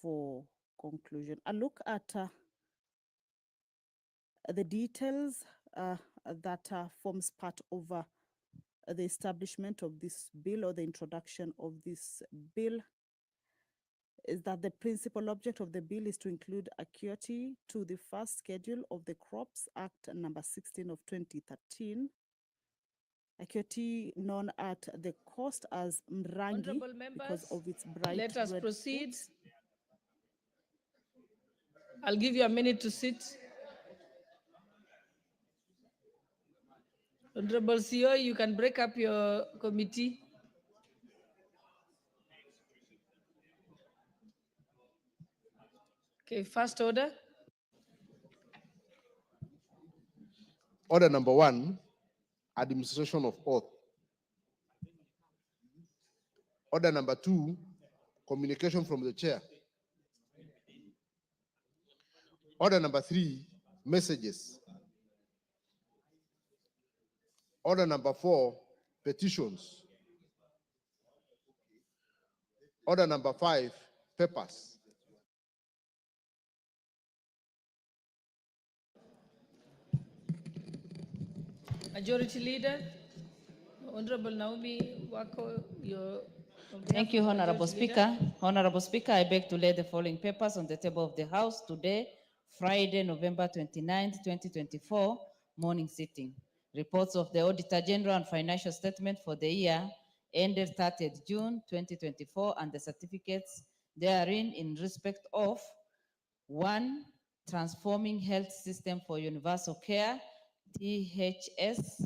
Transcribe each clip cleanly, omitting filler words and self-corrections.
for conclusion. A look at the details that forms part of the establishment of this bill or the introduction of this bill is that the principal object of the bill is to include acuity to the first schedule of the Crops Act number 16 of 2013, acuity known at the coast as Mrangi because of its bright let us red proceed. fruits. I'll give you a minute to sit. Honorable CEO, you can break up your committee. Okay, first order. Order number 1, administration of oath. Order number 2, communication from the chair. Order number 3, messages. Order number 4, petitions. Order number 5, papers. Majority Leader, Honorable Naomi Wako, your. Thank you, Honorable Speaker. Honorable Speaker, I beg to lay the following papers on the table of the House today, Friday, November 29th, 2024, morning sitting. Reports of the Auditor General and Financial Statement for the year ended 30th June 2024 and the certificates therein in respect of 1. Transforming Health System for Universal Care, THS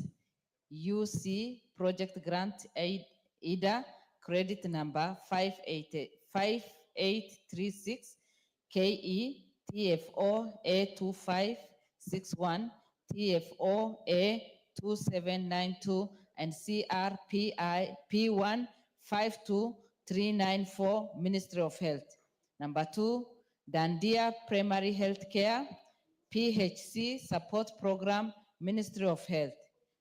UC Project Grant IDA, credit number 5836 KE TFO A2561 TFO A2792 and CRPI P152394 Ministry of Health. Number 2, Dandia Primary Health Care PHC Support Program Ministry of Health.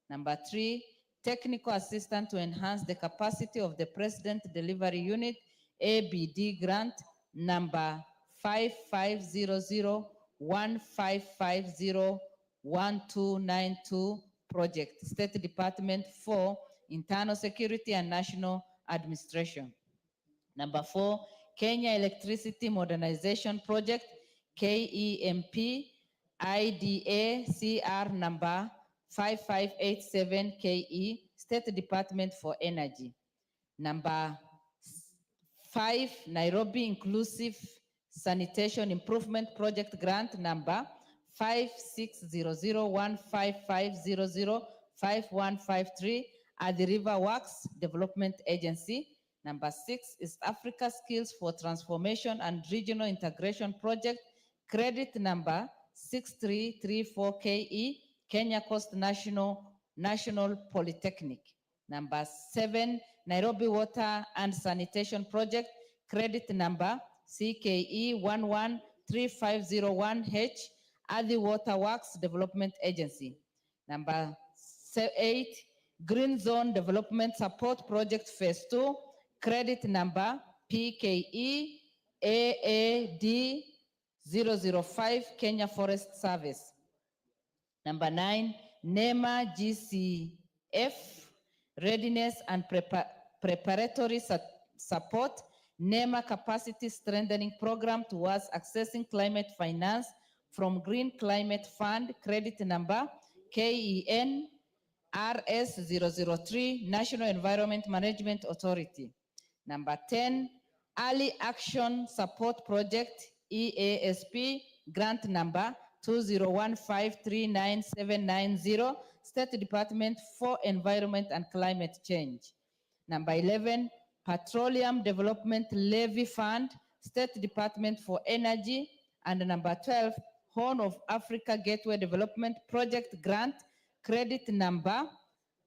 Number 3, technical assistance to enhance the capacity of the President Delivery Unit, ABD grant number 550015501292 project, State Department for Internal Security and National Administration. Number 4, Kenya Electricity Modernization Project, KEMP, IDA CR number 5587 KE, State Department for Energy. Number 5, Nairobi Inclusive Sanitation Improvement Project Grant number 56001550055153 at the River Works Development Agency. Number 6, East Africa Skills for Transformation and Regional Integration Project, credit number 6334KE, Kenya Coast National Polytechnic. Number 7, Nairobi Water and Sanitation Project, credit number CKE 113501H, Adi Water Works Development Agency. Number 8, Green Zone Development Support Project Phase 2, credit number PKE AAD 005 Kenya Forest Service. Number 9, NEMA GCF Readiness and Preparatory Support, NEMA Capacity Strengthening Program towards accessing climate finance from Green Climate Fund, credit number KEN RS003, National Environment Management Authority. Number 10, Early Action Support Project, EASP, grant number 201539790, State Department for Environment and Climate Change. Number 11, Petroleum Development Levy Fund, State Department for Energy. And number 12, Horn of Africa Gateway Development Project Grant, credit number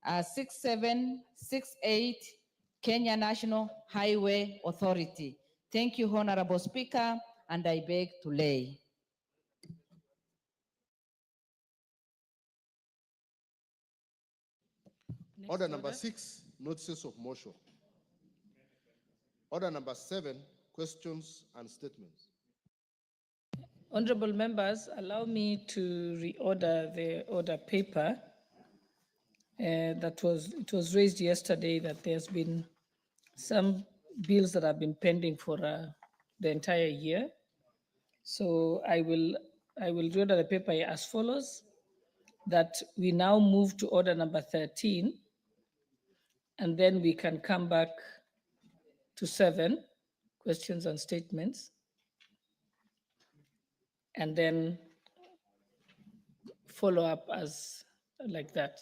6768, Kenya National Highway Authority. Thank you, Honorable Speaker, and I beg to lay. Order number 6, notices of motion. Order number 7, questions and statements. Honorable members, allow me to reorder the order paper. It was raised yesterday that there's been some bills that have been pending for the entire year. So I will reorder the paper as follows, that we now move to order number 13, and then we can come back to 7, questions and statements, and then follow up as like that.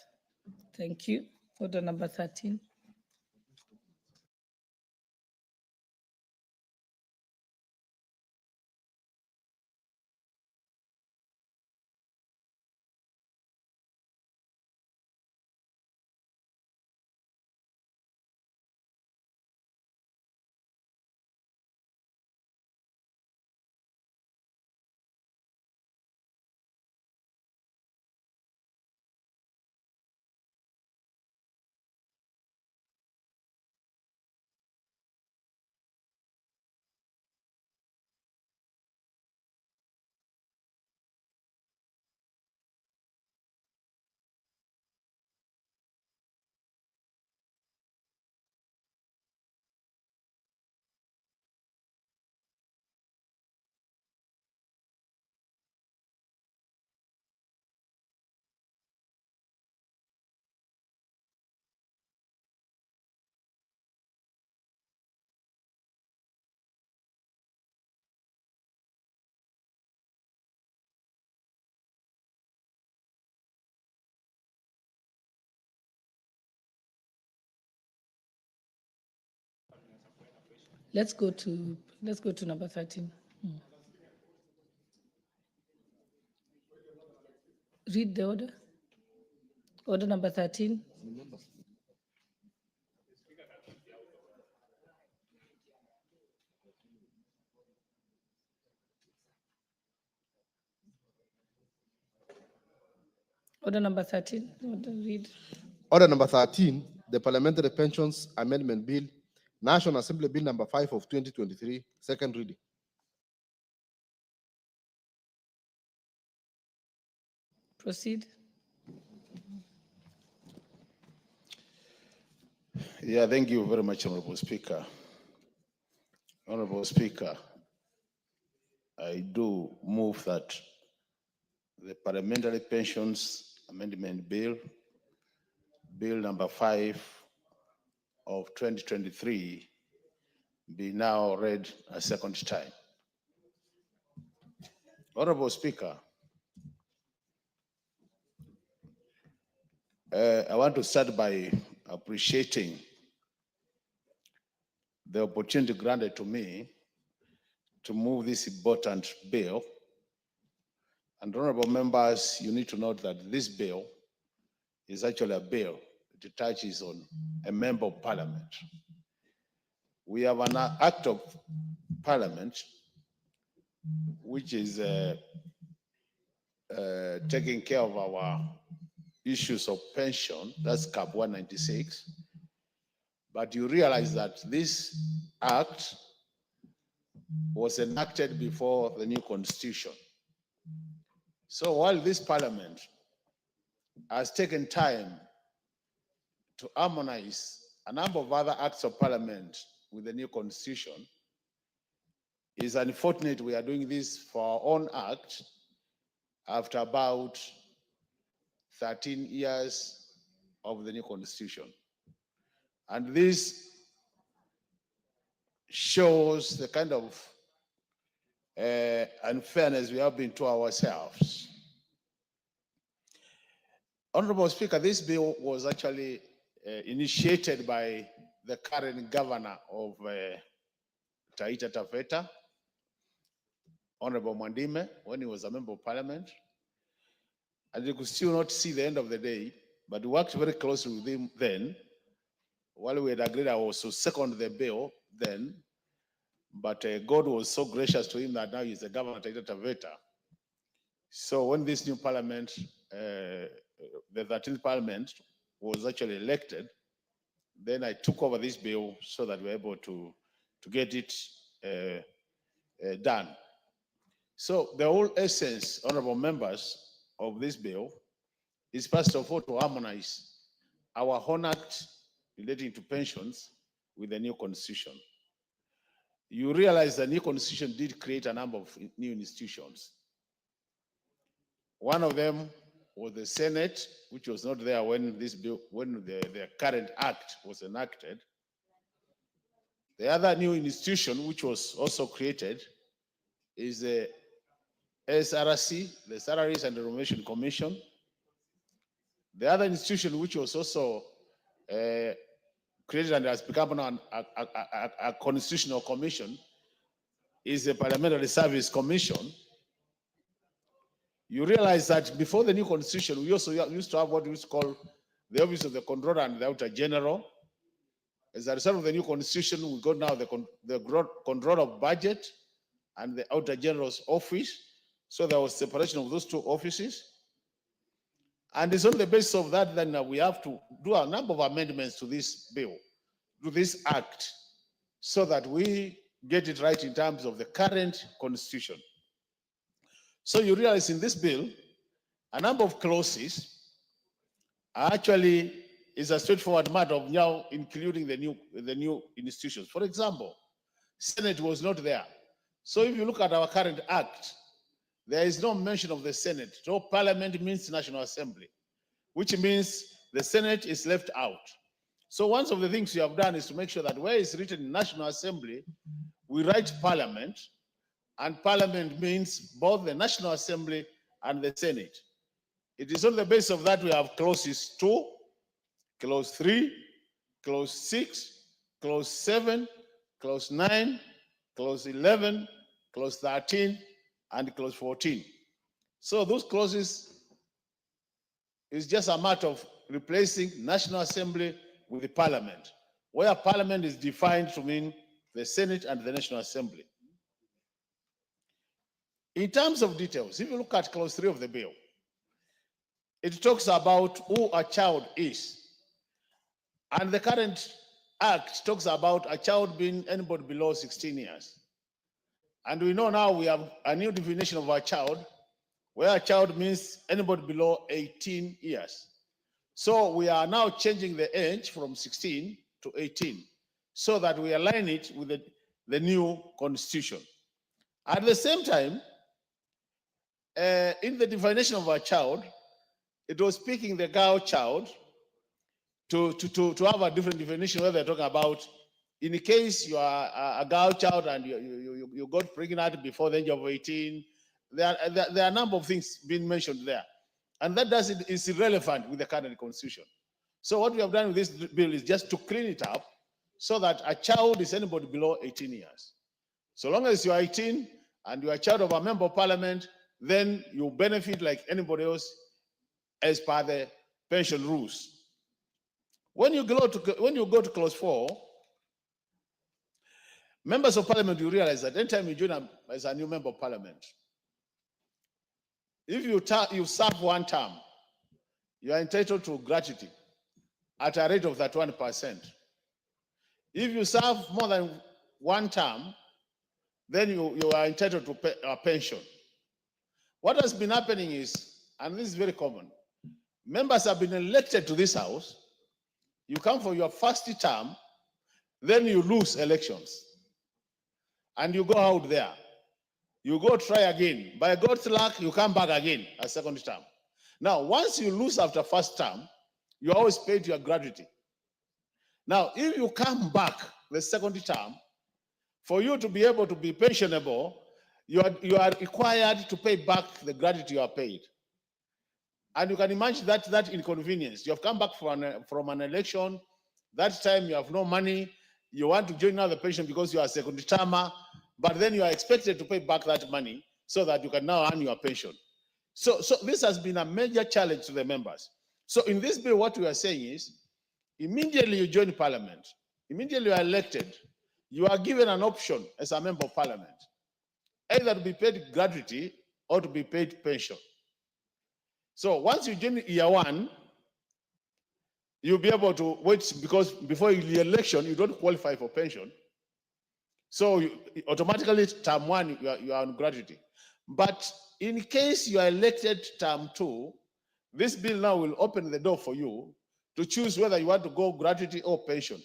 Thank you. Order number 13. Let's go to number 13. Read the order. Order number 13. Order number 13. Read. Order number 13, the Parliamentary Pensions Amendment Bill, National Assembly Bill number 5 of 2023, second reading. Proceed. Yeah, thank you very much, Honorable Speaker. Honorable Speaker, I do move that the Parliamentary Pensions Amendment Bill, Bill number 5 of 2023, be now read a second time. Honorable Speaker, I want to start by appreciating the opportunity granted to me to move this important bill. And honorable members, you need to note that this bill is actually a bill. It touches on a member of parliament. We have an act of parliament which is taking care of our issues of pension, that's Cap 196. But you realize that this act was enacted before the new constitution. So while this parliament has taken time to harmonize a number of other acts of parliament with the new constitution, it's unfortunate we are doing this for our own act after about 13 years of the new constitution. And this shows the kind of unfairness we have been to ourselves. Honorable Speaker, this bill was actually initiated by the current governor of Taita Taveta, Honorable Mwandime, when he was a member of parliament. And you could still not see the end of the day, but we worked very closely with him then. While we had agreed I was to second the bill then, but God was so gracious to him that now he's the governor of Taita Taveta. So when this new parliament, the 13th parliament was actually elected, then I took over this bill so that we're able to get it done. So the whole essence, honorable members, of this bill is first of all to harmonize our Horn Act relating to pensions with the new constitution. You realize the new constitution did create a number of new institutions. One of them was the Senate, which was not there when this bill, when the current act was enacted. The other new institution, which was also created, is the SRC, the Salaries and Remuneration Commission. The other institution, which was also created and has become a constitutional commission, is the Parliamentary Service Commission. You realize that before the new constitution, we also used to have what we used to call the Office of the Controller and the Auditor General. As a result of the new constitution, we got now the Controller of Budget and the Auditor General's office. So there was separation of those two offices. And it's on the basis of that, then we have to do a number of amendments to this bill, to this act, so that we get it right in terms of the current constitution. So you realize in this bill, a number of clauses actually is a straightforward matter of now including the new institutions. For example, Senate was not there. So if you look at our current act, there is no mention of the Senate. So Parliament means National Assembly, which means the Senate is left out. So one of the things we have done is to make sure that where it's written National Assembly, we write Parliament, and Parliament means both the National Assembly and the Senate. It is on the basis of that we have clauses 2, clause 3, clause 6, clause 7, clause 9, clause 11, clause 13, and clause 14. So those clauses is just a matter of replacing National Assembly with the Parliament, where Parliament is defined to mean the Senate and the National Assembly. In terms of details, if you look at clause 3 of the bill, it talks about who a child is. And the current act talks about a child being anybody below 16 years. And we know now we have a new definition of a child, where a child means anybody below 18 years. So we are now changing the age from 16 to 18, so that we align it with the new constitution. At the same time, in the definition of a child, it was speaking the girl child to have a different definition, where they're talking about in case you are a girl child and you got pregnant before the age of 18. There are a number of things being mentioned there. And that is irrelevant with the current constitution. So what we have done with this bill is just to clean it up so that a child is anybody below 18 years. So long as you are 18 and you are a child of a member of parliament, then you benefit like anybody else as per the pension rules. When you go to clause 4, members of parliament, you realize that anytime you join as a new member of parliament, if you serve one term, you are entitled to gratuity at a rate of 31%. If you serve more than one term, then you are entitled to a pension. What has been happening is, and this is very common, members have been elected to this house, you come for your first term, then you lose elections, and you go out there. You go try again. By God's luck, you come back again a second term. Now, once you lose after first term, you always paid your gratuity. Now, if you come back the second term, for you to be able to be pensionable, you are required to pay back the gratuity you are paid. And you can imagine that inconvenience. You have come back from an election. That time you have no money. You want to join now the pension because you are a second termer, but then you are expected to pay back that money so that you can now earn your pension. So this has been a major challenge to the members. So in this bill, what we are saying is, immediately you join parliament, immediately you are elected, you are given an option as a member of parliament, either to be paid gratuity or to be paid pension. So once you join year 1, you'll be able to wait, because before the election, you don't qualify for pension. So automatically term 1, you are on gratuity. But in case you are elected term 2, this bill now will open the door for you to choose whether you want to go gratuity or pension.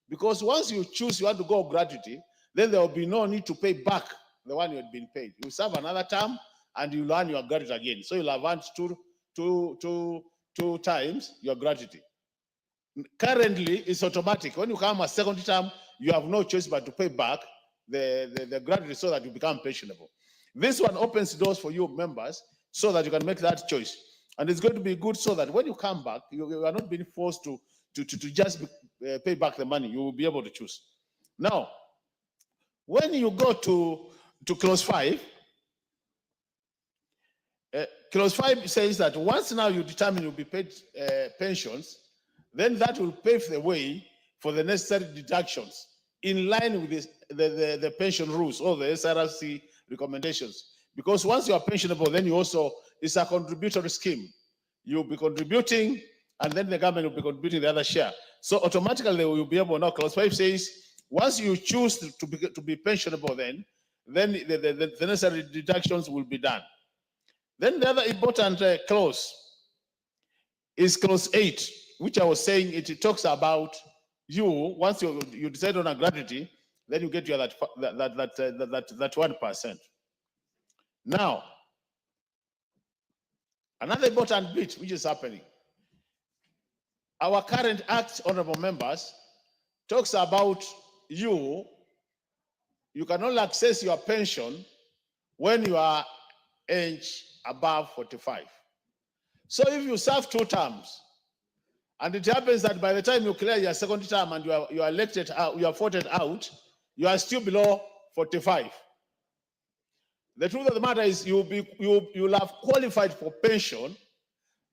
Because once you choose you want to go gratuity, then there will be no need to pay back the one you had been paid. You serve another term and you earn your gratuity again. So you'll have earned two times your gratuity. Currently, it's automatic. When you come a second term, you have no choice but to pay back the gratuity so that you become pensionable. This one opens doors for you members so that you can make that choice. And it's going to be good so that when you come back, you are not being forced to just pay back the money. You will be able to choose. Now, when you go to clause 5, clause 5 says that once now you determine you'll be paid pensions, then that will pave the way for the necessary deductions in line with the pension rules or the SRC recommendations. Because once you are pensionable, then you also, it's a contributory scheme. You'll be contributing, and then the government will be contributing the other share. So automatically they will be able, now clause 5 says, once you choose to be pensionable, then the necessary deductions will be done. Then the other important clause is clause 8, which I was saying, it talks about you, once you decide on a gratuity, then you get your that 1%. Now, another important bit which is happening. Our current act, honorable members, talks about you can only access your pension when you are age above 45. So if you serve 2 terms, and it happens that by the time you clear your second term and you are elected out, you are voted out, you are still below 45. The truth of the matter is you'll have qualified for pension,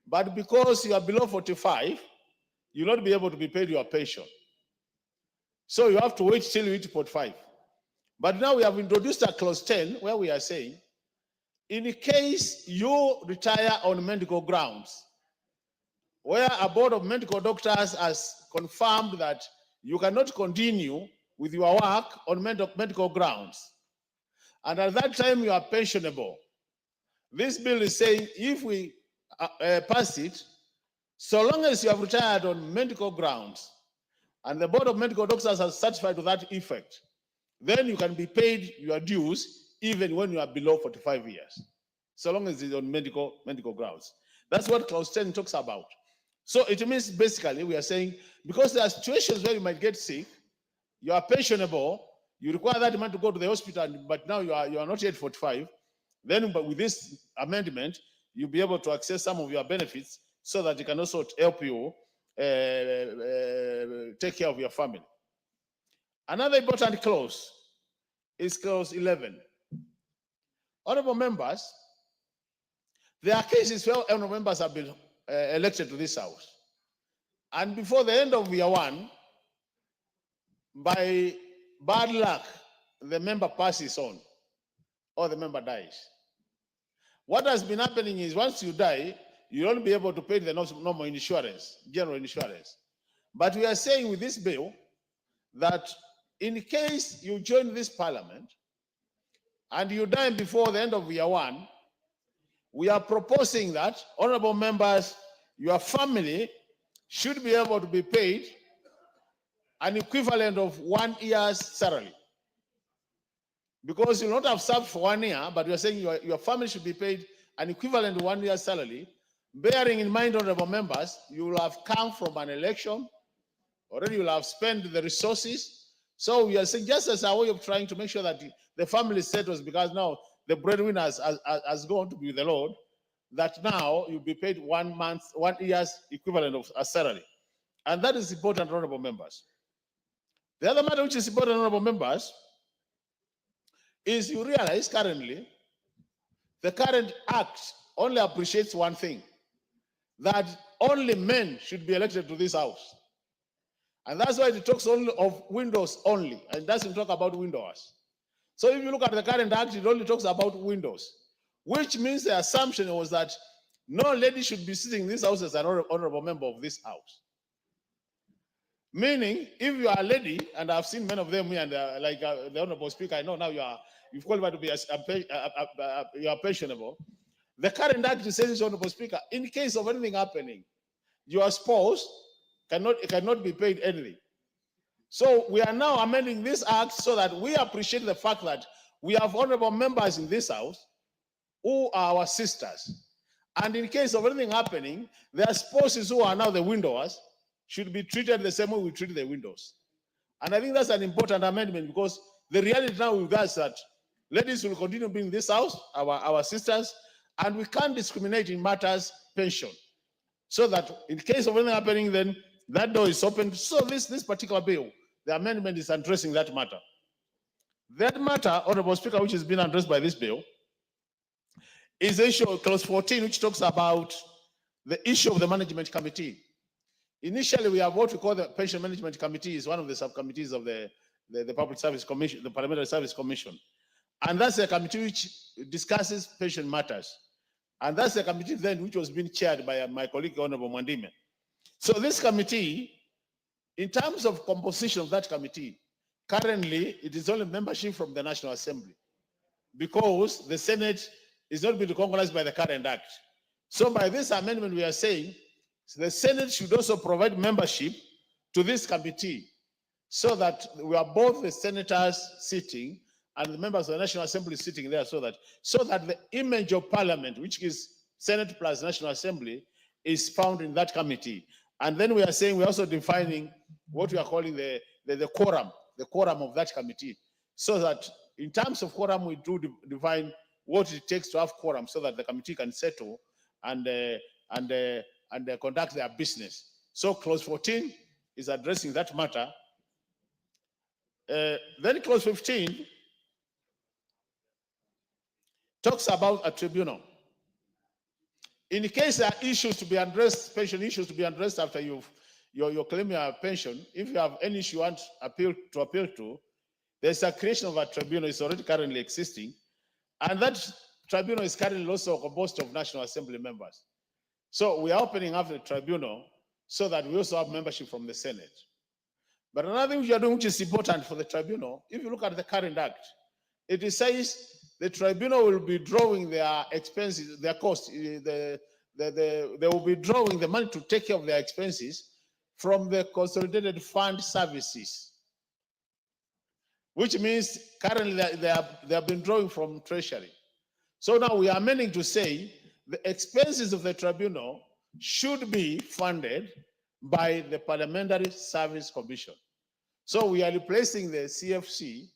but because you are below 45, you'll not be able to be paid your pension. So you have to wait till you hit 45. But now we have introduced a clause 10 where we are saying, in case you retire on medical grounds, where a board of medical doctors has confirmed that you cannot continue with your work on medical grounds, and at that time you are pensionable, this bill is saying if we pass it, so long as you have retired on medical grounds and the board of medical doctors has certified to that effect, then you can be paid your dues even when you are below 45 years, so long as it's on medical grounds. That's what clause 10 talks about. So it means basically we are saying, because there are situations where you might get sick, you are pensionable, you require that money to go to the hospital, but now you are not yet 45. Then, but with this amendment, you'll be able to access some of your benefits so that it can also help you take care of your family. Another important clause is clause 11. Honorable members, there are cases where honorable members have been elected to this house, and before the end of year 1, by bad luck, the member passes on or the member dies. What has been happening is once you die, you won't be able to pay the normal insurance, general insurance. But we are saying with this bill that in case you join this parliament and you die before the end of year 1, we are proposing that, honorable members, your family should be able to be paid an equivalent of 1 year's salary. Because you not have served for 1 year, but we are saying your family should be paid an equivalent to 1 year's salary, bearing in mind, honorable members, you will have come from an election, already you will have spent the resources. So we are saying just as a way of trying to make sure that the family settles, because now the breadwinner has gone to be with the Lord, that now you'll be paid 1 year's equivalent of a salary. And that is important, honorable members. The other matter which is important, honorable members, is you realize currently, the current act only appreciates one thing, that only men should be elected to this house. And that's why it talks only of windows only, and doesn't talk about windowers. So if you look at the current act, it only talks about windows, which means the assumption was that no lady should be sitting in this house as an honorable member of this house. Meaning, if you are a lady, and I've seen many of them here, and the Honorable Speaker, I know now you've qualified to be you are pensionable. The current act says, Honorable Speaker, in case of anything happening, your spouse cannot be paid anything. So we are now amending this act so that we appreciate the fact that we have honorable members in this house who are our sisters. And in case of anything happening, their spouses who are now the widowers should be treated the same way we treat the widows. And I think that's an important amendment, because the reality now with us that ladies will continue being in this house, our sisters, and we can't discriminate in matters pension. So that in case of anything happening, then that door is open. So this particular bill, the amendment is addressing that matter. That matter, Honorable Speaker, which has been addressed by this bill, is the issue of clause 14, which talks about the issue of the management committee. Initially, we have what we call the pension management committee, is one of the subcommittees of the Public Service Commission, the Parliamentary Service Commission. And that's a committee which discusses pension matters. And that's a committee then which was being chaired by my colleague, Honorable Mwandime. So this committee, in terms of composition of that committee, currently it is only membership from the National Assembly, because the Senate is not being recognized by the current act. So by this amendment, we are saying the Senate should also provide membership to this committee, so that we are both the senators sitting and the members of the National Assembly sitting there, so that the image of Parliament, which is Senate plus National Assembly, is found in that committee. And then we are saying we're also defining what we are calling the quorum of that committee, so that in terms of quorum, we do define what it takes to have quorum, so that the committee can settle and conduct their business. So clause 14 is addressing that matter. Then clause 15 talks about a tribunal. In case there are issues to be addressed, pension issues to be addressed after you're claiming your pension, if you have any issue you want to appeal to, there's a creation of a tribunal. It's already currently existing. And that tribunal is currently also composed of National Assembly members. So we are opening up the tribunal so that we also have membership from the Senate. But another thing we are doing, which is important for the tribunal, if you look at the current act, it says the tribunal will be drawing their expenses, their costs. They will be drawing the money to take care of their expenses from the consolidated fund services, which means currently they have been drawing from Treasury. So now we are amending to say the expenses of the tribunal should be funded by the Parliamentary Service Commission. So we are replacing the CFC,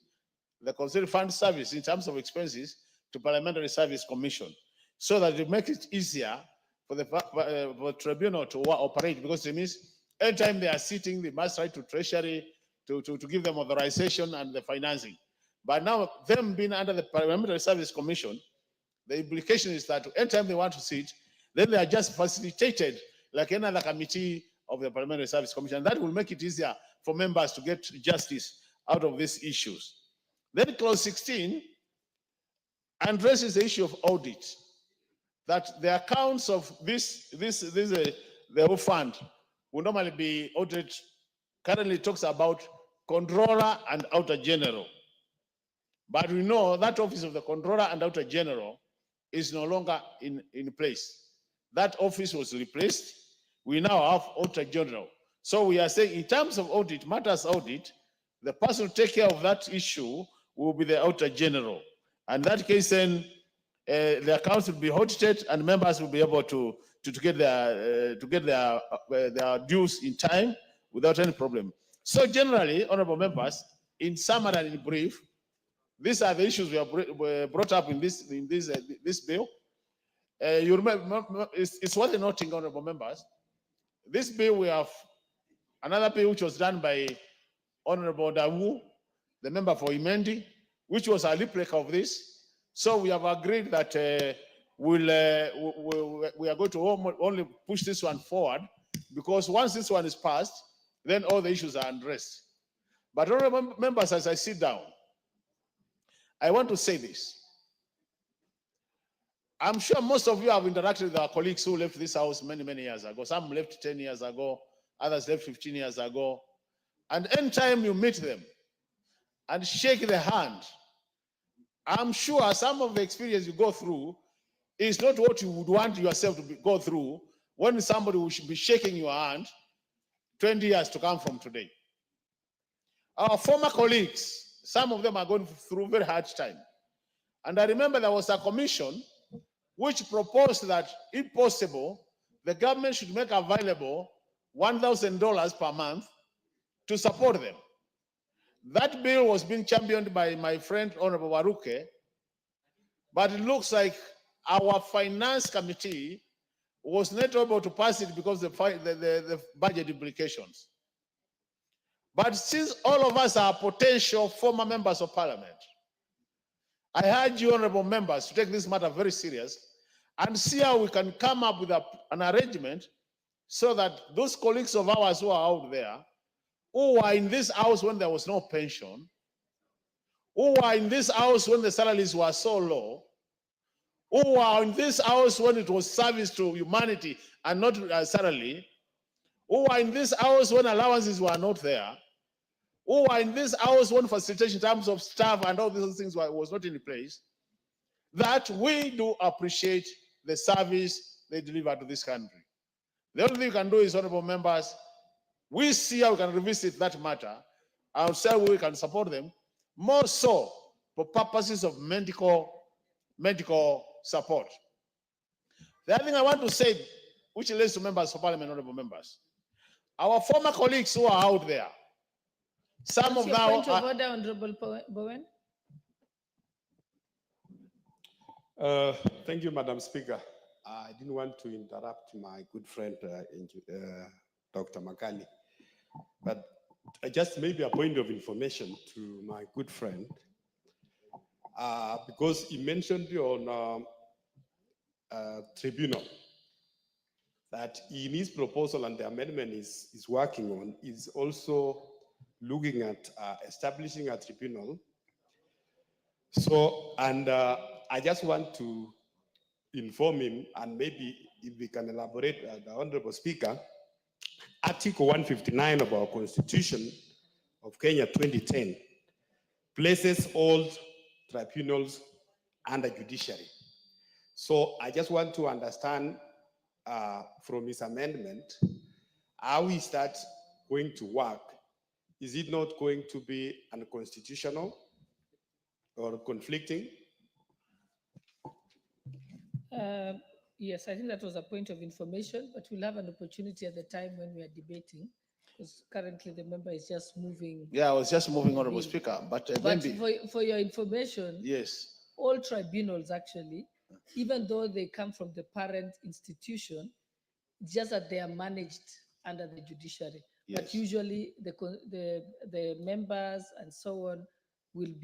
the Consolidated Fund Service, in terms of expenses to Parliamentary Service Commission, so that it makes it easier for the tribunal to operate, because it means anytime they are sitting, they must write to Treasury to give them authorization and the financing. But now, them being under the Parliamentary Service Commission, the implication is that anytime they want to sit, then they are just facilitated like any other committee of the Parliamentary Service Commission. And that will make it easier for members to get justice out of these issues. Then clause 16 addresses the issue of audit, that the accounts of the whole fund will normally be audited. Currently it talks about controller and auditor general. But we know that office of the controller and auditor general is no longer in place. That office was replaced. We now have auditor general. So we are saying in terms of audit, matters audit, the person to take care of that issue will be the auditor general. And that case, then the accounts will be audited and members will be able to get their dues in time without any problem. So generally, honorable members, in summary and in brief, these are the issues we have brought up in this bill. You remember, it's worth noting, honorable members, this bill, we have another bill which was done by Honorable Dawu, the member for Imendi, which was a replica of this. So we have agreed that we are going to only push this one forward, because once this one is passed, then all the issues are addressed. But honorable members, as I sit down, I want to say this. I'm sure most of you have interacted with our colleagues who left this house many, many years ago. Some left 10 years ago, others left 15 years ago. And anytime you meet them and shake their hand, I'm sure some of the experience you go through is not what you would want yourself to go through when somebody will be shaking your hand 20 years to come from today. Our former colleagues, some of them are going through very hard time. And I remember there was a commission which proposed that, if possible, the government should make available $1,000 per month to support them. That bill was being championed by my friend Honorable Waruke, but it looks like our finance committee was not able to pass it because of the budget implications. But since all of us are potential former members of parliament, I urge you, honorable members, to take this matter very serious and see how we can come up with an arrangement so that those colleagues of ours who are out there, who were in this house when there was no pension, who were in this house when the salaries were so low, who were in this house when it was service to humanity and not salary, who were in this house when allowances were not there, who were in this house when facilitation in terms of staff and all these things was not in place, that we do appreciate the service they deliver to this country. The only thing you can do is, honorable members, we see how we can revisit that matter and say we can support them, more so for purposes of medical support. The other thing I want to say, which relates to members of parliament, honorable members, our former colleagues who are out there, some What's of your them point of order, Honorable Bowen? Thank you, Madam Speaker. I didn't want to interrupt my good friend, Dr. Makali, but just maybe a point of information to my good friend, because he mentioned on tribunal that in his proposal and the amendment is working on is also looking at establishing a tribunal. So, and I just want to inform him, and maybe if we can elaborate, the Honorable Speaker, Article 159 of our Constitution of Kenya 2010 places all tribunals under judiciary. So I just want to understand from his amendment how is that going to work? Is it not going to be unconstitutional or conflicting? Yes, I think that was a point of information, but we'll have an opportunity at the time when we are debating, because currently the member is just moving. Yeah, I was just moving, honorable speaker, but for your information, yes, all tribunals actually, even though they come from the parent institution, just that they are managed under the judiciary. Yes. But usually the members and so on will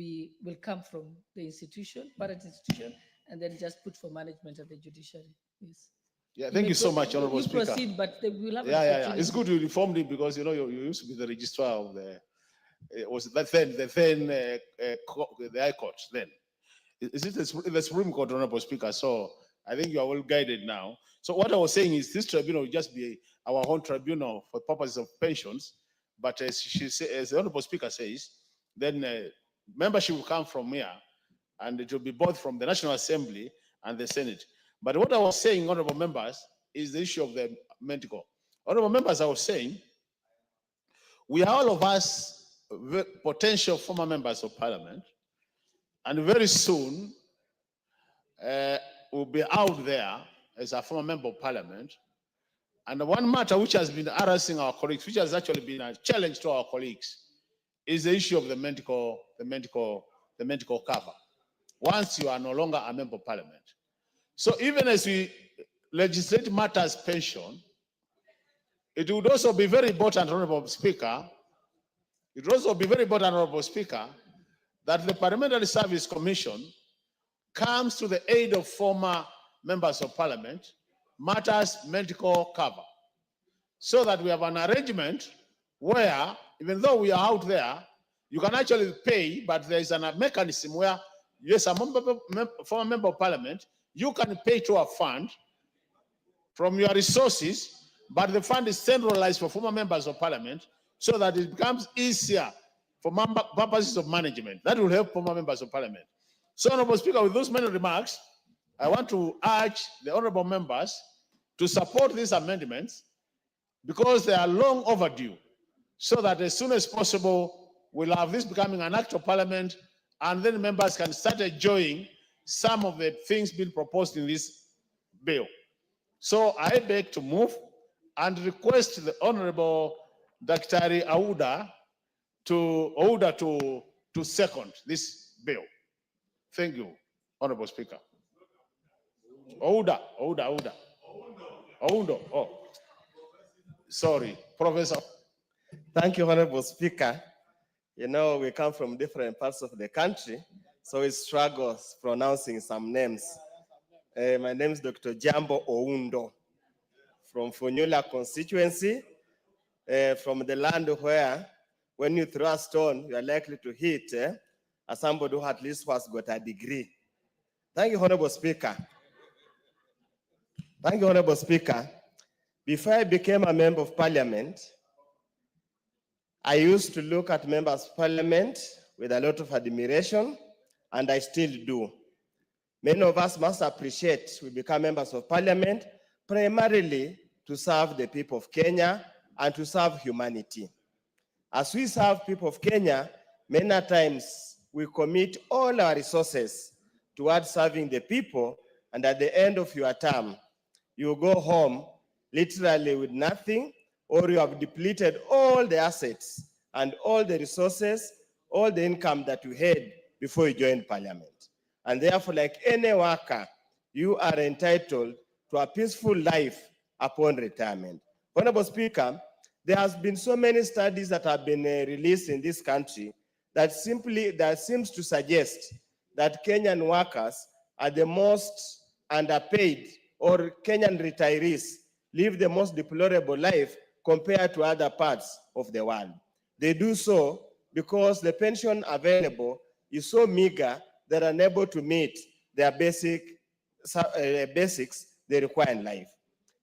come from the institution, parent institution, and then just put for management at the judiciary. Yes. Yeah, thank you so much, honorable speaker. Proceed, but we'll have yeah. It's good you informed me, because you used to be the registrar of the was that then the High Court then. Is it the Supreme Court, honorable speaker? So I think you are well guided now. So what I was saying is this tribunal will just be our own tribunal for purposes of pensions. But as the honorable speaker says, then membership will come from here, and it will be both from the National Assembly and the Senate. But what I was saying, honorable members, is the issue of the medical. Honorable members, I was saying, we are all of us potential former members of parliament, and very soon we'll be out there as a former member of parliament. And one matter which has been harassing our colleagues, which has actually been a challenge to our colleagues, is the issue of the medical cover, once you are no longer a member of parliament. So even as we legislate matters pension, it would also be very important, honorable speaker, that the Parliamentary Service Commission comes to the aid of former members of parliament, matters medical cover, so that we have an arrangement where, even though we are out there, you can actually pay, but there is a mechanism where, yes, a former member of parliament, you can pay to a fund from your resources, but the fund is centralized for former members of parliament. so that it becomes easier for purposes of management. That will help former members of parliament. So, Honorable Speaker, with those many remarks, I want to urge the honorable members to support these amendments because they are long overdue, so that as soon as possible, we'll have this becoming an act of parliament, and then members can start enjoying some of the things being proposed in this bill. So I beg to move and request the Honorable Dr. Auda to second this bill. Thank you, Honorable Speaker. Oundo. Oh, sorry, Professor. Thank you, Honorable Speaker. You know, we come from different parts of the country, so we struggle pronouncing some names. My name is Dr. Jambo Oundo from Funyula constituency, from the land where when you throw a stone, you are likely to hit as somebody who at least has got a degree. Thank you, Honorable Speaker. Thank you, Honorable Speaker. Before I became a member of parliament, I used to look at members of parliament with a lot of admiration, and I still do. Many of us must appreciate we become members of parliament primarily to serve the people of Kenya and to serve humanity. As we serve people of Kenya, many times we commit all our resources towards serving the people, and at the end of your term, you go home literally with nothing, or you have depleted all the assets and all the resources, all the income that you had before you joined parliament. And therefore, like any worker, you are entitled to a peaceful life upon retirement. Honorable Speaker, there has been so many studies that have been released in this country that seems to suggest that Kenyan workers are the most underpaid, or Kenyan retirees live the most deplorable life compared to other parts of the world. They do so because the pension available is so meager that are unable to meet their basics they require in life.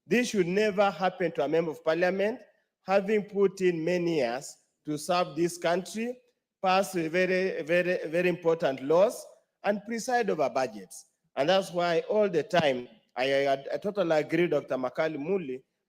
This should never happen to a member of parliament, having put in many years to serve this country, pass very important laws, and preside over budgets. And that's why all the time, I totally agree, Dr. Makali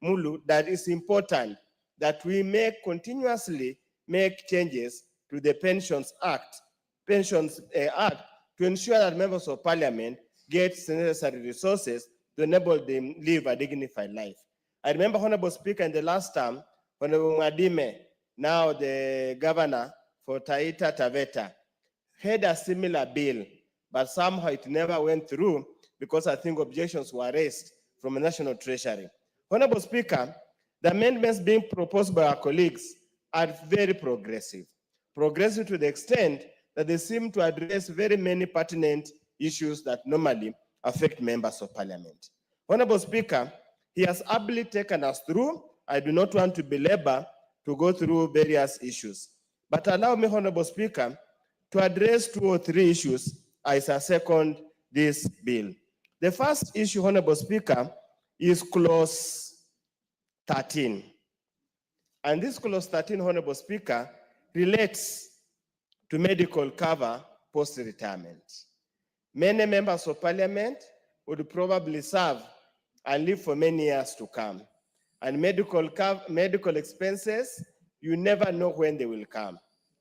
Mulu, that it's important that we continuously make changes to the Pensions Act to ensure that members of parliament get necessary resources to enable them live a dignified life. I remember, Honorable Speaker, in the last term, Honorable Mwadime, now the governor for Taita Taveta, had a similar bill, but somehow it never went through because I think objections were raised from the National Treasury. Honorable Speaker, the amendments being proposed by our colleagues are very progressive. Progressive to the extent that they seem to address very many pertinent issues that normally affect members of parliament. Honorable Speaker, he has ably taken us through. I do not want to belabor to go through various issues, but allow me, Honorable Speaker, to address 2 or 3 issues as I second this bill. The first issue, Honorable Speaker, is clause 13. And this clause 13, Honorable Speaker, relates to medical cover post-retirement. Many members of parliament would probably serve and live for many years to come. And medical expenses, you never know when they will come.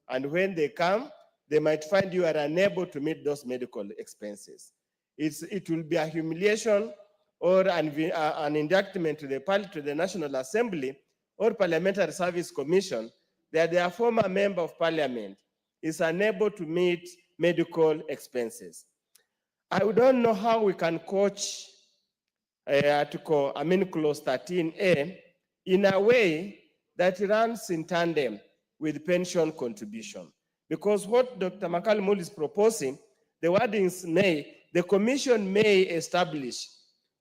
And when they come, they might find you are unable to meet those medical expenses. It will be a humiliation or an indictment to the National Assembly or Parliamentary Service Commission that their former member of parliament is unable to meet medical expenses. I don't know how we can coach clause 13A in a way that runs in tandem with pension contribution. Because what Dr. Makali Mulu is proposing, the wordings the commission may establish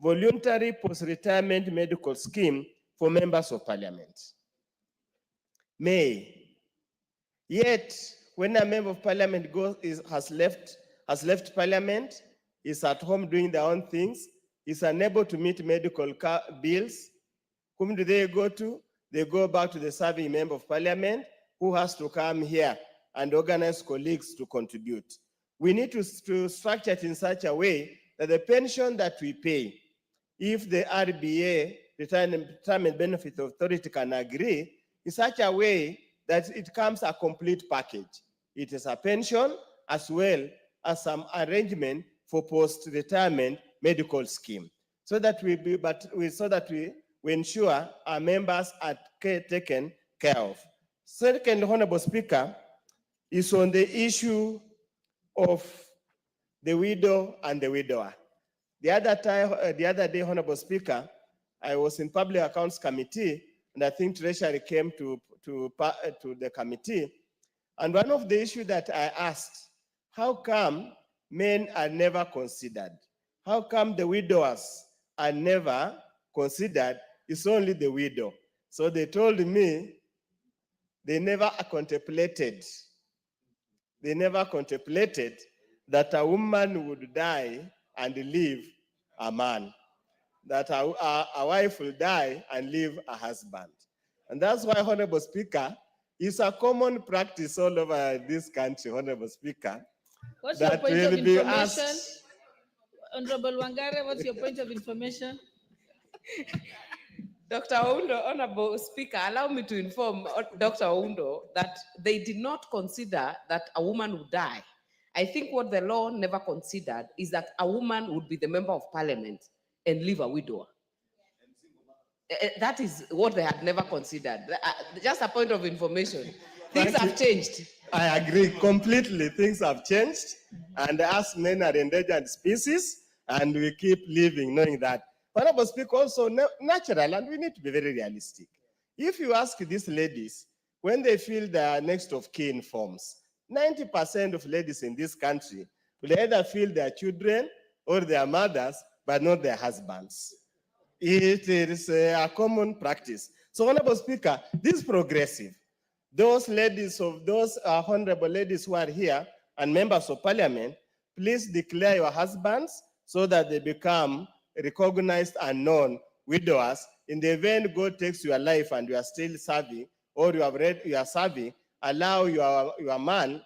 voluntary post-retirement medical scheme for members of parliament. May. Yet, when a member of parliament has left parliament, is at home doing their own things, is unable to meet medical bills, whom do they go to? they go back to the serving member of parliament who has to come here and organize colleagues to contribute. We need to structure it in such a way that the pension that we pay, if the RBA, Retirement Benefit Authority, can agree, in such a way that it comes a complete package. It is a pension as well as some arrangement for post-retirement medical scheme, so that we ensure our members are taken care of. Second, Honorable Speaker, is on the issue of the widow and the widower. The other day, Honorable Speaker, I was in Public Accounts Committee, and I think Treasury came to the committee. And one of the issues that I asked, how come men are never considered? How come the widowers are never considered? It's only the widow. So they told me they never contemplated that a woman would die and leave a man, that a wife will die and leave a husband. And that's why, Honorable Speaker, it's a common practice all over this country, Honorable Speaker. What's your that point of will be information? asked- Honorable Wangare, what's your point of information? Dr. Oundo, Honorable Speaker, allow me to inform Dr. Oundo that they did not consider that a woman would die. I think what the law never considered is that a woman would be the member of parliament and leave a widower. That is what they had never considered. Just a point of information. Things have changed. I agree completely. Things have changed, and us men are endangered species, and we keep living knowing that. Honorable Speaker, also natural, and we need to be very realistic. If you ask these ladies, when they fill their next of kin forms, 90% of ladies in this country will either fill their children or their mothers, but not their husbands. It is a common practice. So, Honorable Speaker, this is progressive. Those honorable ladies who are here and members of parliament, please declare your husbands so that they become recognized and known widowers. In the event God takes your life and you are still serving, or you are serving, allow your man,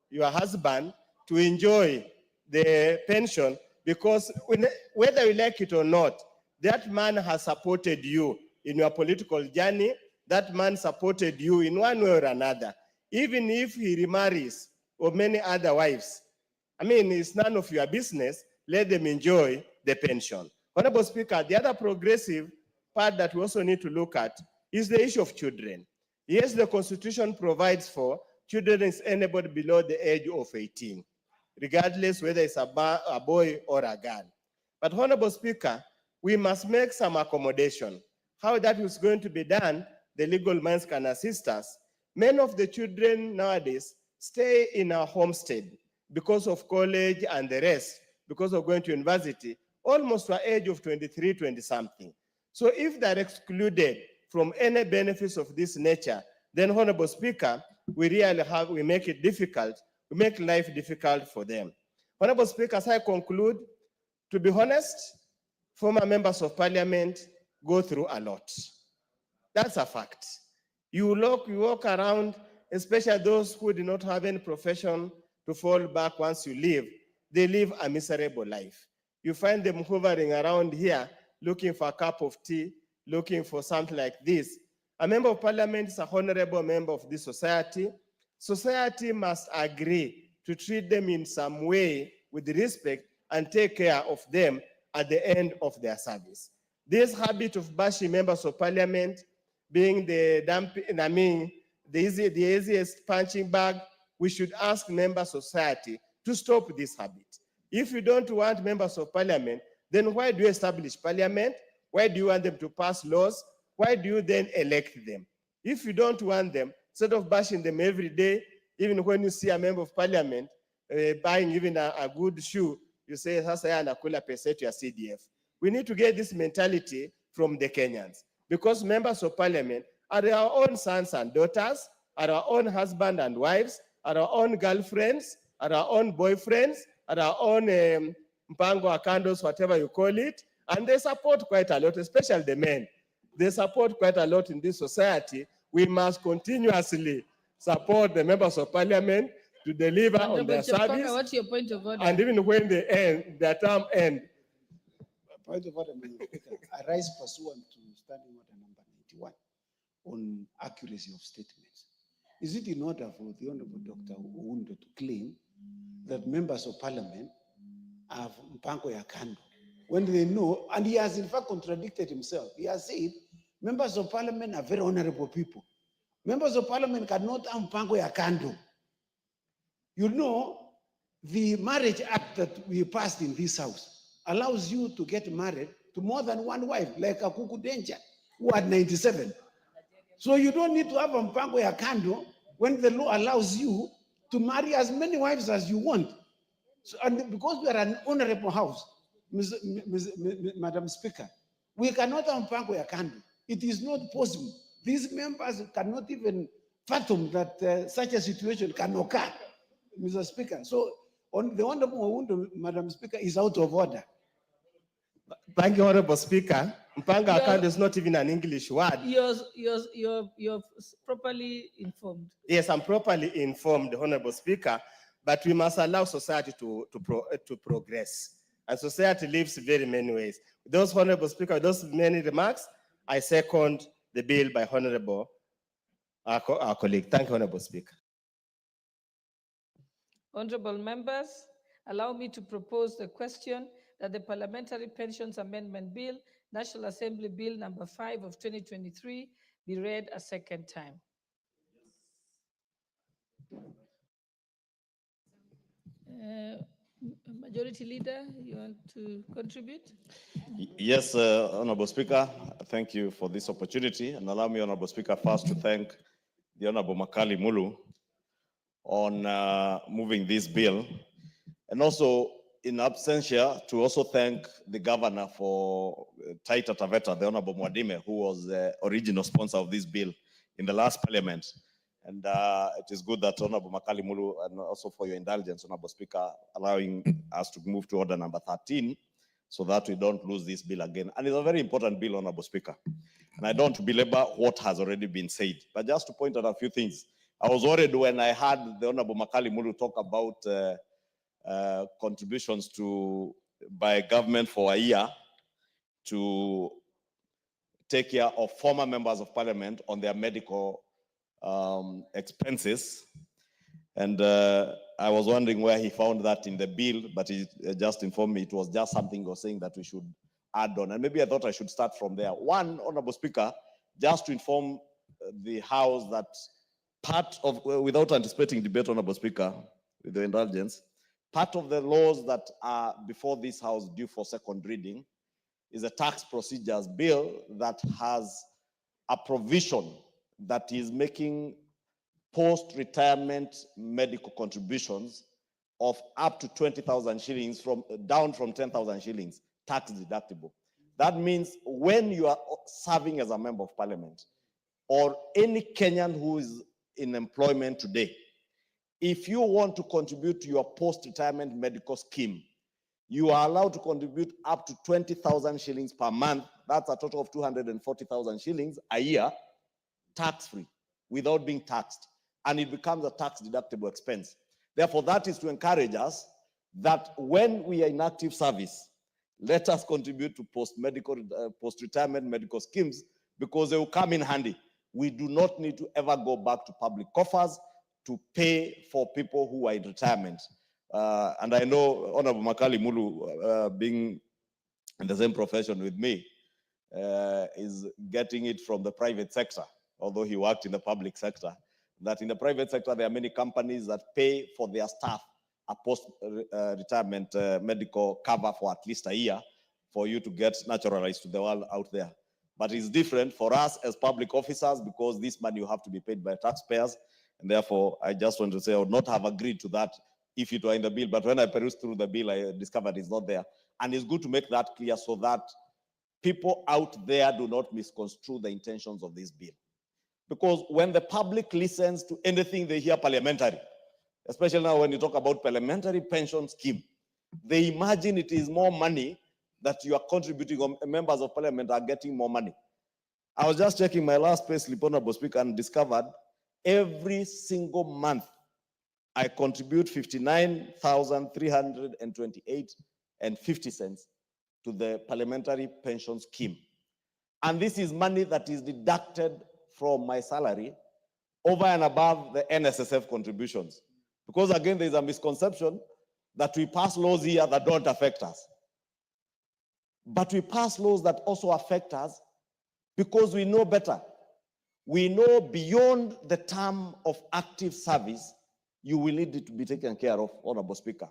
your husband, to enjoy the pension, because whether you like it or not, that man has supported you in your political journey. That man supported you in one way or another. Even if he remarries or many other wives, I mean, it's none of your business. Let them enjoy the pension. Honorable Speaker, the other progressive part that we also need to look at is the issue of children. Yes, the Constitution provides for children is enabled below the age of 18, regardless whether it's a boy or a girl. But Honorable Speaker, we must make some accommodation. How that is going to be done, the legal minds can assist us. Many of the children nowadays stay in a homestead because of college and the rest, because of going to university, almost to an age of 23, 20 something. So if they're excluded from any benefits of this nature, then Honorable Speaker, we make it difficult, we make life difficult for them. Honorable Speaker, as I conclude, to be honest, former members of parliament go through a lot. That's a fact. You walk around, especially those who do not have any profession to fall back once you leave, they live a miserable life. You find them hovering around here, looking for a cup of tea, looking for something like this. A member of parliament is a honorable member of this society. Society must agree to treat them in some way with respect and take care of them at the end of their service. This habit of bashing members of parliament, being the easiest punching bag, we should ask members of society to stop this habit. If you don't want members of parliament, then why do you establish parliament? Why do you want them to pass laws? Why do you then elect them? If you don't want them, instead of bashing them every day, even when you see a member of parliament buying even a good shoe, you say, "Sasa anakula pesa yetu ya CDF." We need to get this mentality from the Kenyans, because members of parliament are our own sons and daughters, are our own husbands and wives, are our own girlfriends, are our own boyfriends, are our own mpango akandos, whatever you call it, and they support quite a lot, especially the men. they support quite a lot in this society. We must continuously support the members of parliament to deliver on Honorable their Chepkonga, service. what's your point of order? And even when they end, their term end. Point of order, Madam Speaker. I rise pursuant to standing order number 91 on accuracy of statements. Is it in order for the Honorable Dr. Oundo to claim that members of parliament have mpango ya kando when they know, and he has in fact contradicted himself. He has said members of parliament are very honorable people. Members of parliament cannot have mpango ya kando. You know, the Marriage Act that we passed in this house allows you to get married to more than one wife, like a Kuku Denja, who had 97. So you don't need to have a mpango ya kando when the law allows you to marry as many wives as you want. So, and because we are an honorable house, Madam Speaker, we cannot have mpango ya kando. It is not possible. These members cannot even fathom that such a situation can occur, Mr. Speaker. So on the Honorable Madam Speaker is out of order. Thank you, Honorable Speaker. Mpango ya You're- kando is not even an English word. You're properly informed. Yes, I'm properly informed, Honorable Speaker, but we must allow society to progress. And society lives very many ways. Those, Honorable Speaker, those many remarks, I second the bill by Honorable our colleague. Thank you, Honorable Speaker. Honorable members, allow me to propose the question that the Parliamentary Pensions Amendment Bill, National Assembly Bill number 5 of 2023, be read a second time. Majority Leader, you want to contribute? Yes, Honorable Speaker, thank you for this opportunity. And allow me, Honorable Speaker, first to thank the Honorable Makali Mulu on moving this bill. And also, in absentia, to also thank the governor for Taita Taveta, the Honorable Mwadime, who was the original sponsor of this bill in the last parliament. And it is good that Honorable Makali Mulu, and also for your indulgence, Honorable Speaker, allowing us to move to order number 13 so that we don't lose this bill again. And it's a very important bill, Honorable Speaker. And I don't belabor what has already been said, but just to point out a few things. I was worried when I heard the Honorable Makali Mulu talk about contributions by government for a year to take care of former members of parliament on their medical expenses. And I was wondering where he found that in the bill, but he just informed me it was just something he was saying that we should add on. And maybe I thought I should start from there. One, Honorable Speaker, just to inform the House that part of, without anticipating debate, Honorable Speaker, with the indulgence, part of the laws that are before this House due for second reading is a tax procedures bill that has a provision that is making post-retirement medical contributions of up to 20,000 shillings down from 10,000 shillings, tax deductible. That means when you are serving as a member of parliament or any Kenyan who is in employment today, if you want to contribute to your post-retirement medical scheme, you are allowed to contribute up to 20,000 shillings per month. That's a total of 240,000 shillings a year, tax-free, without being taxed. And it becomes a tax-deductible expense. Therefore, that is to encourage us that when we are in active service, let us contribute to post-retirement medical schemes because they will come in handy. We do not need to ever go back to public coffers to pay for people who are in retirement. And I know Honorable Makali Mulu, being in the same profession with me, is getting it from the private sector, although he worked in the public sector, that in the private sector, there are many companies that pay for their staff a post-retirement medical cover for at least a year for you to get naturalized to the world out there. But it's different for us as public officers because this money you have to be paid by taxpayers. And therefore, I just want to say I would not have agreed to that if it were in the bill. But when I perused through the bill, I discovered it's not there. And it's good to make that clear so that people out there do not misconstrue the intentions of this bill. Because when the public listens to anything they hear parliamentary, especially now when you talk about parliamentary pension scheme, they imagine it is more money that you are contributing, or members of parliament are getting more money. I was just checking my last pay slip, Honorable Speaker, and discovered every single month I contribute 59,328 and 50 cents to the parliamentary pension scheme. And this is money that is deducted from my salary over and above the NSSF contributions. Because again, there's a misconception that we pass laws here that don't affect us. But we pass laws that also affect us because we know better. We know beyond the term of active service, you will need it to be taken care of, Honorable Speaker.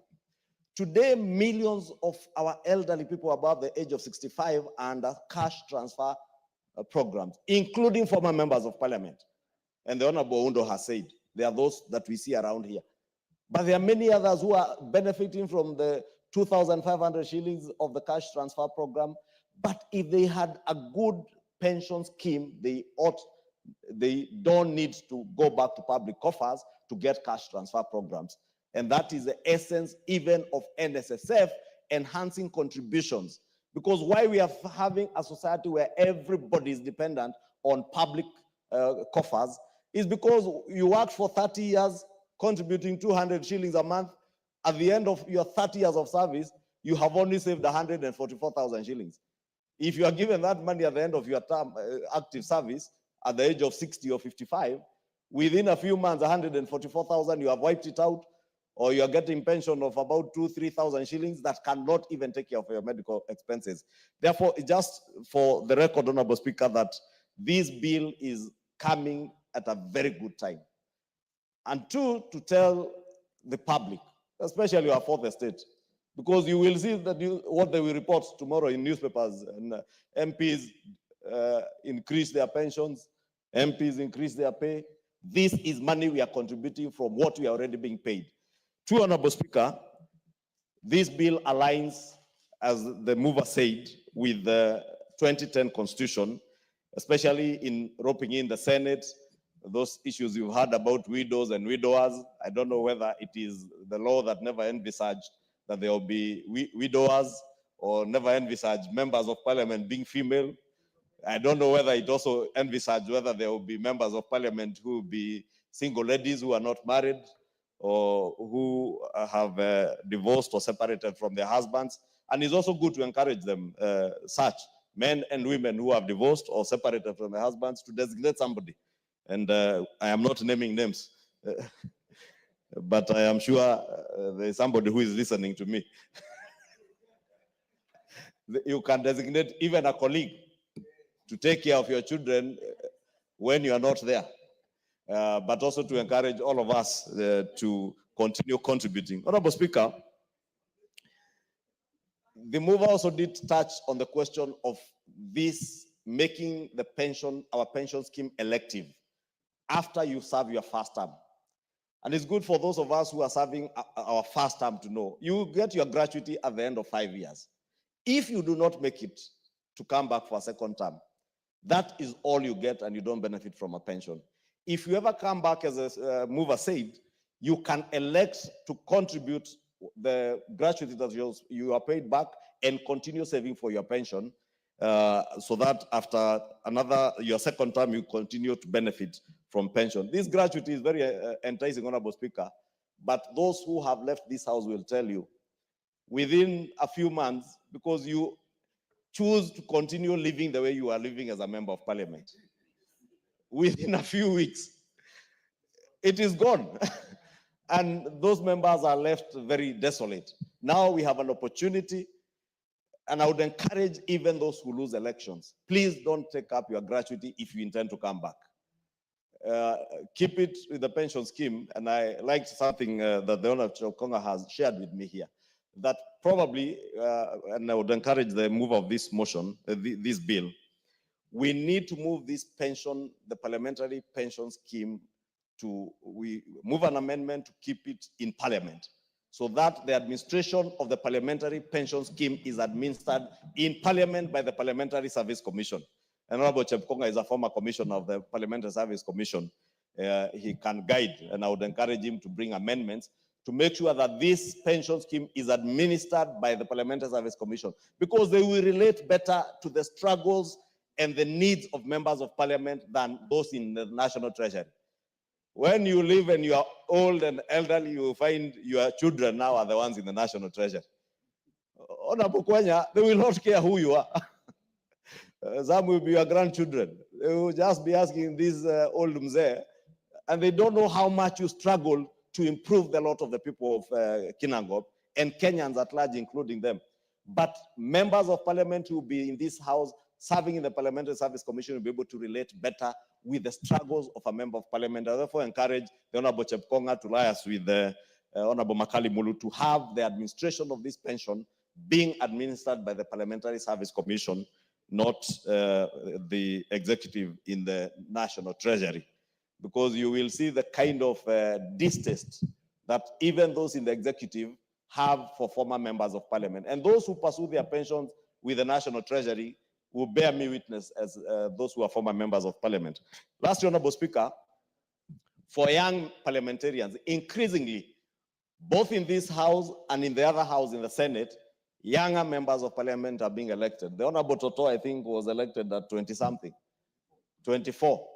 Today, millions of our elderly people above the age of 65 are under cash transfer programs, including former members of parliament. And the Honorable Undo has said, there are those that we see around here. But there are many others who are benefiting from the 2,500 shillings of the cash transfer program. But if they had a good pension scheme, they don't need to go back to public coffers to get cash transfer programs. And that is the essence even of NSSF enhancing contributions. Because why we are having a society where everybody is dependent on public coffers is because you worked for 30 years contributing 200 shillings a month. At the end of your 30 years of service, you have only saved 144,000 shillings. If you are given that money at the end of your term, active service, at the age of 60 or 55, within a few months, 144,000, you have wiped it out, or you are getting pension of about 2,000-3,000 shillings that cannot even take care of your medical expenses. Therefore, just for the record, Honorable Speaker, that this bill is coming at a very good time. And two, to tell the public, especially our fourth estate, because you will see that what they will report tomorrow in newspapers, and MPs increase their pensions, MPs increase their pay. This is money we are contributing from what we are already being paid. Two, Honorable Speaker, this bill aligns, as the mover said, with the 2010 Constitution, especially in roping in the Senate, those issues you've heard about widows and widowers. I don't know whether it is the law that never envisaged that there will be widowers, or never envisaged members of parliament being female. I don't know whether it also envisaged whether there will be members of parliament who will be single ladies who are not married, or who have divorced or separated from their husbands. And it's also good to encourage them, such men and women who have divorced or separated from their husbands, to designate somebody. And I am not naming names, but I am sure there is somebody who is listening to me. You can designate even a colleague to take care of your children when you are not there. But also to encourage all of us to continue contributing. Honorable Speaker, the mover also did touch on the question of this making the pension, our pension scheme, elective after you serve your first term. And it's good for those of us who are serving our first term to know you get your gratuity at the end of 5 years. If you do not make it to come back for a second term, that is all you get, and you don't benefit from a pension. If you ever come back, as a mover said, you can elect to contribute the gratuity that you are paid back and continue saving for your pension, so that after your second term, you continue to benefit from pension. This gratuity is very enticing, Honorable Speaker, but those who have left this house will tell you, within a few months, because you choose to continue living the way you are living as a member of parliament, within a few weeks, it is gone. And those members are left very desolate. Now we have an opportunity, and I would encourage even those who lose elections, please don't take up your gratuity if you intend to come back. Keep it with the pension scheme. And I liked something that the Honorable Konga has shared with me here, that probably, and I would encourage the move of this motion, this bill, we need to move this pension, the parliamentary pension scheme, we move an amendment to keep it in parliament, so that the administration of the parliamentary pension scheme is administered in parliament by the Parliamentary Service Commission. And Honorable Chepkonga is a former commissioner of the Parliamentary Service Commission. He can guide, and I would encourage him to bring amendments to make sure that this pension scheme is administered by the Parliamentary Service Commission, because they will relate better to the struggles and the needs of members of parliament than those in the national treasury. When you live and you are old and elderly, you find your children now are the ones in the national treasury. Honorable Kwenya, they will not care who you are. Some will be your grandchildren. They will just be asking this old mzee, and they don't know how much you struggle to improve the lot of the people of Kinangop and Kenyans at large, including them. But members of parliament who will be in this house, serving in the Parliamentary Service Commission, will be able to relate better with the struggles of a member of parliament. I therefore encourage the Honorable Chepkonga to liaise with the Honorable Makali Mulu to have the administration of this pension being administered by the Parliamentary Service Commission, not the executive in the National Treasury. Because you will see the kind of distaste that even those in the executive have for former members of parliament. And those who pursue their pensions with the National Treasury will bear me witness as those who are former members of parliament. Last, Honorable Speaker, for young parliamentarians, increasingly, both in this house and in the other house in the Senate, younger members of parliament are being elected. The Honorable Toto, I think, was elected at 20-something, 24.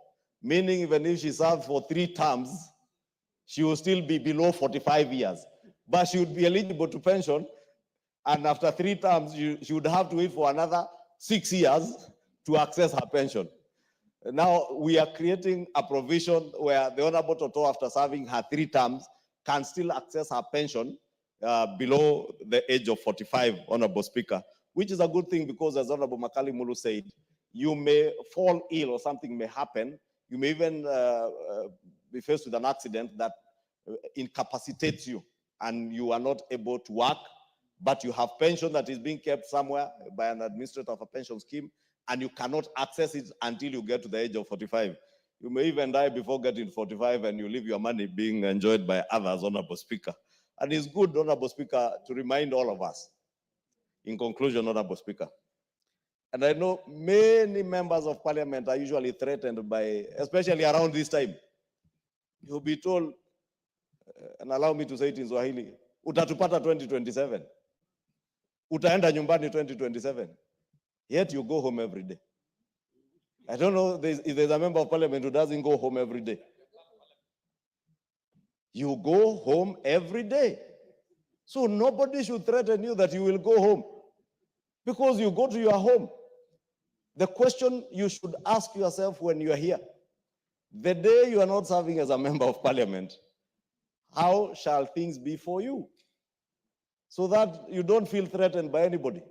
Meaning even if she served for 3 terms, she will still be below 45 years. But she would be eligible to pension, and after 3 terms, she would have to wait for another 6 years to access her pension. Now, we are creating a provision where the Honorable Toto, after serving her 3 terms, can still access her pension below the age of 45, Honorable Speaker, which is a good thing because, as Honorable Makali Mulu said, you may fall ill or something may happen. You may even be faced with an accident that incapacitates you and you are not able to work, but you have pension that is being kept somewhere by an administrator of a pension scheme, and you cannot access it until you get to the age of 45. You may even die before getting 45 and you leave your money being enjoyed by others, Honorable Speaker. And it's good, Honorable Speaker, to remind all of us, in conclusion, Honorable Speaker, and I know many members of parliament are usually threatened by, especially around this time, you'll be told, and allow me to say it in Swahili, utatupata 2027. Utaenda nyumbani 2027. Yet you go home every day. I don't know if there's a member of parliament who doesn't go home every day. You go home every day. So nobody should threaten you that you will go home because you go to your home. The question you should ask yourself when you are here, the day you are not serving as a member of parliament, how shall things be for you? So that you don't feel threatened by anybody,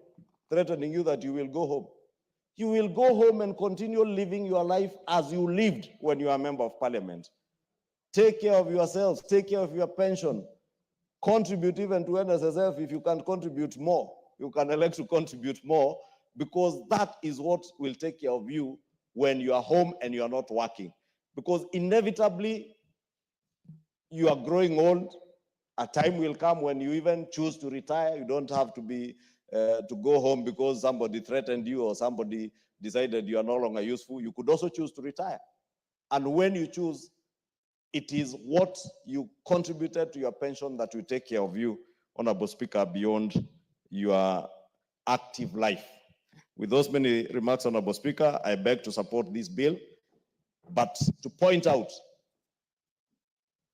threatening you that you will go home. You will go home and continue living your life as you lived when you are a member of parliament. Take care of yourselves, take care of your pension, contribute even to NSSF if you can contribute more. You can elect to contribute more, because that is what will take care of you when you are home and you are not working. Because inevitably, you are growing old. A time will come when you even choose to retire. You don't have to be to go home because somebody threatened you or somebody decided you are no longer useful. You could also choose to retire. And when you choose, it is what you contributed to your pension that will take care of you, Honorable Speaker, beyond your active life. With those many remarks, Honorable Speaker, I beg to support this bill, but to point out,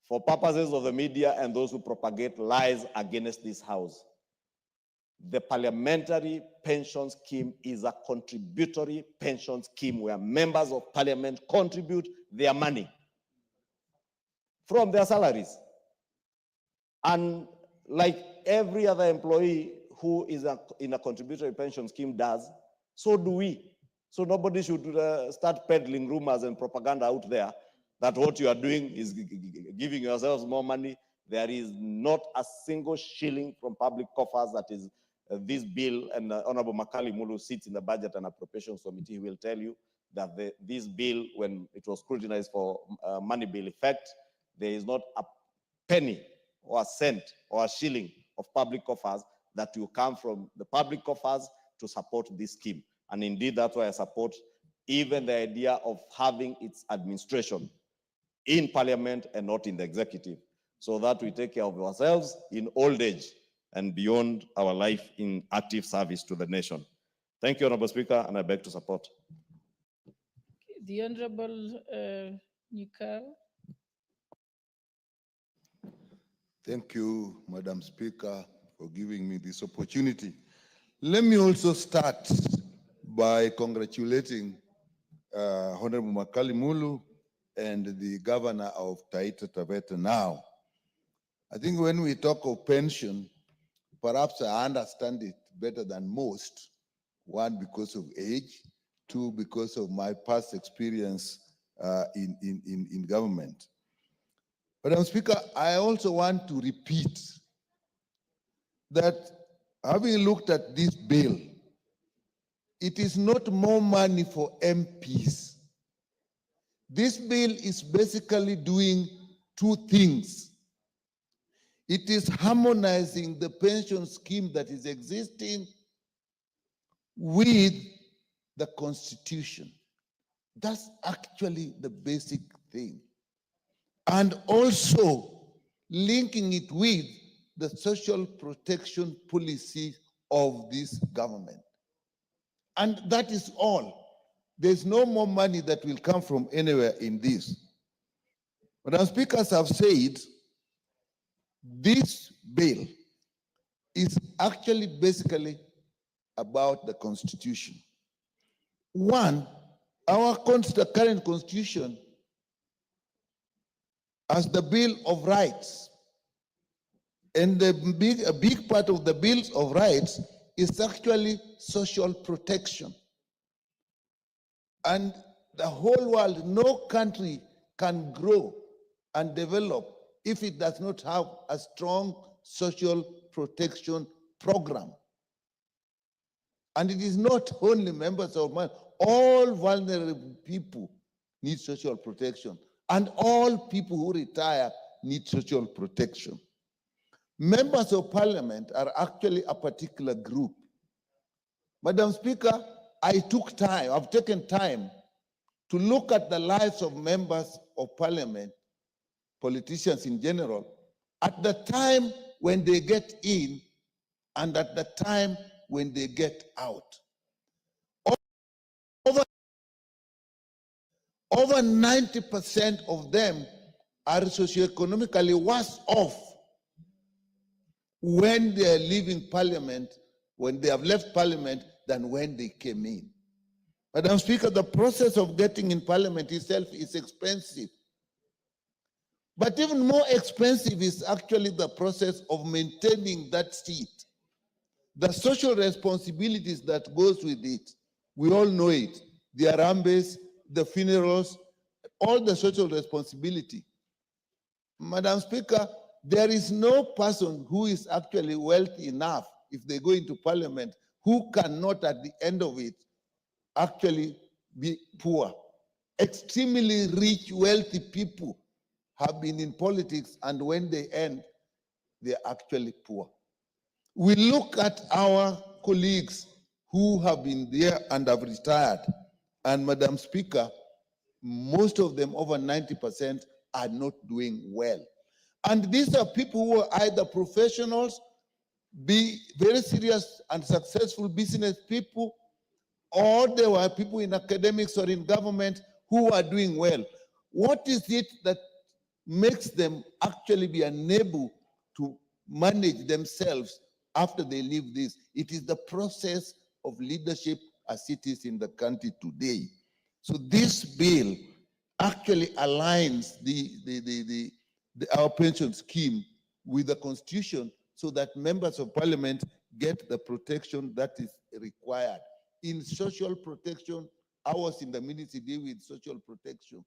for purposes of the media and those who propagate lies against this house, the parliamentary pension scheme is a contributory pension scheme where members of parliament contribute their money from their salaries. And like every other employee who is in a contributory pension scheme does, so do we. So nobody should start peddling rumors and propaganda out there that what you are doing is giving yourselves more money. There is not a single shilling from public coffers that is this bill, and Honorable Makali Mulu sits in the Budget and Appropriations Committee. He will tell you that this bill, when it was scrutinized for money bill effect, there is not a penny or a cent or a shilling of public coffers that will come from the public coffers to support this scheme. And indeed, that's why I support even the idea of having its administration in parliament and not in the executive, so that we take care of ourselves in old age and beyond our life in active service to the nation. Thank you, Honorable Speaker, and I beg to support. The Honorable Nikal. Thank you, Madam Speaker, for giving me this opportunity. Let me also start by congratulating Honorable Makali Mulu and the governor of Taita Taveta now. I think when we talk of pension, perhaps I understand it better than most. One, because of age. Two, because of my past experience in government. Madam Speaker, I also want to repeat that having looked at this bill, it is not more money for MPs. This bill is basically doing two things. It is harmonizing the pension scheme that is existing with the Constitution. That's actually the basic thing. And also linking it with the social protection policy of this government. And that is all. There's no more money that will come from anywhere in this. But as speakers have said, this bill is actually basically about the Constitution. One, our current Constitution as the Bill of Rights. And a big part of the Bill of Rights is actually social protection. And the whole world, no country can grow and develop if it does not have a strong social protection program. And it is not only members of man, all vulnerable people need social protection. And all people who retire need social protection. Members of parliament are actually a particular group. Madam Speaker, I've taken time to look at the lives of members of parliament, politicians in general, at the time when they get in and at the time when they get out. Over 90% of them are socioeconomically worse off when they are leaving parliament, when they have left parliament, than when they came in. Madam Speaker, the process of getting in parliament itself is expensive. But even more expensive is actually the process of maintaining that seat. The social responsibilities that goes with it, we all know it. The arambes, the funerals, all the social responsibility. Madam Speaker, there is no person who is actually wealthy enough, if they go into parliament, who cannot at the end of it actually be poor. Extremely rich, wealthy people have been in politics, and when they end, they're actually poor. We look at our colleagues who have been there and have retired, and Madam Speaker, most of them, over 90%, are not doing well. And these are people who are either professionals, be very serious and successful business people, or there were people in academics or in government who are doing well. What is it that makes them actually be unable to manage themselves after they leave this? It is the process of leadership as it is in the country today. So this bill actually aligns our pension scheme with the Constitution so that members of parliament get the protection that is required. In social protection, I was in the ministry dealing with social protection.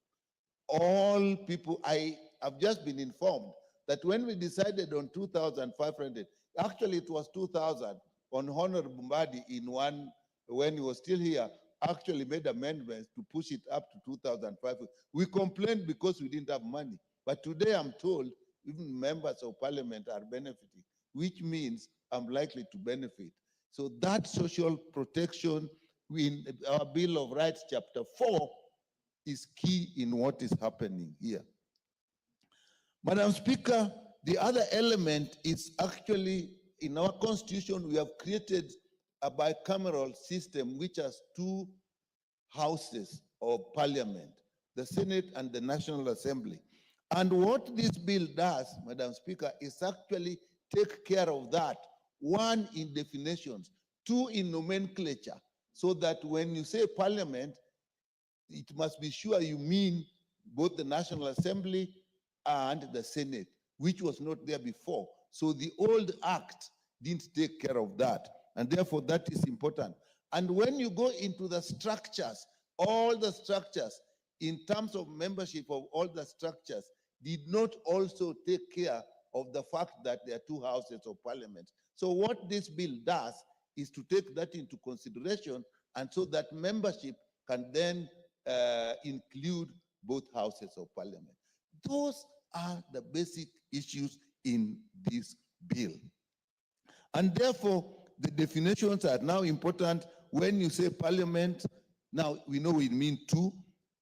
All people, I have just been informed that when we decided on 2,500, actually it was 2,000 on Honorable Mbadi when he was still here, actually made amendments to push it up to 2,500. We complained because we didn't have money. But today I'm told even members of parliament are benefiting, which means I'm likely to benefit. So that social protection in our Bill of Rights, Chapter 4, is key in what is happening here. Madam Speaker, the other element is actually in our Constitution, we have created a bicameral system which has two houses, of Parliament, the Senate and the National Assembly. And what this bill does, Madam Speaker, is actually take care of that. One, in definitions, two, in nomenclature, so that when you say Parliament, it must be sure you mean both the National Assembly and the Senate, which was not there before. So the old act didn't take care of that. And therefore, that is important. And when you go into the structures, all the structures, in terms of membership of all the structures, did not also take care of the fact that there are two houses of parliament. So what this bill does is to take that into consideration, and so that membership can then include both houses of parliament. Those are the basic issues in this bill. And therefore, the definitions are now important. When you say parliament, now we know it means two.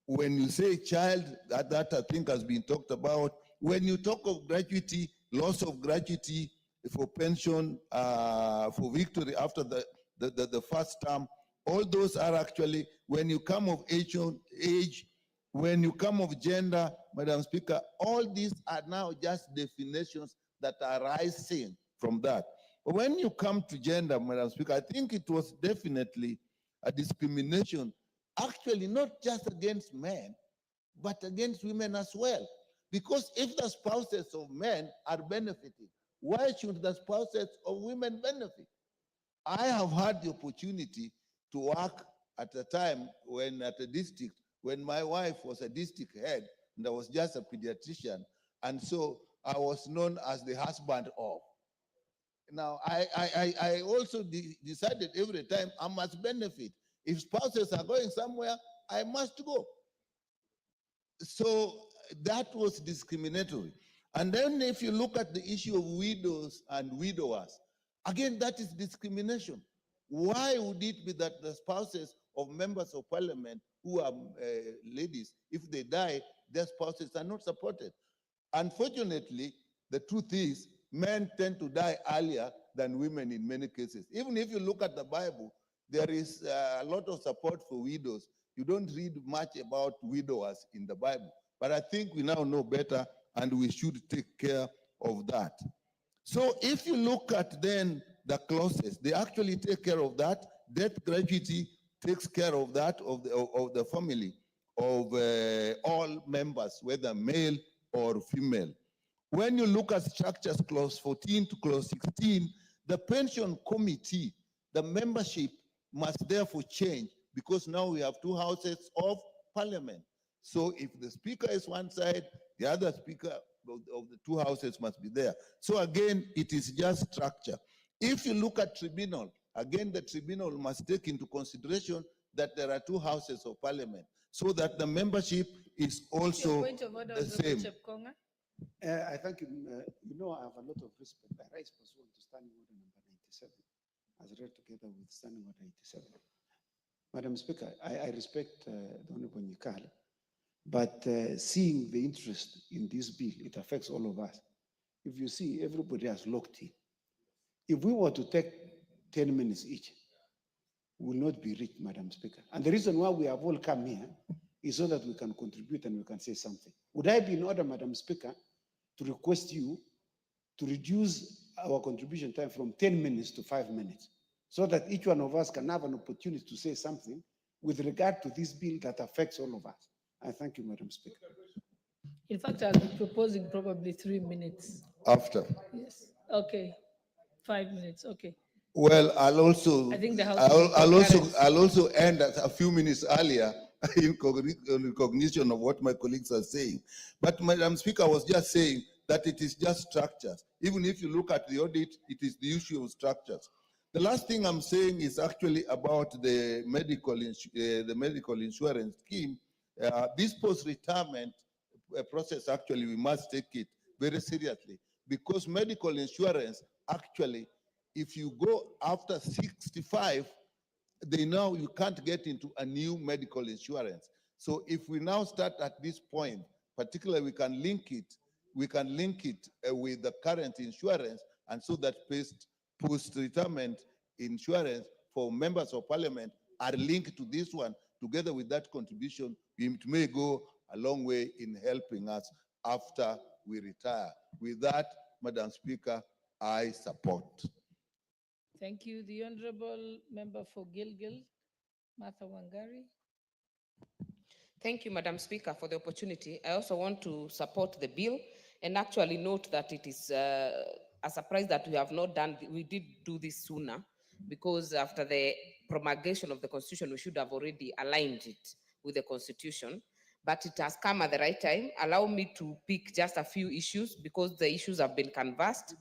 When you say child, that I think has been talked about. When you talk of gratuity, loss of gratuity for pension, for victory after the first term, all those are actually, when you come of age, when you come of gender, Madam Speaker, all these are now just definitions that are arising from that. But when you come to gender, Madam Speaker, I think it was definitely a discrimination, actually not just against men, but against women as well. Because if the spouses of men are benefiting, why should the spouses of women benefit? I have had the opportunity to work at a time when at a district, when my wife was a district head, and I was just a pediatrician, and so I was known as the husband of. Now, I also decided every time I must benefit. If spouses are going somewhere, I must go. So that was discriminatory. And then if you look at the issue of widows and widowers, again, that is discrimination. Why would it be that the spouses of members of parliament who are ladies, if they die, their spouses are not supported? Unfortunately, the truth is, men tend to die earlier than women in many cases. Even if you look at the Bible, there is a lot of support for widows. You don't read much about widowers in the Bible. But I think we now know better, and we should take care of that. So if you look at then the clauses, they actually take care of that. Death gratuity takes care of that, of the family, of all members, whether male or female. When you look at structures, clause 14 to clause 16, the pension committee, the membership must therefore change, because now we have two houses of parliament. So if the speaker is one side, the other speaker of the two houses must be there. So again, it is just structure. If you look at tribunal, again, the tribunal must take into consideration that there are two houses of parliament, so that the membership is also the same. I thank you. You know, I have a lot of respect. I rise pursuant to standing order number 97, as read together with standing order 87. Madam Speaker, I respect the Honorable Nyikal, but seeing the interest in this bill, it affects all of us. If you see, everybody has locked in. If we were to take 10 minutes each, we will not be reached, Madam Speaker. And the reason why we have all come here is so that we can contribute and we can say something. Would I be in order, Madam Speaker, to request you to reduce our contribution time from 10 minutes to 5 minutes, so that each one of us can have an opportunity to say something with regard to this bill that affects all of us? I thank you, Madam Speaker. In fact, I'll be proposing probably 3 minutes. After. Yes. Okay. 5 minutes. Okay. Well, I'll also, I think the House will I'll also end a few minutes earlier in recognition of what my colleagues are saying. But Madam Speaker, I was just saying that it is just structures. Even if you look at the audit, it is the issue of structures. The last thing I'm saying is actually about the medical insurance scheme. This post-retirement process, actually, we must take it very seriously, because medical insurance, actually, if you go after 65, they know you can't get into a new medical insurance. So if we now start at this point, particularly we can link it with the current insurance, and so that post-retirement insurance for members of parliament are linked to this one, together with that contribution, it may go a long way in helping us after we retire. With that, Madam Speaker, I support. Thank you. The Honorable Member for Gilgil, Martha Wangari. Thank you, Madam Speaker, for the opportunity. I also want to support the bill and actually note that it is a surprise that we did do this sooner, because after the promulgation of the Constitution, we should have already aligned it with the Constitution. But it has come at the right time. Allow me to pick just a few issues because the issues have been canvassed.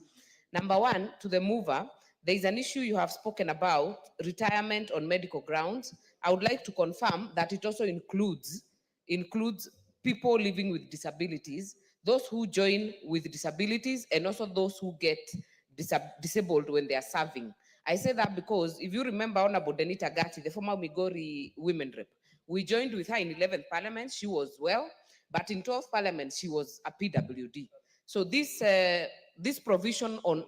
Number one, to the mover, there is an issue you have spoken about, retirement on medical grounds. I would like to confirm that it also includes people living with disabilities, those who join with disabilities, and also those who get disabled when they are serving. I say that because if you remember Honorable Denita Gati, the former Migori women rep, we joined with her in 11th Parliament. She was well, but in 12th Parliament, she was a PWD. So this provision on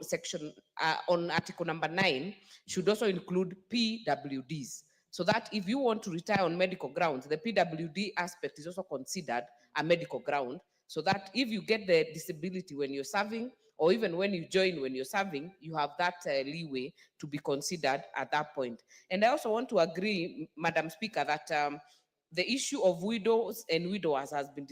on Article number 9 should also include PWDs, so that if you want to retire on medical grounds, the PWD aspect is also considered a medical ground, so that if you get the disability when you're serving, or even when you join when you're serving, you have that leeway to be considered at that point. And I also want to agree, Madam Speaker, that the issue of widows and widowers has been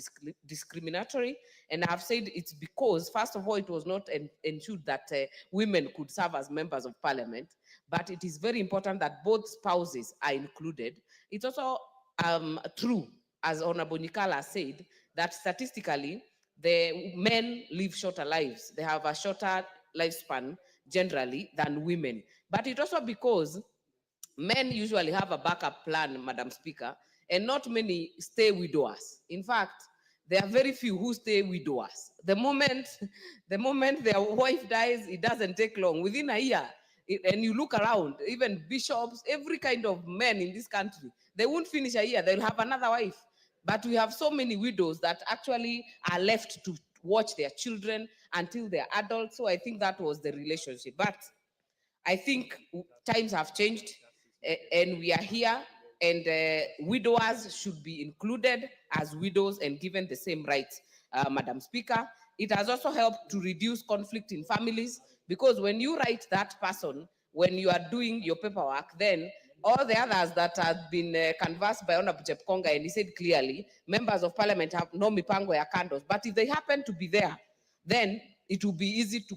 discriminatory. And I've said it's because, first of all, it was not ensured that women could serve as members of parliament, but it is very important that both spouses are included. It's also true, as Honorable Nikala said, that statistically, the men live shorter lives. They have a shorter lifespan generally than women. But it's also because men usually have a backup plan, Madam Speaker, and not many stay widowers. In fact, there are very few who stay widowers. The moment their wife dies, it doesn't take long. Within a year, and you look around, even bishops, every kind of men in this country, they won't finish a year, they'll have another wife. But we have so many widows that actually are left to watch their children until they're adults. So I think that was the relationship. But I think times have changed, and we are here, and widowers should be included as widows and given the same rights, Madam Speaker. It has also helped to reduce conflict in families, because when you write that person, when you are doing your paperwork, then all the others that have been canvassed by Honorable Chepkonga, and he said clearly, members of parliament have no mipango ya kandos, but if they happen to be there, then it will be easy to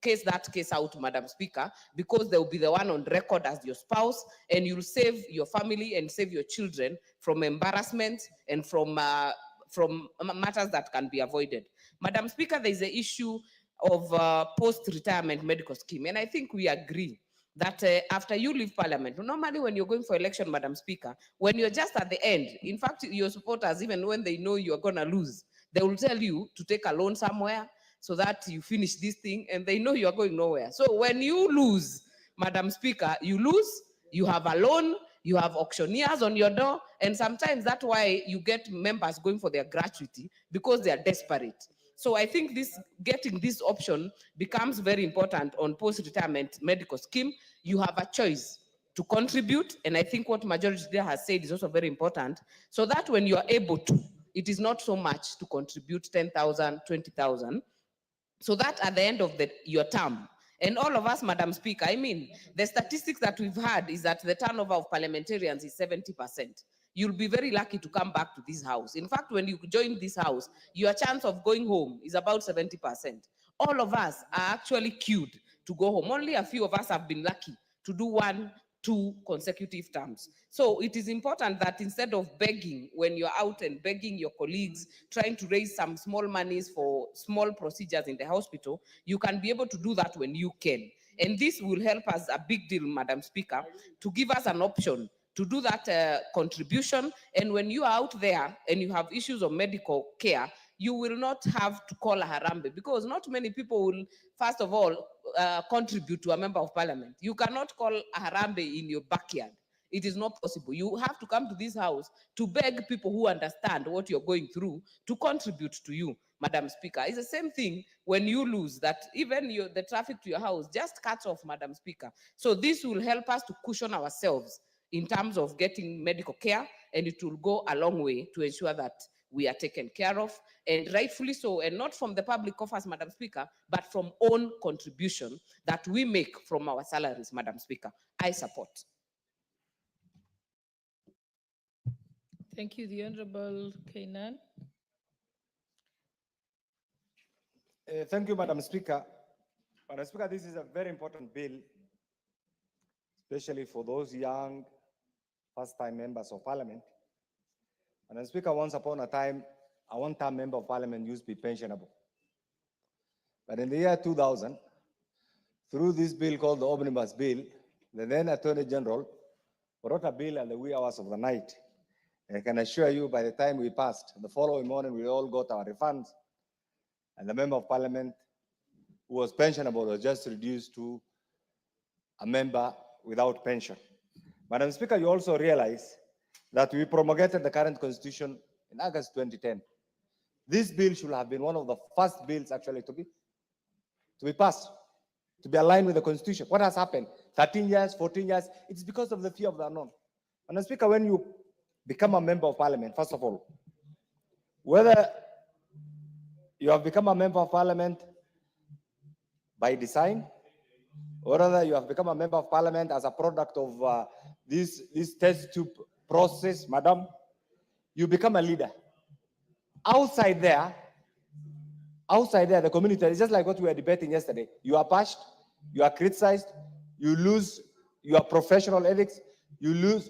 case that case out, Madam Speaker, because they will be the one on record as your spouse, and you'll save your family and save your children from embarrassment and from matters that can be avoided. Madam Speaker, there is the issue of post-retirement medical scheme, and I think we agree that after you leave parliament, normally when you're going for election, Madam Speaker, when you're just at the end, in fact, your supporters, even when they know you're gonna lose, they will tell you to take a loan somewhere so that you finish this thing, and they know you're going nowhere. So when you lose, Madam Speaker, you lose, you have a loan, you have auctioneers on your door, and sometimes that's why you get members going for their gratuity, because they are desperate. So I think getting this option becomes very important on post-retirement medical scheme. You have a choice to contribute, and I think what majority there has said is also very important, so that when you are able to, it is not so much to contribute 10,000, 20,000, so that at the end of your term, and all of us, Madam Speaker, I mean, the statistics that we've had is that the turnover of parliamentarians is 70%. You'll be very lucky to come back to this house. In fact, when you join this house, your chance of going home is about 70%. All of us are actually queued to go home. Only a few of us have been lucky to do 1-2 consecutive terms. So it is important that instead of begging, when you're out and begging your colleagues, trying to raise some small monies for small procedures in the hospital, you can be able to do that when you can. And this will help us a big deal, Madam Speaker, to give us an option to do that contribution. And when you are out there and you have issues of medical care, you will not have to call a Harambe, because not many people will, first of all, contribute to a member of parliament. You cannot call a Harambe in your backyard. It is not possible. You have to come to this house to beg people who understand what you're going through to contribute to you, Madam Speaker. It's the same thing when you lose, that even the traffic to your house just cuts off, Madam Speaker. So this will help us to cushion ourselves in terms of getting medical care, and it will go a long way to ensure that we are taken care of, and rightfully so, and not from the public coffers, Madam Speaker, but from own contribution that we make from our salaries, Madam Speaker. I support. Thank you. The Honorable Kainan. Thank you, Madam Speaker. Madam Speaker, this is a very important bill, especially for those young first-time members of Parliament. Madam Speaker, once upon a time, a one-time member of Parliament used to be pensionable. But in the year 2000, through this bill called the Omnibus Bill, the then Attorney General wrote a bill at the wee hours of the night. And I can assure you, by the time we passed, the following morning, we all got our refunds. And the member of Parliament who was pensionable was just reduced to a member without pension. Madam Speaker, you also realize that we promulgated the current constitution in August 2010. This bill should have been one of the first bills actually to be passed, to be aligned with the constitution. What has happened? 13 years, 14 years, it's because of the fear of the unknown. Madam Speaker, when you become a member of Parliament, first of all, whether you have become a member of Parliament by design, or whether you have become a member of Parliament as a product of this test tube process, madam, you become a leader. Outside there, the community, it's just like what we were debating yesterday. You are bashed, you are criticized, you lose your professional ethics, you lose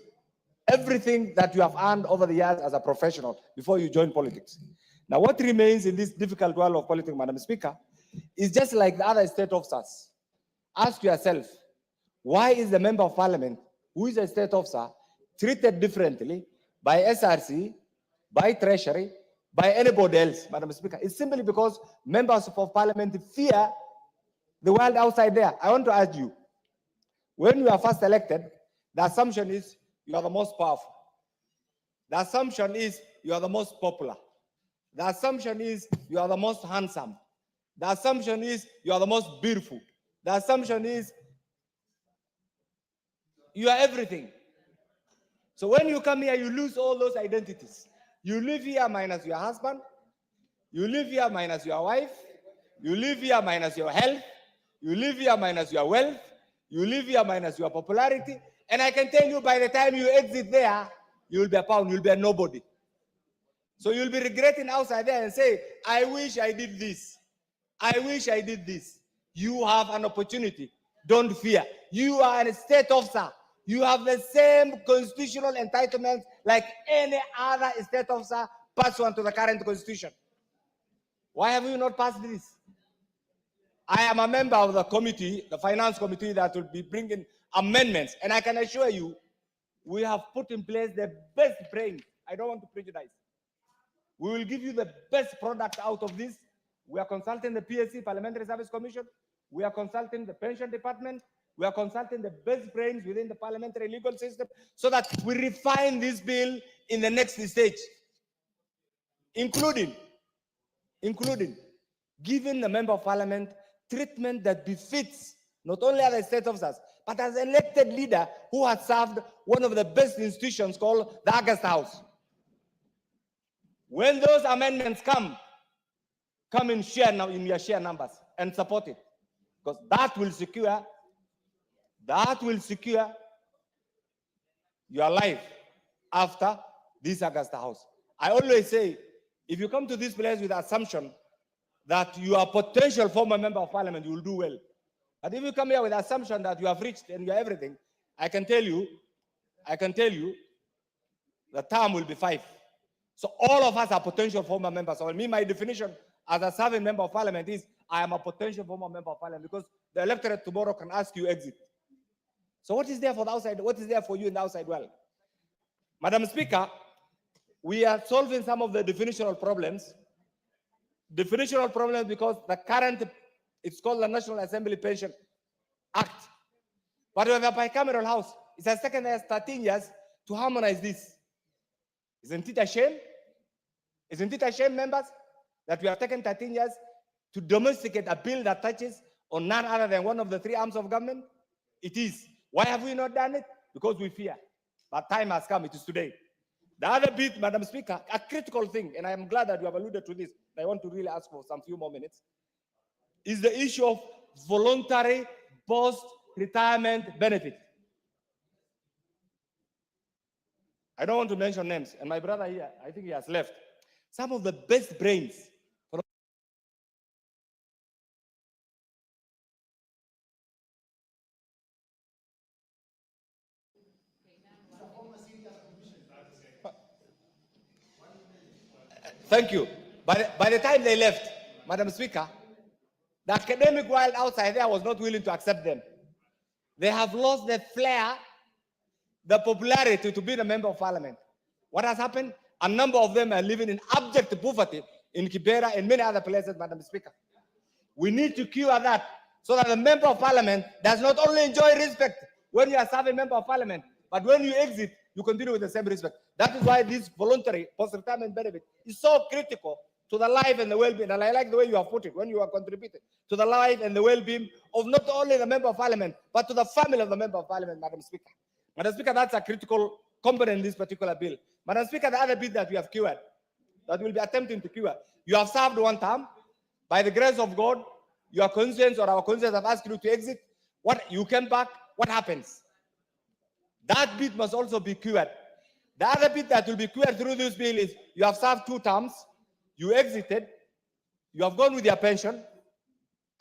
everything that you have earned over the years as a professional before you join politics. Now, what remains in this difficult world of politics, Madam Speaker, is just like the other state officers. Ask yourself, why is the member of Parliament, who is a state officer, treated differently by SRC, by Treasury, by anybody else, Madam Speaker? It's simply because members of Parliament fear the world outside there. I want to ask you, when you are first elected, the assumption is you are the most powerful. The assumption is you are the most popular. The assumption is you are the most handsome. The assumption is you are the most beautiful. The assumption is you are everything. So when you come here, you lose all those identities. You live here minus your husband. You live here minus your wife. You live here minus your health. You live here minus your wealth. You live here minus your popularity. And I can tell you, by the time you exit there, you will be a pound, you'll be a nobody. So you'll be regretting outside there and say, I wish I did this. I wish I did this. You have an opportunity. Don't fear. You are a state officer. You have the same constitutional entitlements like any other state officer pursuant to the current constitution. Why have you not passed this? I am a member of the committee, the finance committee, that will be bringing amendments. And I can assure you, we have put in place the best brain. I don't want to prejudice. We will give you the best product out of this. We are consulting the PSC, Parliamentary Service Commission. We are consulting the pension department. We are consulting the best brains within the parliamentary legal system so that we refine this bill in the next stage, including giving the member of parliament treatment that befits not only other state officers, but as an elected leader who has served one of the best institutions called the August House. When those amendments come in your share numbers and support it, because that will secure your life after this August House. I always say, if you come to this place with the assumption that you are a potential former member of parliament, you will do well. But if you come here with the assumption that you have reached and you are everything, I can tell you, the term will be 5. So all of us are potential former members. So my definition as a serving member of parliament is I am a potential former member of parliament because the electorate tomorrow can ask you exit. So what is there for the outside? What is there for you in the outside world? Madam Speaker, we are solving some of the definitional problems. Definitional problems because the current, it's called the National Assembly Pension Act. But we have a bicameral house. It's has taken us 13 years to harmonize this. Isn't it a shame? Isn't it a shame, members, that we have taken 13 years to domesticate a bill that touches on none other than one of the 3 arms of government? It is. Why have we not done it? Because we fear. But time has come, it is today. The other bit, Madam Speaker, a critical thing, and I am glad that you have alluded to this, I want to really ask for some few more minutes, is the issue of voluntary post-retirement benefit. I don't want to mention names, and my brother here, I think he has left. Some of the best brains from Thank you. By the time they left, Madam Speaker, the academic world outside there was not willing to accept them. They have lost the flair, the popularity to be a member of parliament. What has happened? A number of them are living in abject poverty in Kibera and many other places, Madam Speaker. We need to cure that so that the member of parliament does not only enjoy respect when you are serving member of parliament, but when you exit, you continue with the same respect. That is why this voluntary post-retirement benefit is so critical to the life and the well-being. And I like the way you have put it when you are contributing to the life and the well-being of not only the member of parliament, but to the family of the member of parliament, Madam Speaker. Madam Speaker, that's a critical component in this particular bill. Madam Speaker, the other bill that we have cured, that we'll be attempting to cure, you have served one term. By the grace of God, your conscience or our conscience have asked you to exit. What you came back, what happens? That bit must also be cured. The other bit that will be cured through this bill is you have served 2 terms, you exited, you have gone with your pension,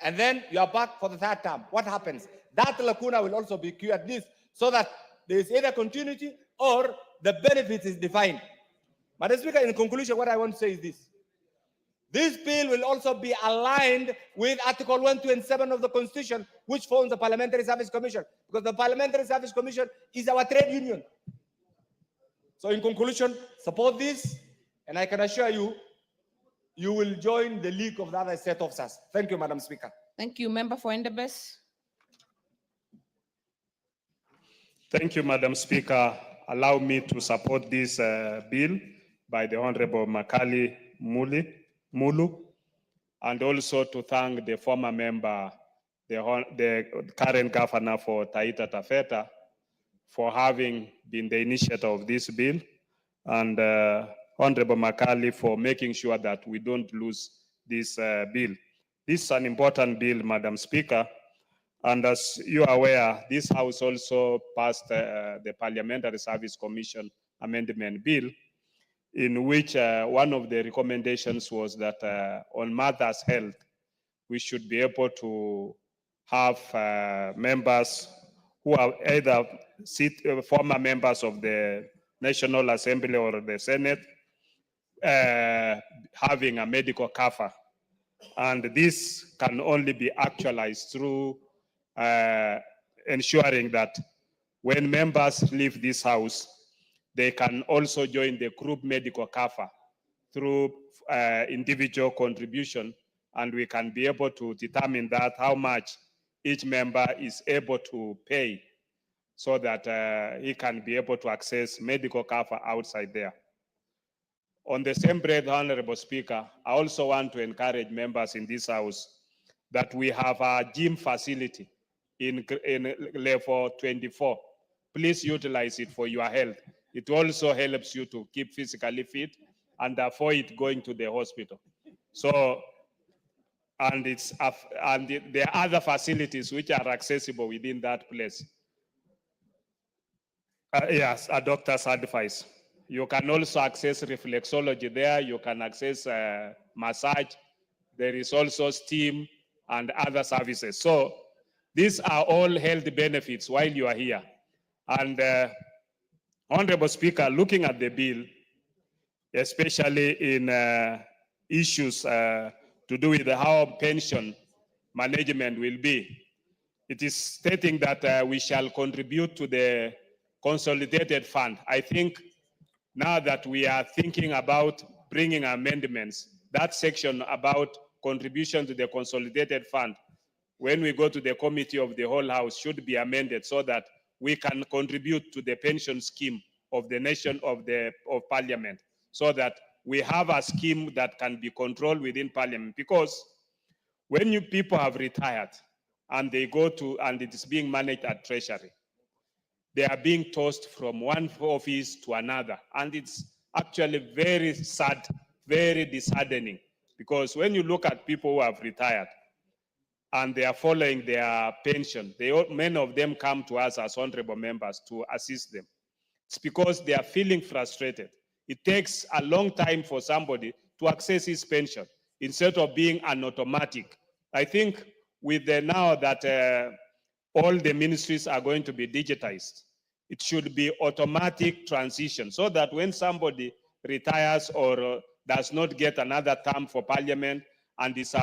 and then you are back for the 3rd term. What happens? That lacuna will also be cured, this, so that there is either continuity or the benefit is defined. Madam Speaker, in conclusion, what I want to say is this. This bill will also be aligned with Article 127 of the Constitution, which forms the Parliamentary Service Commission, because the Parliamentary Service Commission is our trade union. So in conclusion, support this, and I can assure you, you will join the league of the other state officers. Thank you, Madam Speaker. Thank you, Member for Endebess. Thank you, Madam Speaker. Allow me to support this bill by the Honorable Makali Mulu, and also to thank the former member, the current governor for Taita Taveta, for having been the initiator of this bill, and Honorable Makali for making sure that we don't lose this bill. This is an important bill, Madam Speaker, and as you are aware, this House also passed the Parliamentary Service Commission Amendment Bill, in which one of the recommendations was that on mother's health, we should be able to have members who are either former members of the National Assembly or the Senate having a medical cover. And this can only be actualized through ensuring that when members leave this House, they can also join the group medical cover through individual contribution, and we can be able to determine that how much each member is able to pay so that he can be able to access medical cover outside there. On the same breath, Honorable Speaker, I also want to encourage members in this House that we have a gym facility in level 24. Please utilize it for your health. It also helps you to keep physically fit and avoid going to the hospital. So, and there are other facilities which are accessible within that place. Yes, a doctor's advice. You can also access reflexology there. You can access massage. There is also steam and other services. So these are all health benefits while you are here. And Honorable Speaker, looking at the bill, especially in issues to do with how pension management will be, it is stating that we shall contribute to the consolidated fund. I think now that we are thinking about bringing amendments, that section about contribution to the consolidated fund, when we go to the committee of the whole House, should be amended so that we can contribute to the pension scheme of the nation of Parliament, so that we have a scheme that can be controlled within Parliament. Because when you people have retired and they go to, and it is being managed at Treasury, they are being tossed from one office to another. And it's actually very sad, very disheartening, because when you look at people who have retired and they are following their pension, many of them come to us as honorable members to assist them. It's because they are feeling frustrated. It takes a long time for somebody to access his pension instead of being an automatic. I think with the now that all the ministries are going to be digitized, it should be automatic transition so that when somebody retires or does not get another term for parliament and is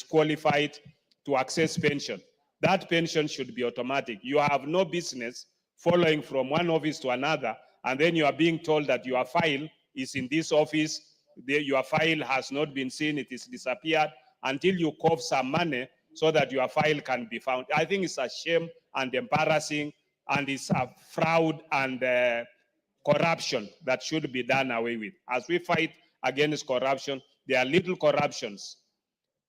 qualified to access pension, that pension should be automatic. You have no business following from one office to another, and then you are being told that your file is in this office, your file has not been seen, it is disappeared, until you cough some money so that your file can be found. I think it's a shame and embarrassing, and it's a fraud and corruption that should be done away with. As we fight against corruption, there are little corruptions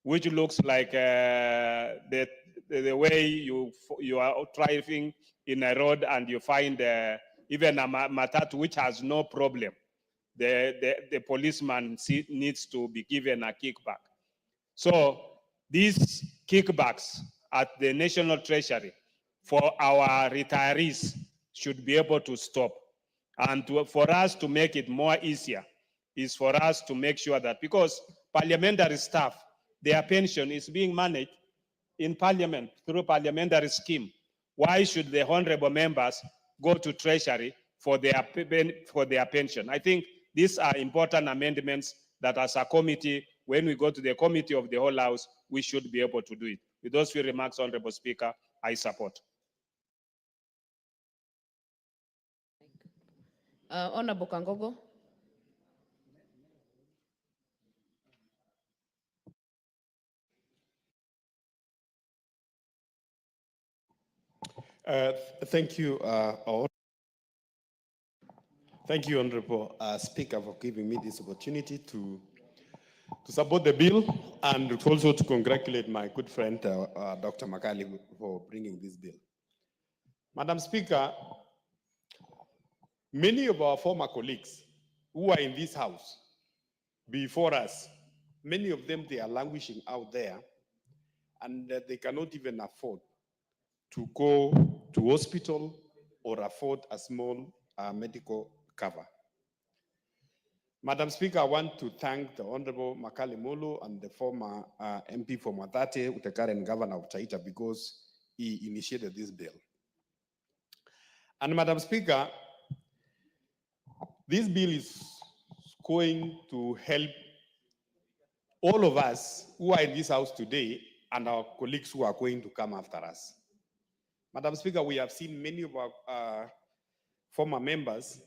which looks like the way you are driving in a road and you find even a matatu which has no problem. The policeman needs to be given a kickback. So these kickbacks at the National Treasury for our retirees should be able to stop. And for us to make it more easier is for us to make sure that, because parliamentary staff, their pension is being managed in parliament through parliamentary scheme. Why should the honorable members go to treasury for their pension? I think these are important amendments that as a committee, when we go to the committee of the whole house, we should be able to do it. With those few remarks, Honorable Speaker, I support. Honorable Kangogo. Thank you, Honorable Speaker, for giving me this opportunity to support the bill, and also to congratulate my good friend, Dr. Makali, for bringing this bill. Madam Speaker, many of our former colleagues who are in this house before us, many of them, they are languishing out there, and they cannot even afford to go to hospital or afford a small medical cover. Madam Speaker, I want to thank the Honorable Makali Molo and the former MP for Matate, the current governor of Taita, because he initiated this bill. And Madam Speaker, this bill is going to help all of us who are in this house today and our colleagues who are going to come after us. Madam Speaker, we have seen many of our former members,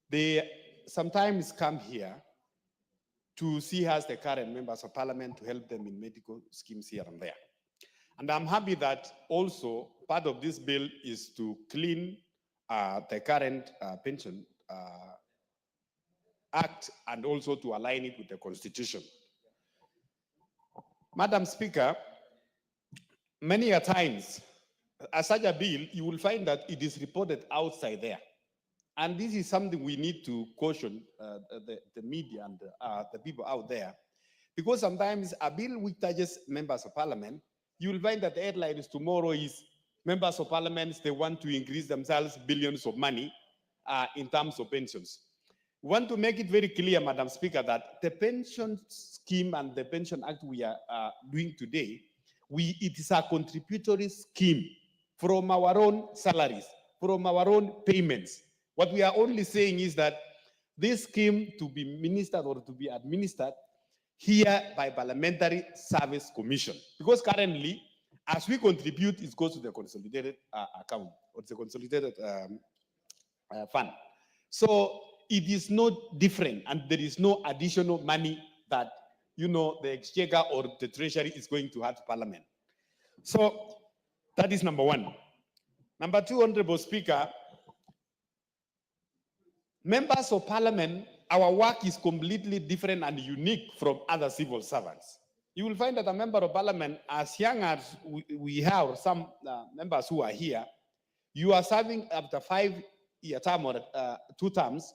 they sometimes come here to see us, the current members of parliament, to help them in medical schemes here and there. And I'm happy that also part of this bill is to clean the current pension act and also to align it with the constitution. Madam Speaker, many a times, as such a bill, you will find that it is reported outside there. And this is something we need to caution the media and the people out there, because sometimes a bill which touches members of parliament, you will find that the headline is tomorrow is members of parliament, they want to increase themselves billions of money in terms of pensions. We want to make it very clear, Madam Speaker, that the pension scheme and the pension act we are doing today, it is a contributory scheme from our own salaries, from our own payments. What we are only saying is that this scheme to be ministered or to be administered here by Parliamentary Service Commission. Because currently, as we contribute, it goes to the consolidated account or the consolidated fund. So it is not different, and there is no additional money that, you know, the exchequer or the treasury is going to have to Parliament. So that is number one. Number two, Honorable Speaker, members of parliament, our work is completely different and unique from other civil servants. You will find that a member of parliament, as young as we have some members who are here, you are serving after 5-year term or 2 terms.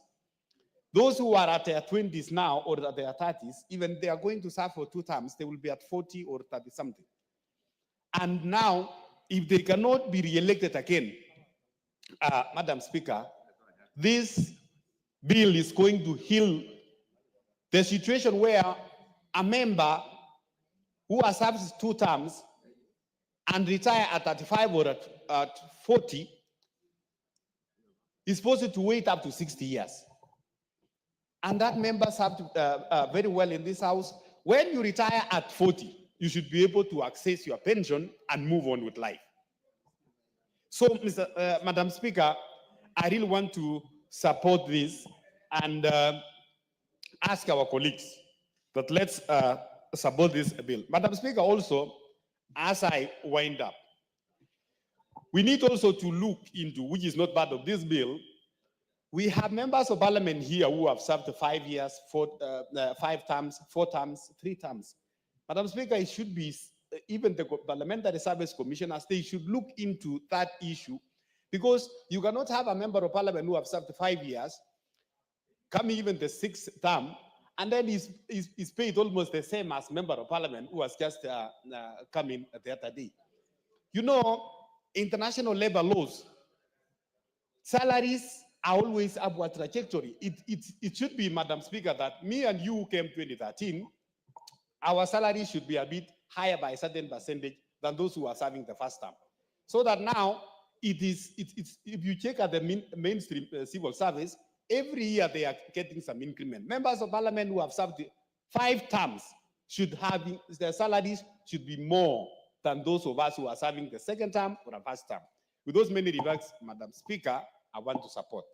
Those who are at their 20s now or at their 30s, even they are going to serve for 2 terms, they will be at 40 or 30 something. And now, if they cannot be re-elected again, Madam Speaker, this bill is going to heal the situation where a member who has served 2 terms and retire at 35 or at 40 is supposed to wait up to 60 years. And that member served very well in this house. When you retire at 40, you should be able to access your pension and move on with life. So, Madam Speaker, I really want to support this and ask our colleagues that let's support this bill. Madam Speaker, also, as I wind up, we need also to look into, which is not part of this bill, we have members of parliament here who have served 5 years, 5 terms, 4 terms, 3 terms. Madam Speaker, it should be, even the Parliamentary Service Commissioners, they should look into that issue, because you cannot have a member of parliament who have served 5 years, coming even the 6th term, and then is paid almost the same as member of parliament who has just come in the other day. You know, international labor laws, salaries are always upward trajectory. It should be, Madam Speaker, that me and you who came 2013, our salary should be a bit higher by a certain percentage than those who are serving the first term. So that now, it's if you check at the mainstream civil service, every year they are getting some increment. Members of parliament who have served 5 terms should have, their salaries should be more than those of us who are serving the 2nd term or the 1st term. With those many remarks, Madam Speaker, I want to support.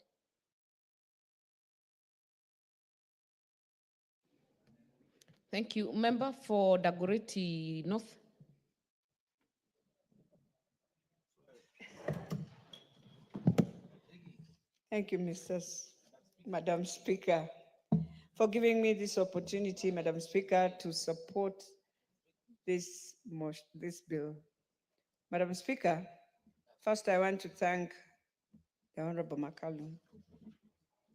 Thank you. Member for Dagoretti North. Thank you, Madam Speaker, for giving me this opportunity, Madam Speaker, to support this bill. Madam Speaker, first I want to thank the Honorable Makalu.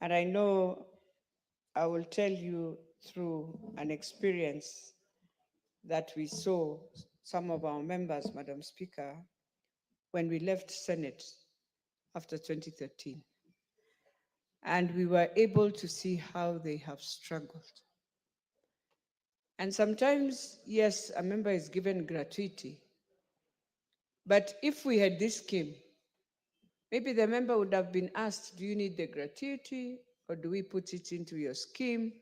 And I know I will tell you through an experience that we saw some of our members, Madam Speaker, when we left Senate after 2013. And we were able to see how they have struggled. And sometimes, yes, a member is given gratuity. But if we had this scheme, maybe the member would have been asked, do you need the gratuity, or do we put it into your scheme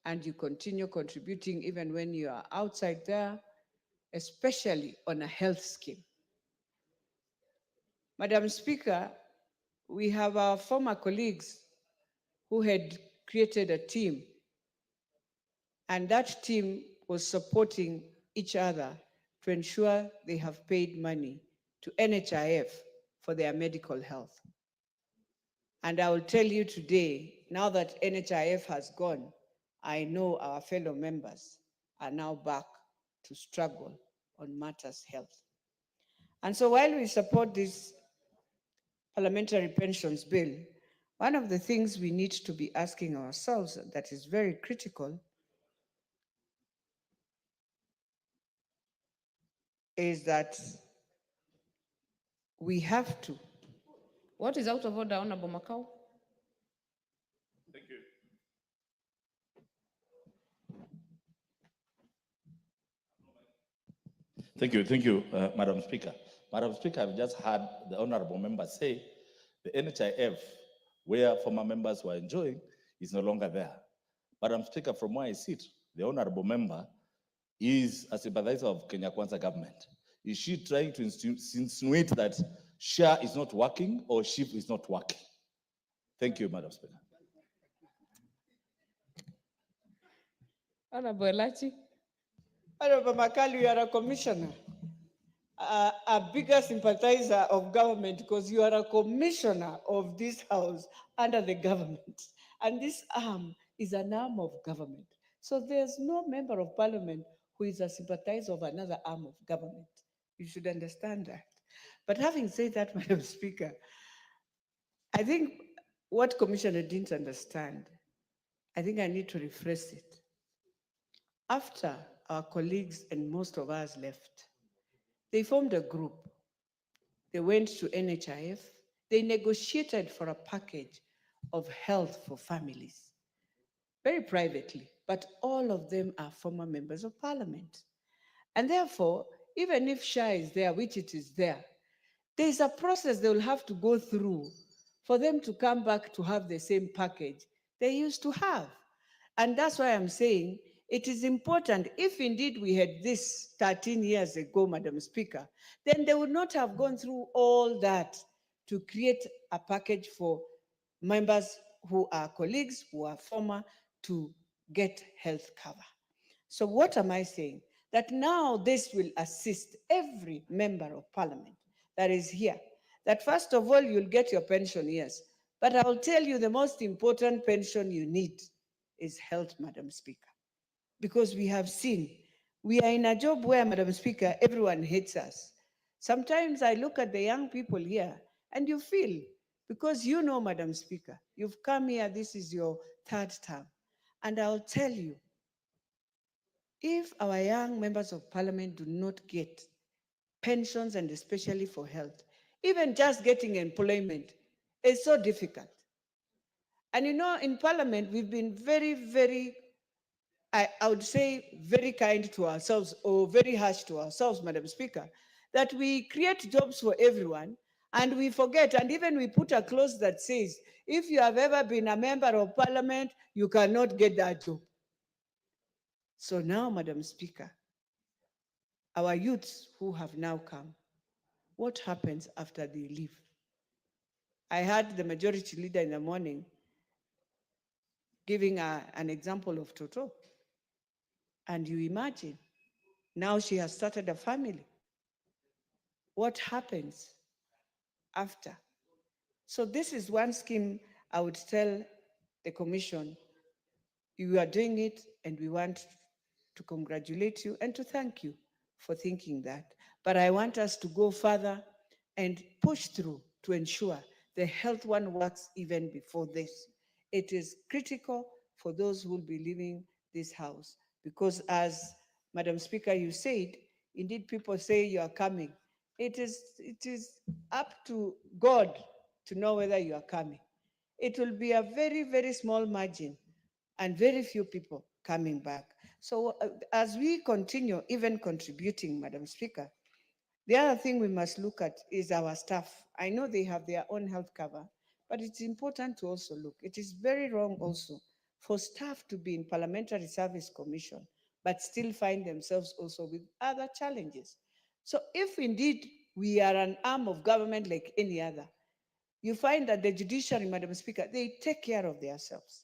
and you continue contributing even when you are outside there, especially on a health scheme? Madam Speaker, we have our former colleagues who had created a team, and that team was supporting each other to ensure they have paid money to NHIF for their medical health. And I will tell you today, now that NHIF has gone, I know our fellow members are now back to struggle on matters health. And so while we support this parliamentary pensions bill, one of the things we need to be asking ourselves that is very critical is that we have to. What is out of order, Honorable Makau? Thank you. Thank you, Madam Speaker. Madam Speaker, I've just heard the honorable member say the NHIF, where former members were enjoying, is no longer there. Madam Speaker, from where I sit, the honorable member is a sympathizer of Kenya Kwanza government. Is she trying to insinuate that SHA is not working or SHIF is not working? Thank you, Madam Speaker. Honorable Elachi. Honorable Makali, you are a commissioner, a bigger sympathizer of government because you are a commissioner of this house under the government. And this arm is an arm of government. So there's no member of parliament who is a sympathizer of another arm of government. You should understand that. But having said that, Madam Speaker, I think what Commissioner didn't understand, I think I need to rephrase it. After our colleagues and most of us left, they formed a group. They went to NHIF. They negotiated for a package of health for families, very privately, but all of them are former members of parliament. And therefore, even if SHA is there, which it is there is a process they will have to go through for them to come back to have the same package they used to have. And that's why I'm saying it is important, if indeed we had this 13 years ago, Madam Speaker, then they would not have gone through all that to create a package for members who are colleagues, who are former, to get health cover. So what am I saying? That now this will assist every member of parliament that is here. That first of all, you'll get your pension, yes. But I'll tell you the most important pension you need is health, Madam Speaker. Because we have seen, we are in a job where, Madam Speaker, everyone hates us. Sometimes I look at the young people here and you feel, because you know, Madam Speaker, you've come here, this is your third term. And I'll tell you, if our young members of parliament do not get pensions, and especially for health, even just getting employment is so difficult. And you know, in parliament, we've been very, very, I would say, very kind to ourselves, or very harsh to ourselves, Madam Speaker, that we create jobs for everyone and we forget, and even we put a clause that says, if you have ever been a member of parliament, you cannot get that job. So now, Madam Speaker, our youths who have now come, what happens after they leave? I heard the majority leader in the morning giving an example of Toto. And you imagine, now she has started a family. What happens after? So this is one scheme I would tell the commission, you are doing it and we want to congratulate you and to thank you for thinking that. But I want us to go further and push through to ensure the health one works even before this. It is critical for those who will be leaving this house because, as Madam Speaker, you said, indeed people say you are coming. It is up to God to know whether you are coming. It will be a very, very small margin and very few people coming back. So as we continue even contributing, Madam Speaker, the other thing we must look at is our staff. I know they have their own health cover, but it's important to also look. It is very wrong also for staff to be in Parliamentary Service Commission, but still find themselves also with other challenges. So if indeed we are an arm of government like any other, you find that the judiciary, Madam Speaker, they take care of themselves.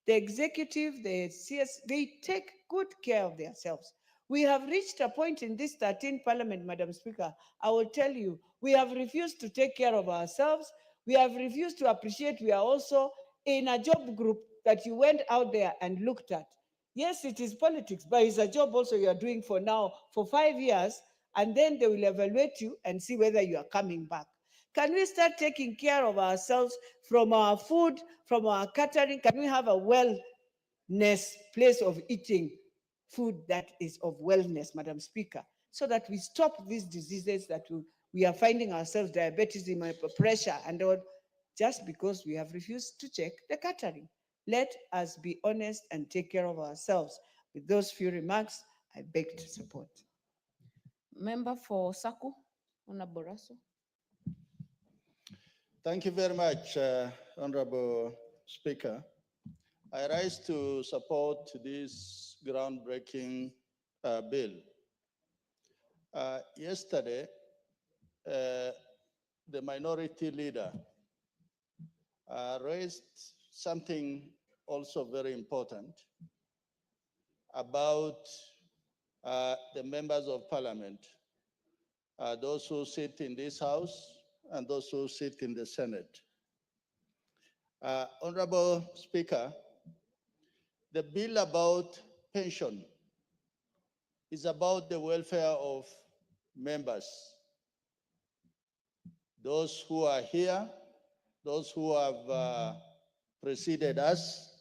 The executive, the CS, they take good care of themselves. We have reached a point in this 13th Parliament, Madam Speaker, I will tell you, we have refused to take care of ourselves. We have refused to appreciate we are also in a job group that you went out there and looked at. Yes, it is politics, but it's a job also you are doing for now, for 5 years, and then they will evaluate you and see whether you are coming back. Can we start taking care of ourselves from our food, from our catering? Can we have a wellness place of eating food that is of wellness, Madam Speaker, so that we stop these diseases that we are finding ourselves, diabetes, pressure, and all, just because we have refused to check the catering. Let us be honest and take care of ourselves. With those few remarks, I beg to support. Member for Saku, Honorable Raso. Thank you very much, Honorable Speaker. I rise to support this groundbreaking bill. Yesterday, the minority leader raised something also very important about the members of parliament, those who sit in this house and those who sit in the Senate. Honorable Speaker, the bill about pension is about the welfare of members. those who are here, those who have preceded us,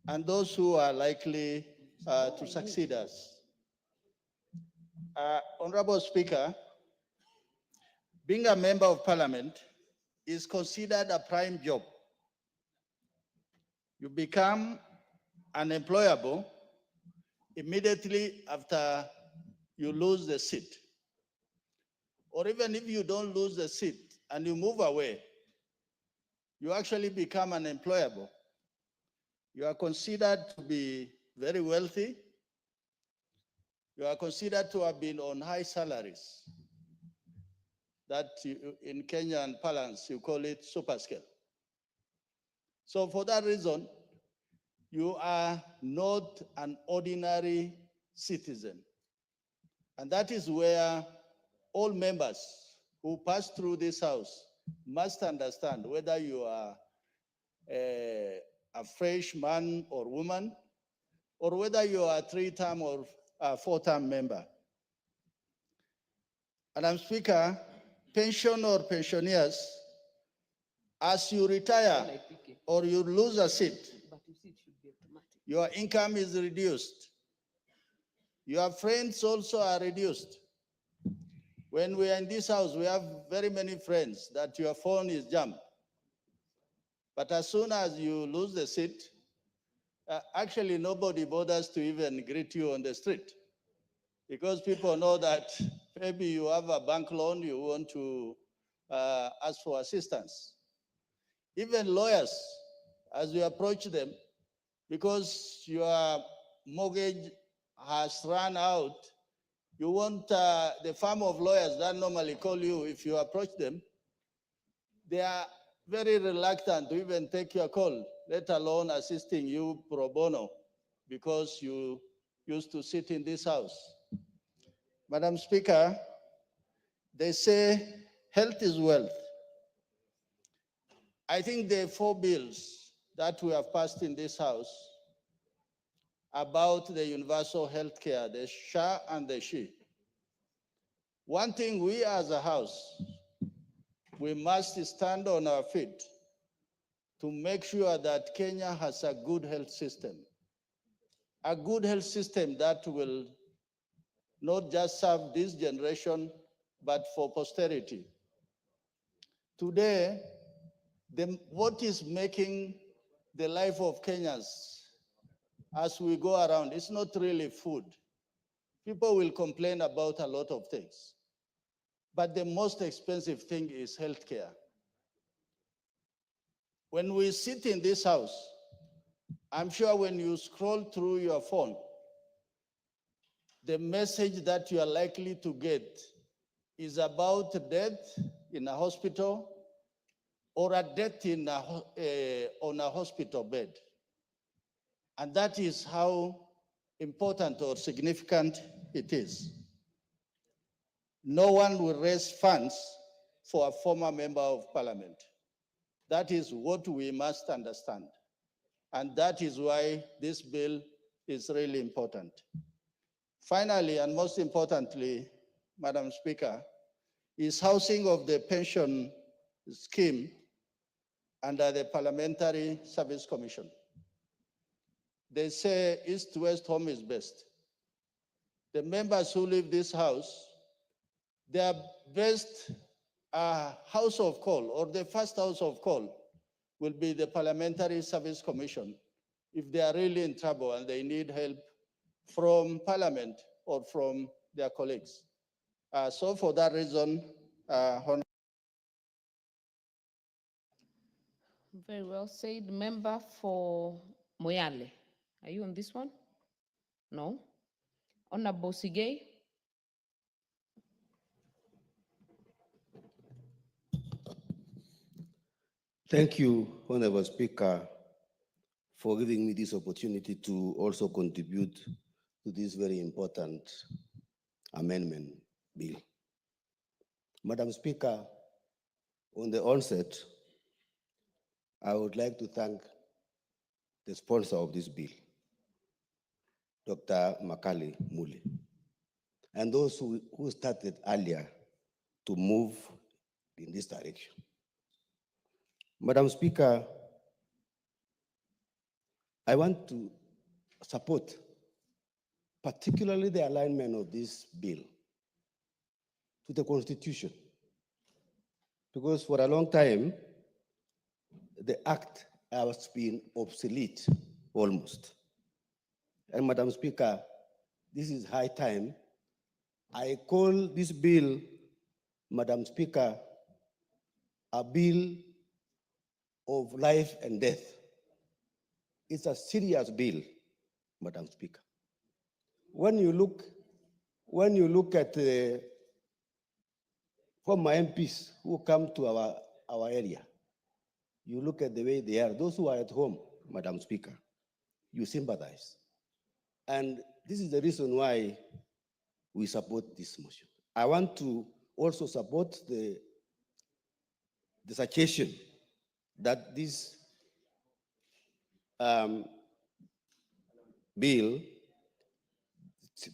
and those who are likely to succeed us. Honorable Speaker, being a member of parliament is considered a prime job. You become unemployable immediately after you lose the seat. Or even if you don't lose the seat and you move away, you actually become unemployable. You are considered to be very wealthy. You are considered to have been on high salaries. That in Kenyan parlance, you call it super scale. So for that reason, you are not an ordinary citizen. And that is where all members who pass through this house must understand whether you are a fresh man or woman, or whether you are a 3-term or a 4-term member. Madam Speaker, pension or pensioners, as you retire or you lose a seat, your income is reduced. Your friends also are reduced. When we are in this house, we have very many friends that your phone is jammed. But as soon as you lose the seat, actually nobody bothers to even greet you on the street, because people know that maybe you have a bank loan, you want to ask for assistance. Even lawyers, as you approach them, because your mortgage has run out, you want the firm of lawyers that normally call you, if you approach them, they are very reluctant to even take your call, let alone assisting you pro bono, because you used to sit in this house. Madam Speaker, they say health is wealth. I think the 4 bills that we have passed in this house about the universal health care, the SHA and the SHE. One thing we as a house, we must stand on our feet to make sure that Kenya has a good health system. A good health system that will not just serve this generation, but for posterity. Today, what is making the life of Kenyans as we go around, it's not really food. People will complain about a lot of things, but the most expensive thing is healthcare. When we sit in this house, I'm sure when you scroll through your phone, the message that you are likely to get is about death in a hospital or a death in on a hospital bed. And that is how important or significant it is. No one will raise funds for a former member of parliament. That is what we must understand. And that is why this bill is really important. Finally, and most importantly, Madam Speaker, is housing of the pension scheme under the Parliamentary Service Commission. They say East-West home is best. The members who leave this house, their best house of call, or the first house of call, will be the Parliamentary Service Commission if they are really in trouble and they need help from Parliament or from their colleagues. So for that reason, Very well said. Member for Moyale. Are you on this one? No. Honorable Sigay. Thank you, Honorable Speaker, for giving me this opportunity to also contribute to this very important amendment bill. Madam Speaker, on the onset, I would like to thank the sponsor of this bill, Dr. Makali Muli, and those who started earlier to move in this direction. Madam Speaker, I want to support particularly the alignment of this bill to the Constitution, because for a long time, the act has been obsolete almost. And Madam Speaker, this is high time. I call this bill, Madam Speaker, a bill of life and death. It's a serious bill, Madam Speaker. When you look at the former MPs who come to our area, you look at the way they are, those who are at home, Madam Speaker, you sympathize. And this is the reason why we support this motion. I want to also support the suggestion that this bill,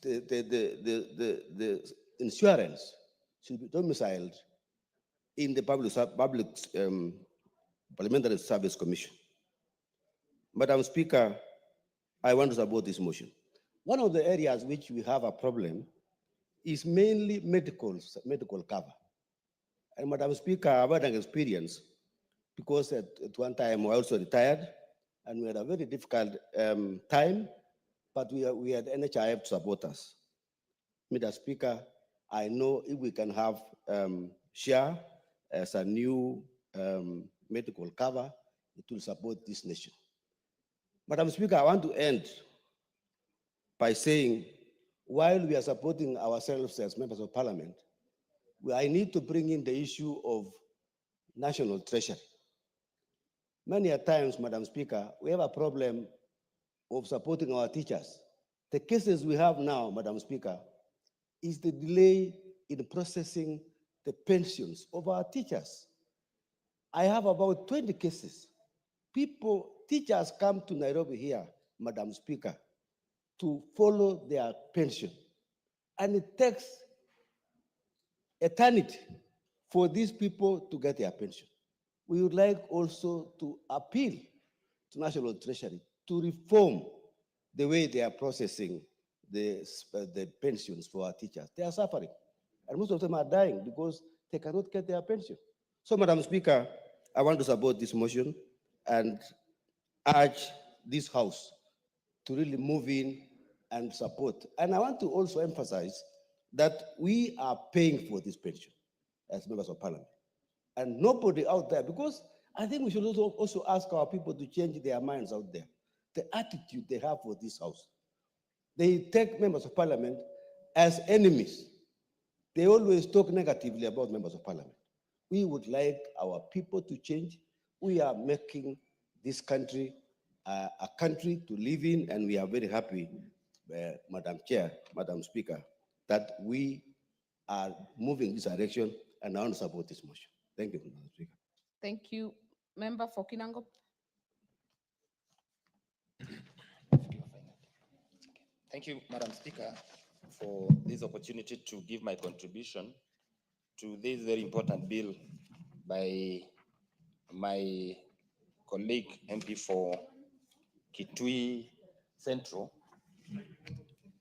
the insurance should be domiciled in the Public Parliamentary Service Commission. Madam Speaker, I want to support this motion. One of the areas which we have a problem is mainly medical cover. And Madam Speaker, I've had an experience because at one time I also retired and we had a very difficult time, but we had NHIF to support us. Madam Speaker, I know if we can have share as a new medical cover, it will support this nation. Madam Speaker, I want to end by saying, while we are supporting ourselves as members of parliament, I need to bring in the issue of national treasury. Many a times, Madam Speaker, we have a problem of supporting our teachers. The cases we have now, Madam Speaker, is the delay in processing the pensions of our teachers. I have about 20 cases. Teachers come to Nairobi here, Madam Speaker, to follow their pension. And it takes eternity for these people to get their pension. We would like also to appeal to National Treasury to reform the way they are processing the pensions for our teachers. They are suffering. And most of them are dying because they cannot get their pension. So, Madam Speaker, I want to support this motion and urge this House to really move in and support. And I want to also emphasize that we are paying for this pension as members of parliament. And nobody out there, because I think we should also ask our people to change their minds out there, the attitude they have for this House. They take members of parliament as enemies. They always talk negatively about members of parliament. We would like our people to change. We are making this country a country to live in, and we are very happy, Madam Chair, Madam Speaker, that we are moving this direction, and I want to support this motion. Thank you, Madam Speaker. Thank you. Member for Kinangop. Thank you, Madam Speaker, for this opportunity to give my contribution to this very important bill by my colleague MP for Kitui Central.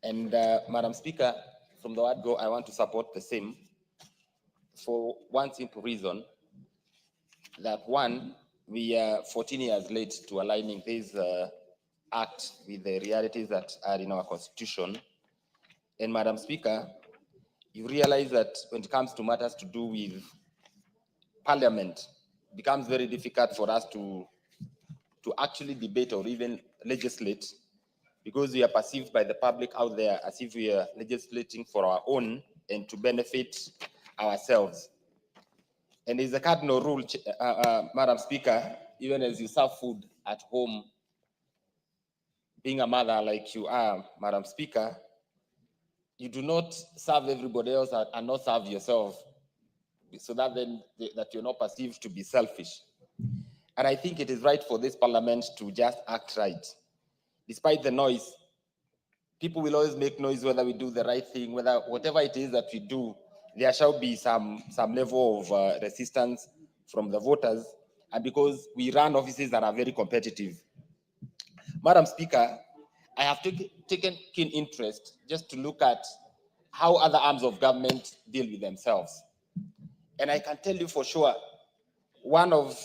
And Madam Speaker, from the word go, I want to support the same for one simple reason, that one, we are 14 years late to aligning this act with the realities that are in our constitution. And Madam Speaker, you realize that when it comes to matters to do with parliament, it becomes very difficult for us to actually debate or even legislate, because we are perceived by the public out there as if we are legislating for our own and to benefit ourselves. And there's a cardinal rule, Madam Speaker, even as you serve food at home, being a mother like you are, Madam Speaker, you do not serve everybody else and not serve yourself, so that then that you're not perceived to be selfish. And I think it is right for this parliament to just act right. Despite the noise, people will always make noise whether we do the right thing, whether whatever it is that we do, there shall be some level of resistance from the voters, and because we run offices that are very competitive. Madam Speaker, I have taken keen interest just to look at how other arms of government deal with themselves. And I can tell you for sure, one of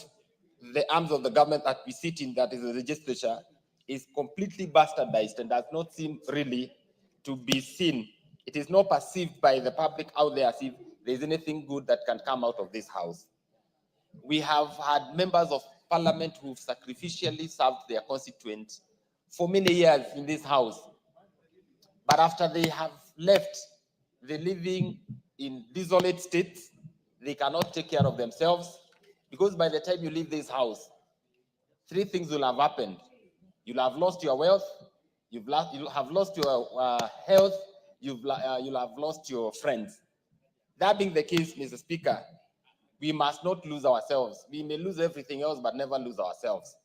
the arms of the government that we sit in, that is the legislature, is completely bastardized and does not seem really to be seen. It is not perceived by the public out there as if there's anything good that can come out of this house. We have had members of parliament who've sacrificially served their constituents for many years in this house. But after they have left, they're living in desolate states. They cannot take care of themselves, because by the time you leave this house, three things will have happened. You'll have lost your wealth, you'll have lost your health, you'll have lost your friends. That being the case, Mr. Speaker, we must not lose ourselves. We may lose everything else, but never lose ourselves.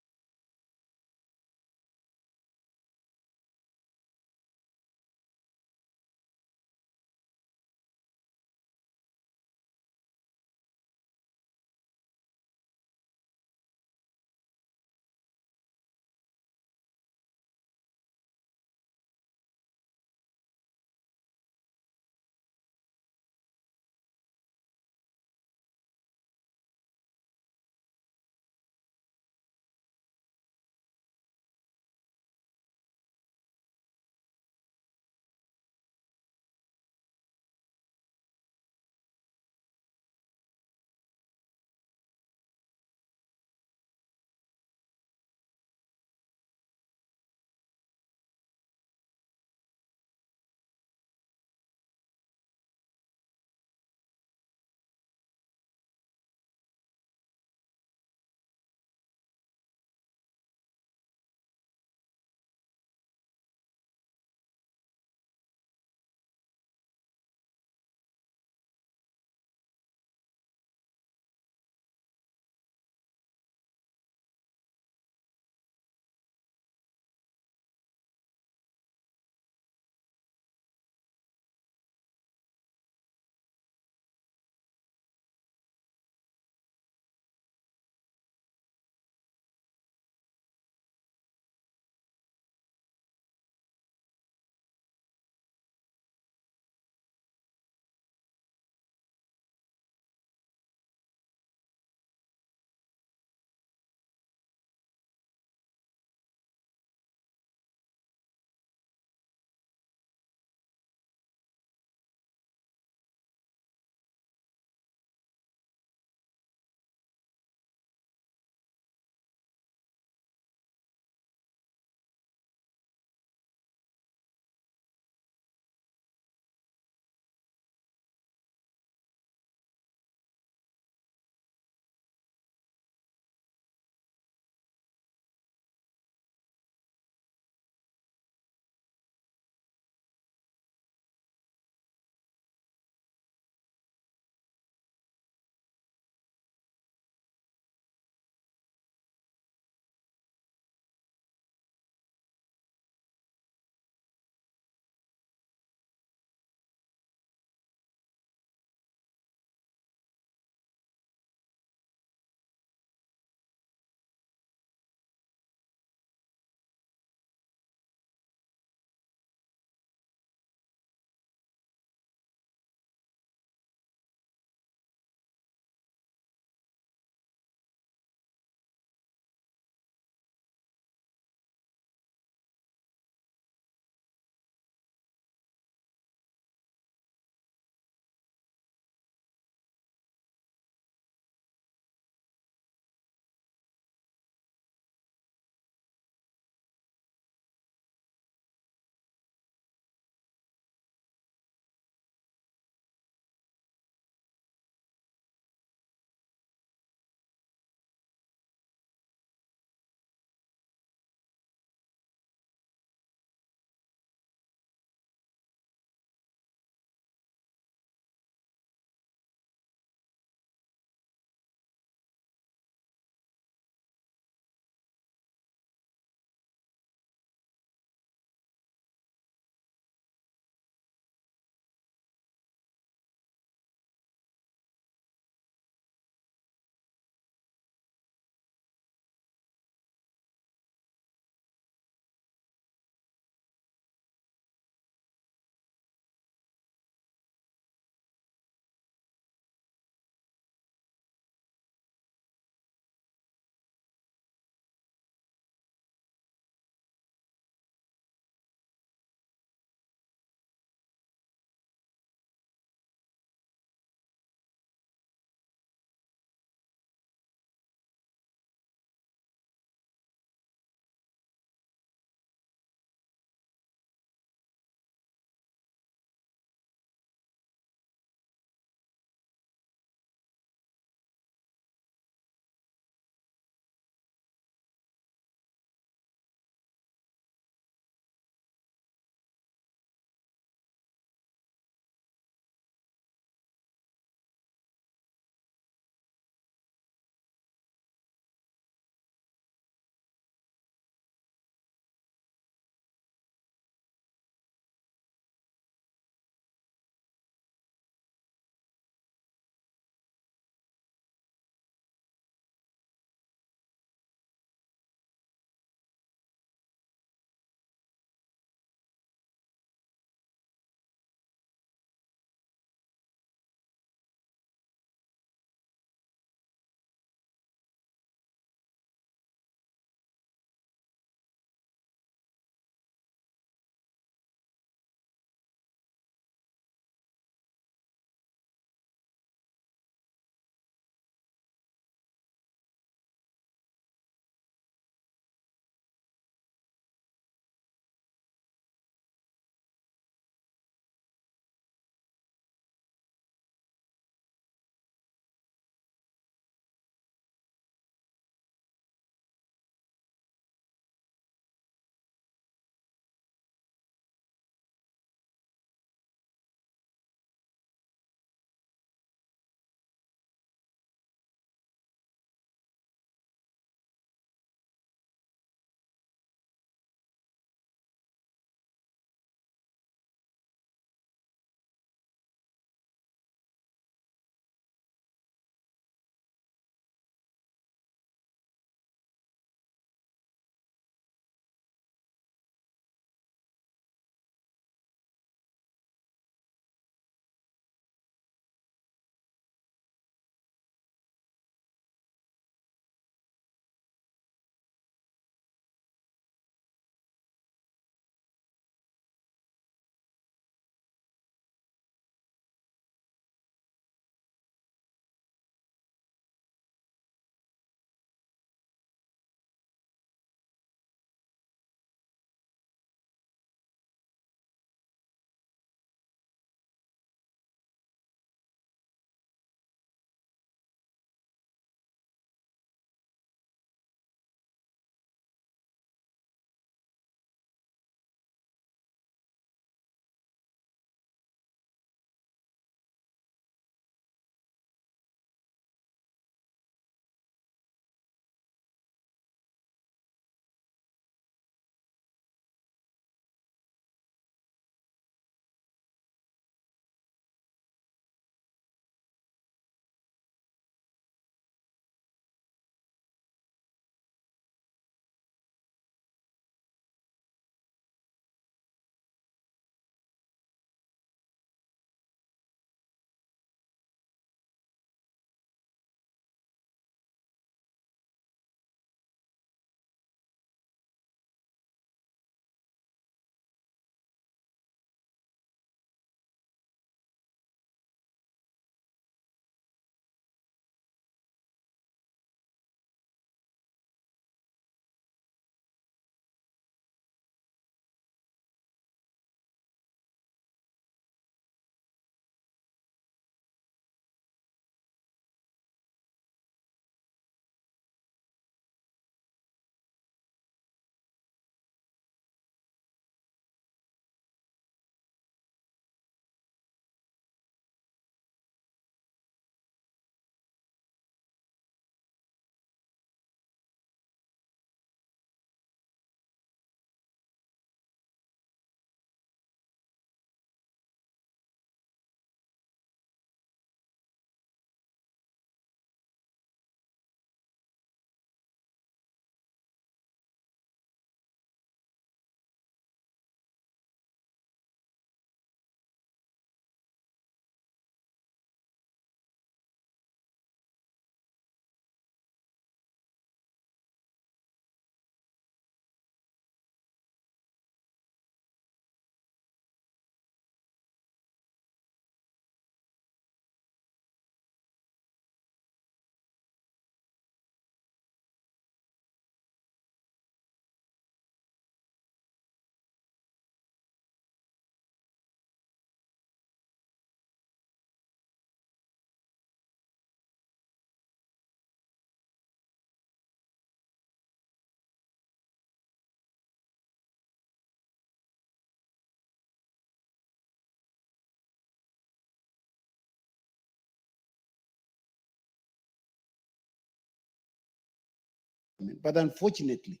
But unfortunately,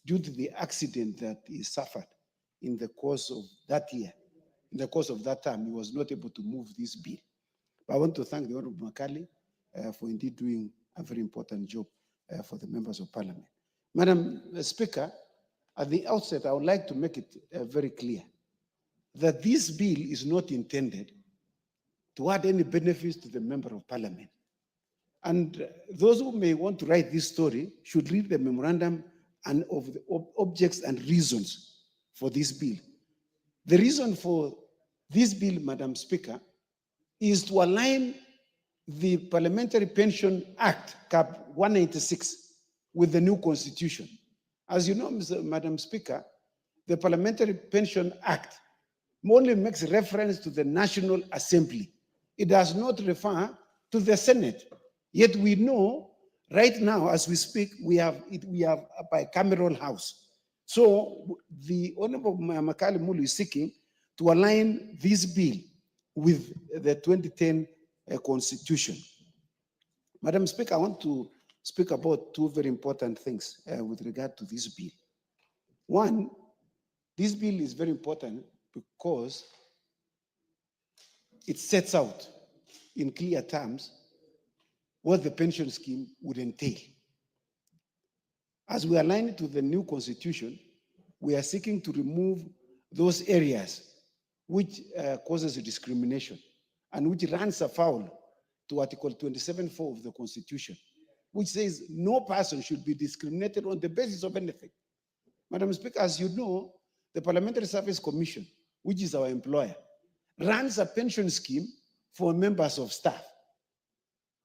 due to the accident that he suffered in the course of that year, in the course of that time, he was not able to move this bill. But I want to thank the Honorable Makali for indeed doing a very important job for the members of parliament. Madam Speaker, at the outset, I would like to make it very clear that this bill is not intended to add any benefits to the member of parliament. And those who may want to write this story should read the memorandum and of the objects and reasons for this bill. The reason for this bill, Madam Speaker, is to align the Parliamentary Pension Act, Cap 196, with the new constitution. As you know, Madam Speaker, the Parliamentary Pension Act only makes reference to the National Assembly. It does not refer to the Senate. Yet we know right now, as we speak, we have a bicameral house. So the Honorable Makali Mulu is seeking to align this bill with the 2010 Constitution. Madam Speaker, I want to speak about two very important things with regard to this bill. One, this bill is very important because it sets out in clear terms what the pension scheme would entail. As we align it to the new constitution, we are seeking to remove those areas which causes discrimination and which runs afoul to Article 27(4) of the Constitution, which says no person should be discriminated on the basis of anything. Madam Speaker, as you know, the Parliamentary Service Commission, which is our employer, runs a pension scheme for members of staff,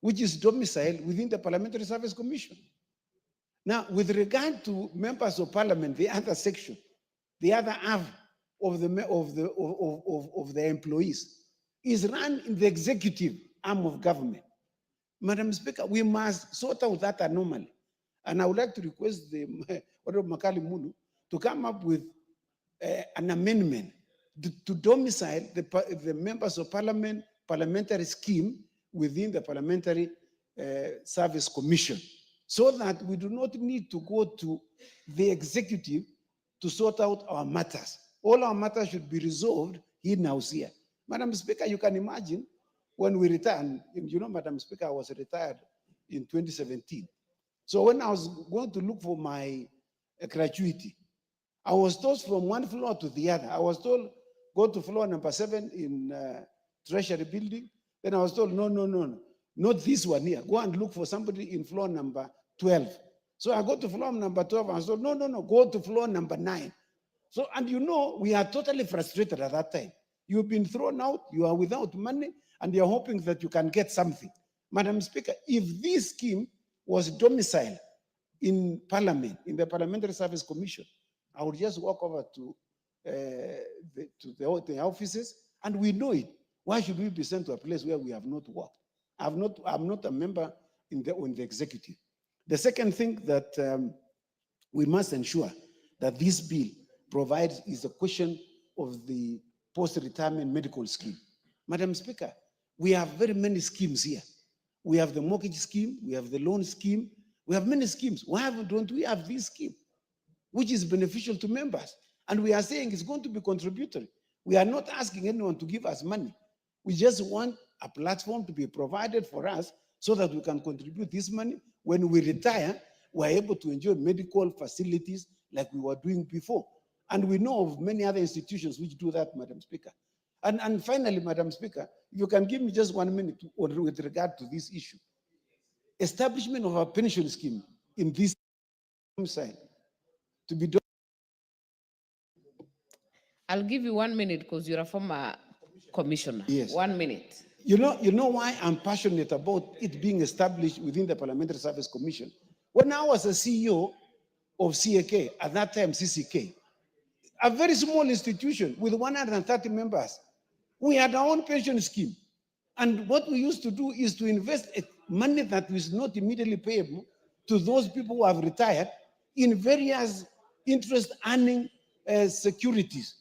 which is domiciled within the Parliamentary Service Commission. Now, with regard to members of parliament, the other section, the other half of the employees is run in the executive arm of government. Madam Speaker, we must sort out that anomaly. And I would like to request the Honorable Makali Mulu to come up with an amendment to domicile the members of parliament, parliamentary scheme within the Parliamentary Service Commission, so that we do not need to go to the executive to sort out our matters. All our matters should be resolved in-house here. Madam Speaker, you can imagine when we returned, you know, Madam Speaker, I was retired in 2017. So when I was going to look for my gratuity, I was told from one floor to the other. I was told, go to floor number 7 in Treasury Building. Then I was told, no, not this one here. Go and look for somebody in floor number 12. So I go to floor number 12 and I was told, no, go to floor number 9. So, and you know, we are totally frustrated at that time. You've been thrown out, you are without money, and you're hoping that you can get something. Madam Speaker, if this scheme was domiciled in Parliament, in the Parliamentary Service Commission, I would just walk over to the offices, and we know it. Why should we be sent to a place where we have not worked? I'm not a member in the executive. The second thing that we must ensure that this bill provides is the question of the post-retirement medical scheme. Madam Speaker, we have very many schemes here. We have the mortgage scheme, we have the loan scheme, we have many schemes. Why don't we have this scheme, which is beneficial to members? And we are saying it's going to be contributory. We are not asking anyone to give us money. We just want a platform to be provided for us so that we can contribute this money. When we retire, we're able to enjoy medical facilities like we were doing before. And we know of many other institutions which do that, Madam Speaker. And finally, Madam Speaker, you can give me just 1 minute with regard to this issue. Establishment of a pension scheme in this side to be done. I'll give you 1 minute because you're a former commissioner. Yes. 1 minute. You know why I'm passionate about it being established within the Parliamentary Service Commission? When I was a CEO of CAK, at that time CCK, a very small institution with 130 members, we had our own pension scheme. And what we used to do is to invest money that was not immediately payable to those people who have retired in various interest-earning securities.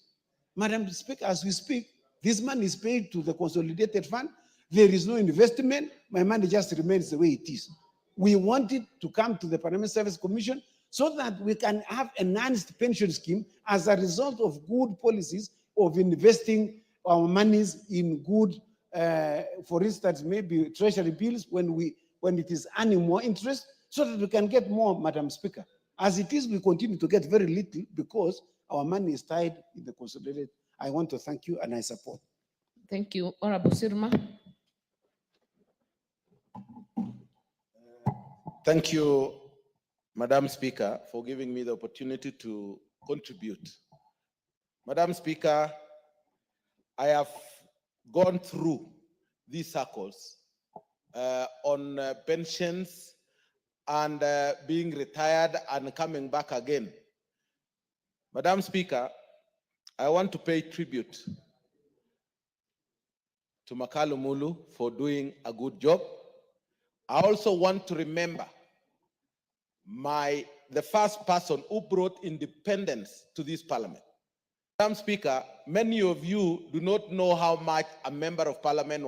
Madam Speaker, as we speak, this money is paid to the consolidated fund. There is no investment. My money just remains the way it is. We want it to come to the Parliament Service Commission so that we can have an enhanced pension scheme as a result of good policies of investing our monies in good, for instance, maybe treasury bills when it is earning more interest, so that we can get more, Madam Speaker. As it is, we continue to get very little because our money is tied in the consolidated. I want to thank you and I support. Thank you. Honorable Sirma. Thank you, Madam Speaker, for giving me the opportunity to contribute. Madam Speaker, I have gone through these circles on pensions and being retired and coming back again. Madam Speaker, I want to pay tribute to Makalu Mulu for doing a good job. I also want to remember the first person who brought independence to this parliament. Madam Speaker, many of you do not know how much a member of parliament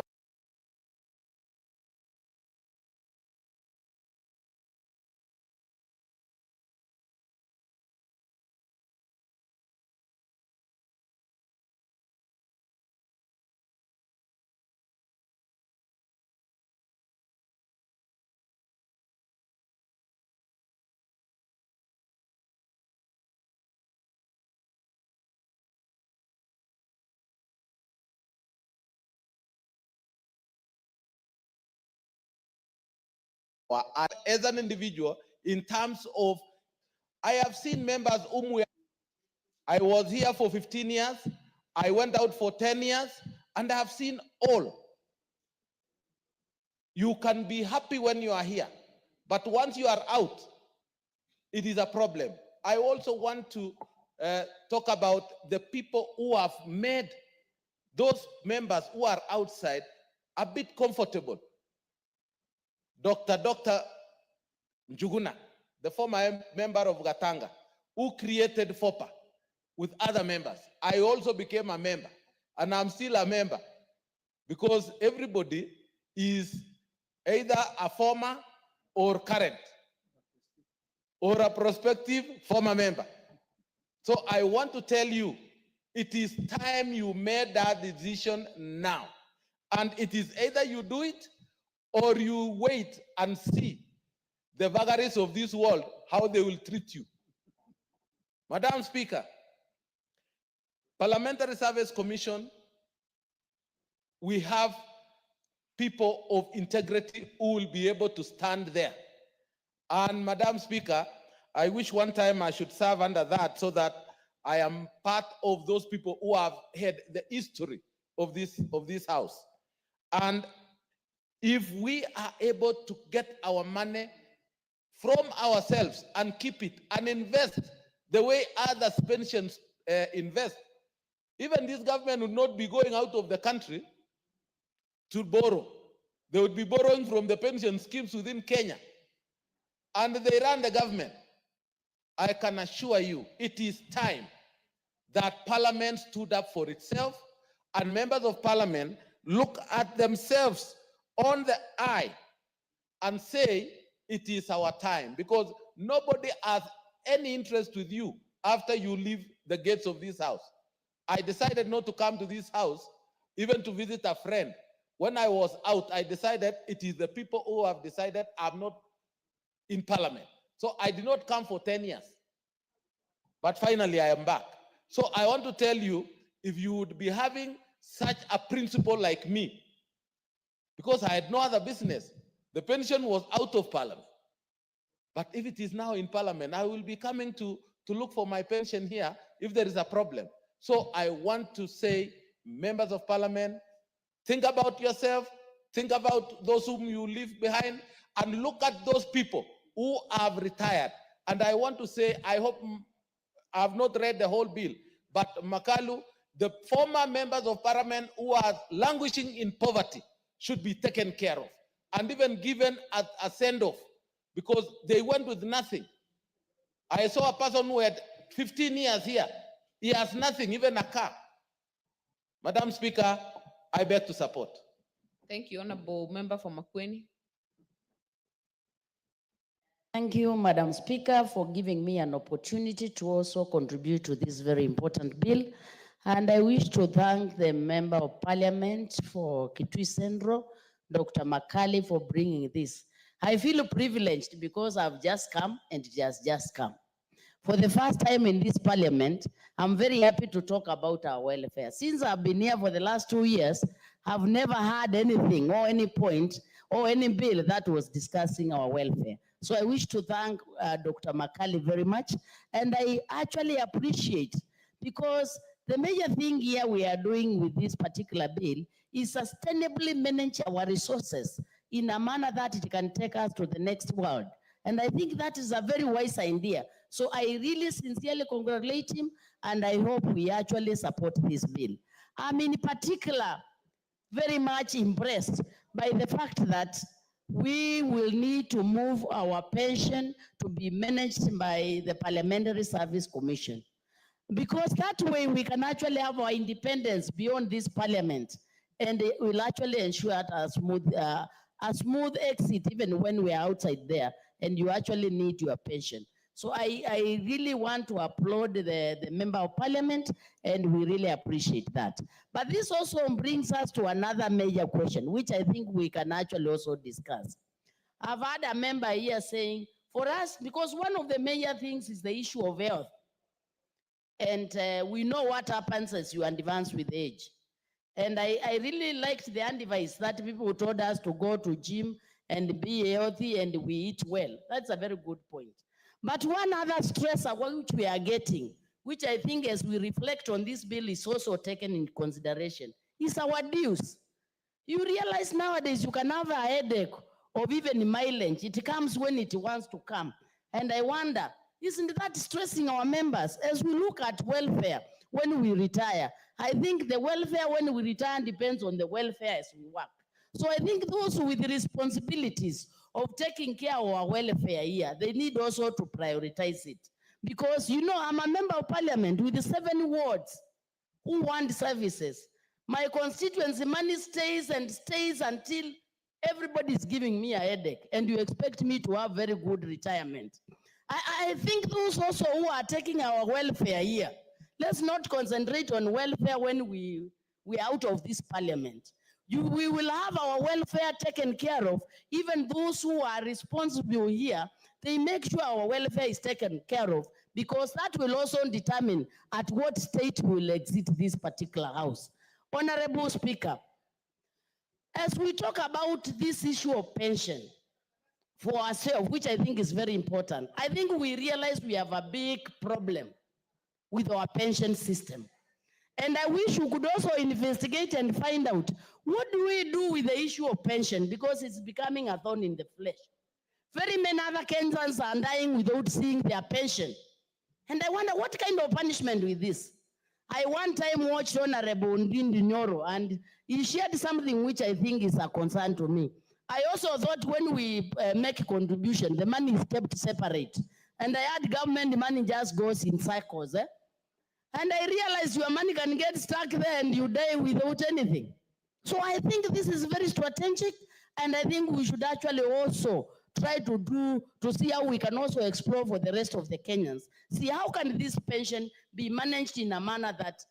as an individual in terms of, I have seen members whom I was here for 15 years, I went out for 10 years, and I have seen all. You can be happy when you are here, but once you are out, it is a problem. I also want to talk about the people who have made those members who are outside a bit comfortable. Dr. Njuguna, the former member of Gatanga, who created FOPA with other members. I also became a member, and I'm still a member because everybody is either a former or current or a prospective former member. So I want to tell you, it is time you made that decision now. And it is either you do it or you wait and see the vagaries of this world, how they will treat you. Madam Speaker, Parliamentary Service Commission, we have people of integrity who will be able to stand there. And Madam Speaker, I wish one time I should serve under that so that I am part of those people who have had the history of this house. And if we are able to get our money from ourselves and keep it and invest the way other pensions invest, even this government would not be going out of the country to borrow. They would be borrowing from the pension schemes within Kenya. And they run the government. I can assure you, it is time that Parliament stood up for itself and members of Parliament look at themselves on the eye and say, it is our time, because nobody has any interest with you after you leave the gates of this house. I decided not to come to this house, even to visit a friend. When I was out, I decided it is the people who have decided I'm not in Parliament. So I did not come for 10 years. But finally, I am back. So I want to tell you, if you would be having such a principle like me, because I had no other business, the pension was out of Parliament. But if it is now in Parliament, I will be coming to look for my pension here if there is a problem. So I want to say, members of Parliament, think about yourself, think about those whom you leave behind, and look at those people who have retired. And I want to say, I hope I have not read the whole bill, but Makalu, the former members of Parliament who are languishing in poverty should be taken care of and even given a send-off because they went with nothing. I saw a person who had 15 years here. He has nothing, even a car. Madam Speaker, I beg to support. Thank you, Honorable Member for Makueni. Thank you, Madam Speaker, for giving me an opportunity to also contribute to this very important bill. And I wish to thank the Member of Parliament for Kitui Central, Dr. Makali, for bringing this. I feel privileged because I've just come and it has just come. For the first time in this parliament, I'm very happy to talk about our welfare. Since I've been here for the last 2 years, I've never had anything or any point or any bill that was discussing our welfare. So I wish to thank Dr. Makali very much. And I actually appreciate, because the major thing here we are doing with this particular bill is sustainably manage our resources in a manner that it can take us to the next world. And I think that is a very wise idea. So I really sincerely congratulate him, and I hope we actually support this bill. I'm in particular very much impressed by the fact that we will need to move our pension to be managed by the Parliamentary Service Commission, because that way we can actually have our independence beyond this parliament, and it will actually ensure a smooth exit even when we are outside there and you actually need your pension. So I really want to applaud the Member of Parliament, and we really appreciate that. But this also brings us to another major question, which I think we can actually also discuss. I've had a member here saying, for us, because one of the major things is the issue of health. And we know what happens as you advance with age. And I really liked the advice that people told us to go to gym and be healthy and we eat well. That's a very good point. But one other stressor which we are getting, which I think as we reflect on this bill is also taken in consideration, is our dues. You realize nowadays you can have a headache of even mileage. It comes when it wants to come. And I wonder, isn't that stressing our members? As we look at welfare when we retire, I think the welfare when we retire depends on the welfare as we work. So I think those with the responsibilities of taking care of our welfare here, they need also to prioritize it. Because, you know, I'm a member of parliament with the 7 wards who want services. My constituency money stays and stays until everybody is giving me a headache, and you expect me to have very good retirement. I think those also who are taking our welfare here, let's not concentrate on welfare when we're out of this parliament. We will have our welfare taken care of. Even those who are responsible here, they make sure our welfare is taken care of, because that will also determine at what state we will exit this particular house. Honorable Speaker, as we talk about this issue of pension for ourselves, which I think is very important, I think we realize we have a big problem with our pension system. And I wish we could also investigate and find out, what do we do with the issue of pension, because it's becoming a thorn in the flesh. Very many other Kenyans are dying without seeing their pension. And I wonder, what kind of punishment with this? I one time watched Honorable Ndindi Nyoro, and he shared something which I think is a concern to me. I also thought when we make a contribution, the money is kept separate. And I had government money just goes in cycles. And I realized your money can get stuck there and you die without anything. So I think this is very strategic, and I think we should actually also try to see how we can also explore for the rest of the Kenyans. See, how can this pension be managed in a manner that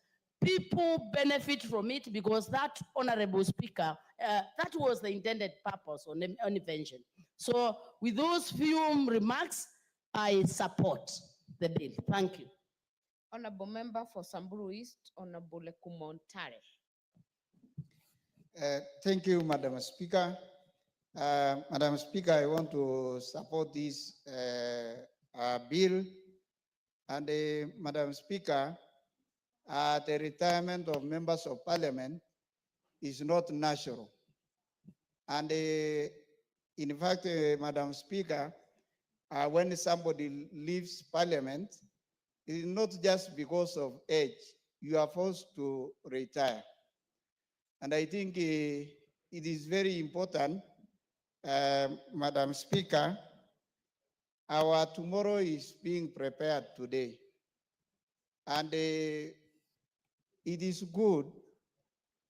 people benefit from it, because that, Honorable Speaker, that was the intended purpose on the pension. So with those few remarks, I support the bill. Thank you. Honorable Member for Samburu East, Honorable Kumontare. Thank you, Madam Speaker. Madam Speaker, I want to support this bill. And Madam Speaker, the retirement of members of parliament is not natural. And in fact, Madam Speaker, when somebody leaves parliament, it is not just because of age. You are forced to retire. And I think it is very important, Madam Speaker, our tomorrow is being prepared today. And it is good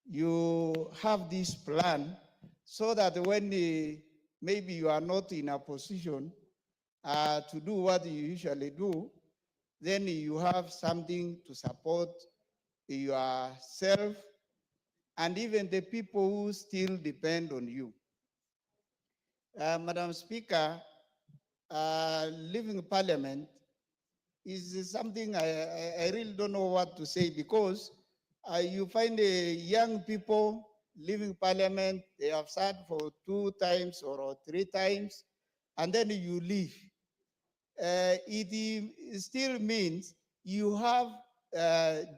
you have this plan so that when maybe you are not in a position to do what you usually do, then you have something to support yourself and even the people who still depend on you. Madam Speaker, living parliament is something I really don't know what to say, because you find young people leaving parliament, they have sat for 2 times or 3 times, and then you leave. It still means you have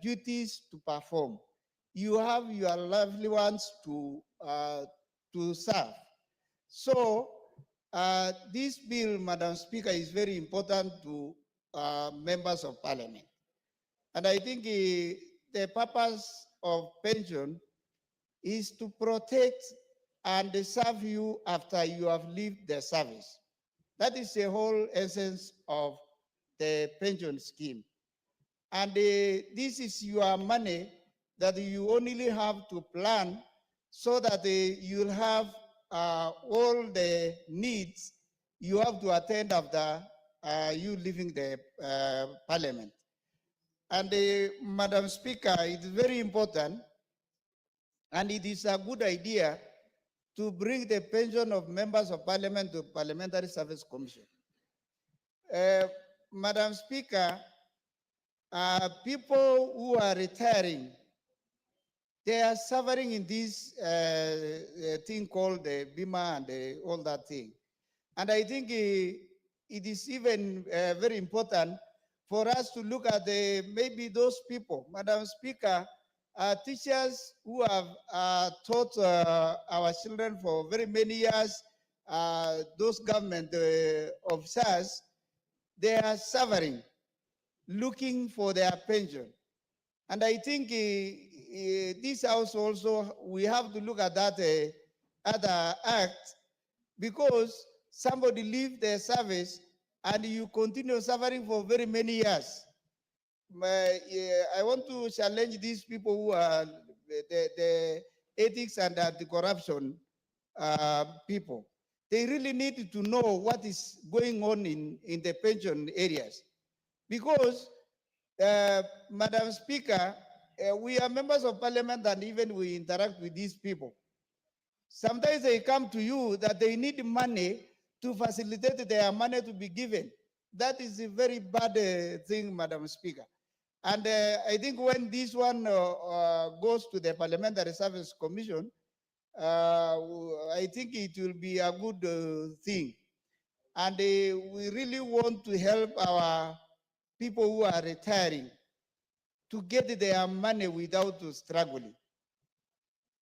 duties to perform. You have your lovely ones to serve. So this bill, Madam Speaker, is very important to members of parliament. And I think the purpose of pension is to protect and serve you after you have lived the service. That is the whole essence of the pension scheme. And this is your money that you only have to plan so that you'll have all the needs you have to attend after you leaving the parliament. And Madam Speaker, it is very important, and it is a good idea to bring the pension of members of parliament to Parliamentary Service Commission. Madam Speaker, people who are retiring, they are suffering in this thing called the BIMA and all that thing. And I think it is even very important for us to look at maybe those people. Madam Speaker, teachers who have taught our children for very many years, those government officers, they are suffering, looking for their pension. And I think this house also, we have to look at that other act, because somebody leave their service and you continue suffering for very many years. I want to challenge these people who are the ethics and the corruption people. They really need to know what is going on in the pension areas. Because, Madam Speaker, we are members of parliament and even we interact with these people. Sometimes they come to you that they need money to facilitate their money to be given. That is a very bad thing, Madam Speaker. And I think when this one goes to the Parliamentary Service Commission, I think it will be a good thing. And we really want to help our people who are retiring to get their money without struggling.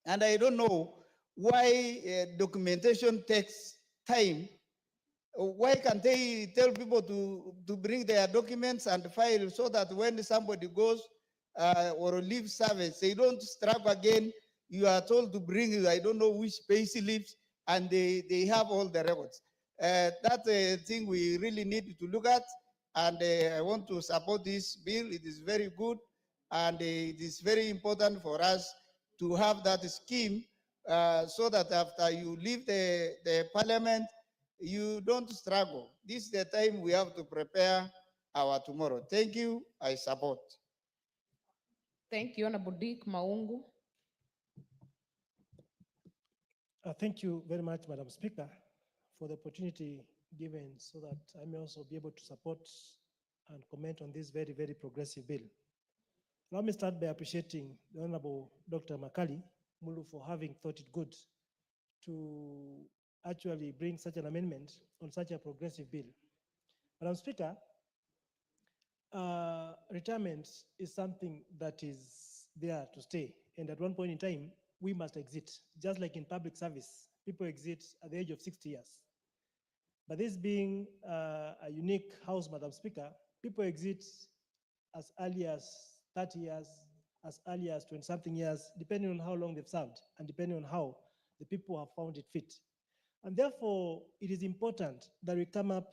And I don't know why documentation takes time. Why can't they tell people to bring their documents and file so that when somebody goes or leaves service, they don't struggle again. You are told to bring, I don't know which pay slips, and they have all the records. That's a thing we really need to look at, and I want to support this bill. It is very good, and it is very important for us to have that scheme so that after you leave the parliament, you don't struggle. This is the time we have to prepare our tomorrow. Thank you. I support. Thank you, Honorable Dick Maungu. Thank you very much, Madam Speaker, for the opportunity given so that I may also be able to support and comment on this very, very progressive bill. Let me start by appreciating the Honorable Dr. Makali Mulu for having thought it good to actually bring such an amendment on such a progressive bill. Madam Speaker, retirement is something that is there to stay. And at one point in time, we must exit. Just like in public service, people exit at the age of 60 years. But this being a unique house, Madam Speaker, people exit as early as 30 years, as early as 20-something years, depending on how long they've served and depending on how the people have found it fit. And therefore, it is important that we come up,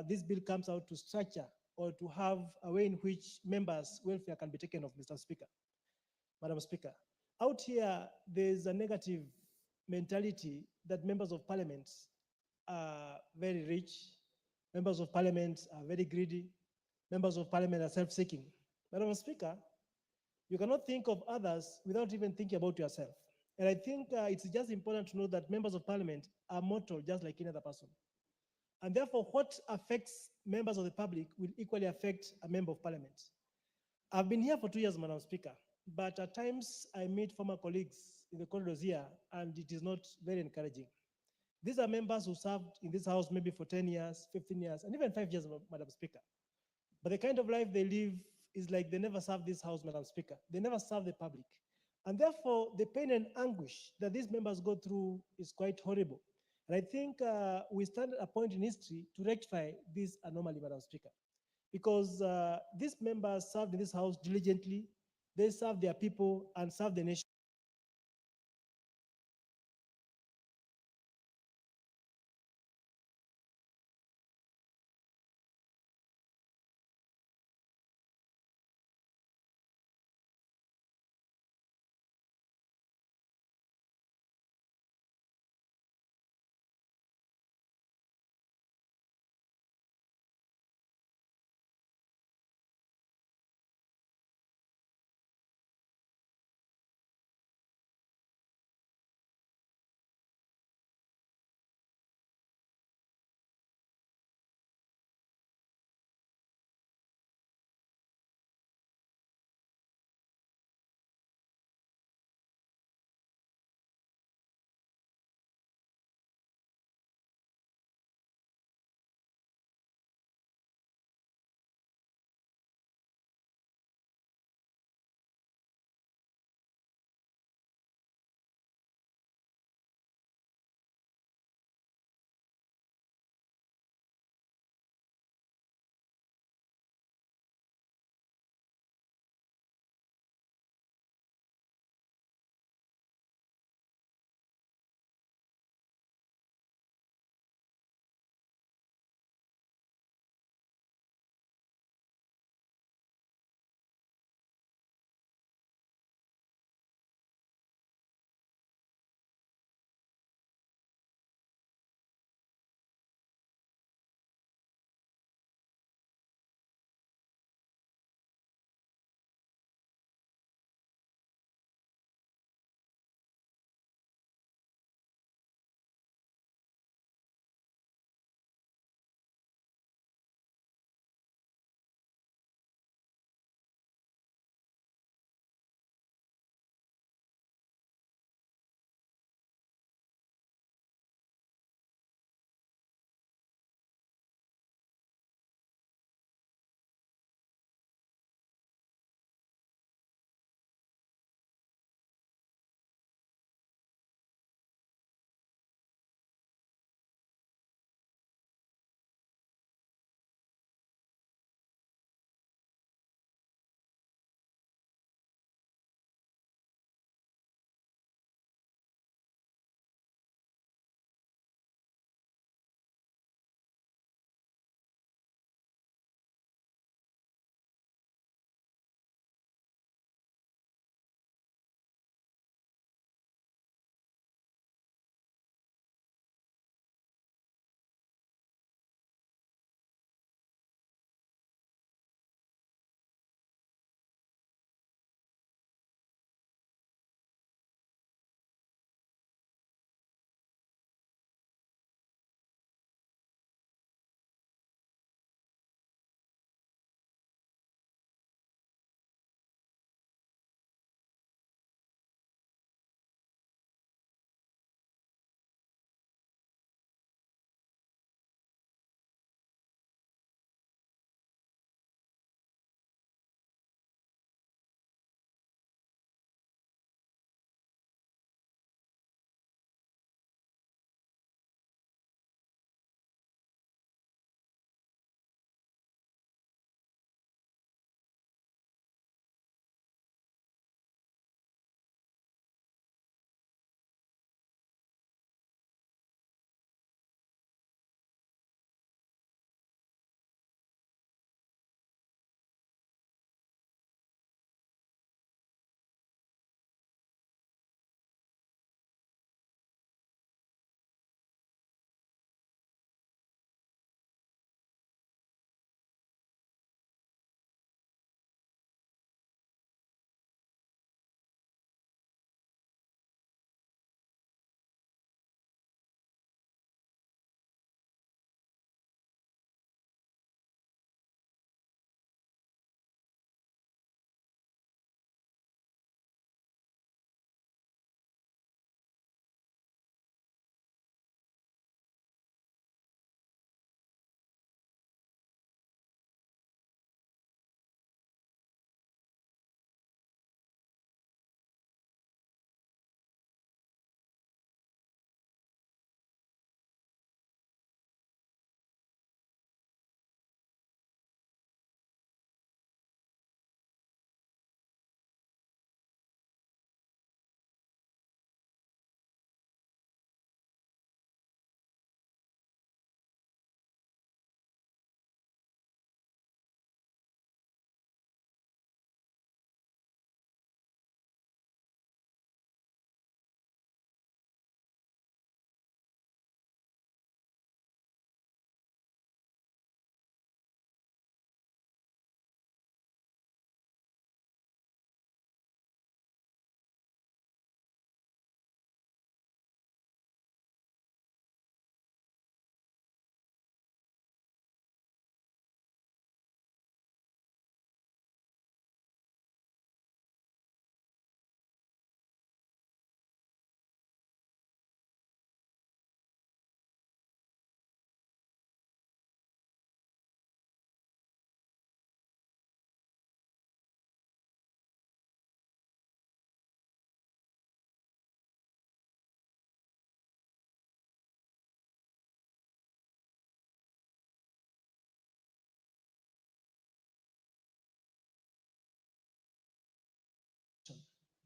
this bill comes out to structure or to have a way in which members' welfare can be taken of, Mr. Speaker. Madam Speaker, out here, there's a negative mentality that members of parliament are very rich, Members of parliament are very greedy. Members of parliament are self-seeking. Madam Speaker, you cannot think of others without even thinking about yourself. And I think it's just important to know that members of parliament are mortal just like any other person. And therefore, what affects members of the public will equally affect a member of parliament. I've been here for 2 years, Madam Speaker, but at times I meet former colleagues in the corridors here, and it is not very encouraging. These are members who served in this house maybe for 10 years, 15 years, and even 5 years, Madam Speaker. But the kind of life they live is like they never served this house, Madam Speaker. They never serve the public. And therefore, the pain and anguish that these members go through is quite horrible. And I think we stand at a point in history to rectify this anomaly, Madam Speaker, because these members served in this house diligently. They serve their people and serve the nation.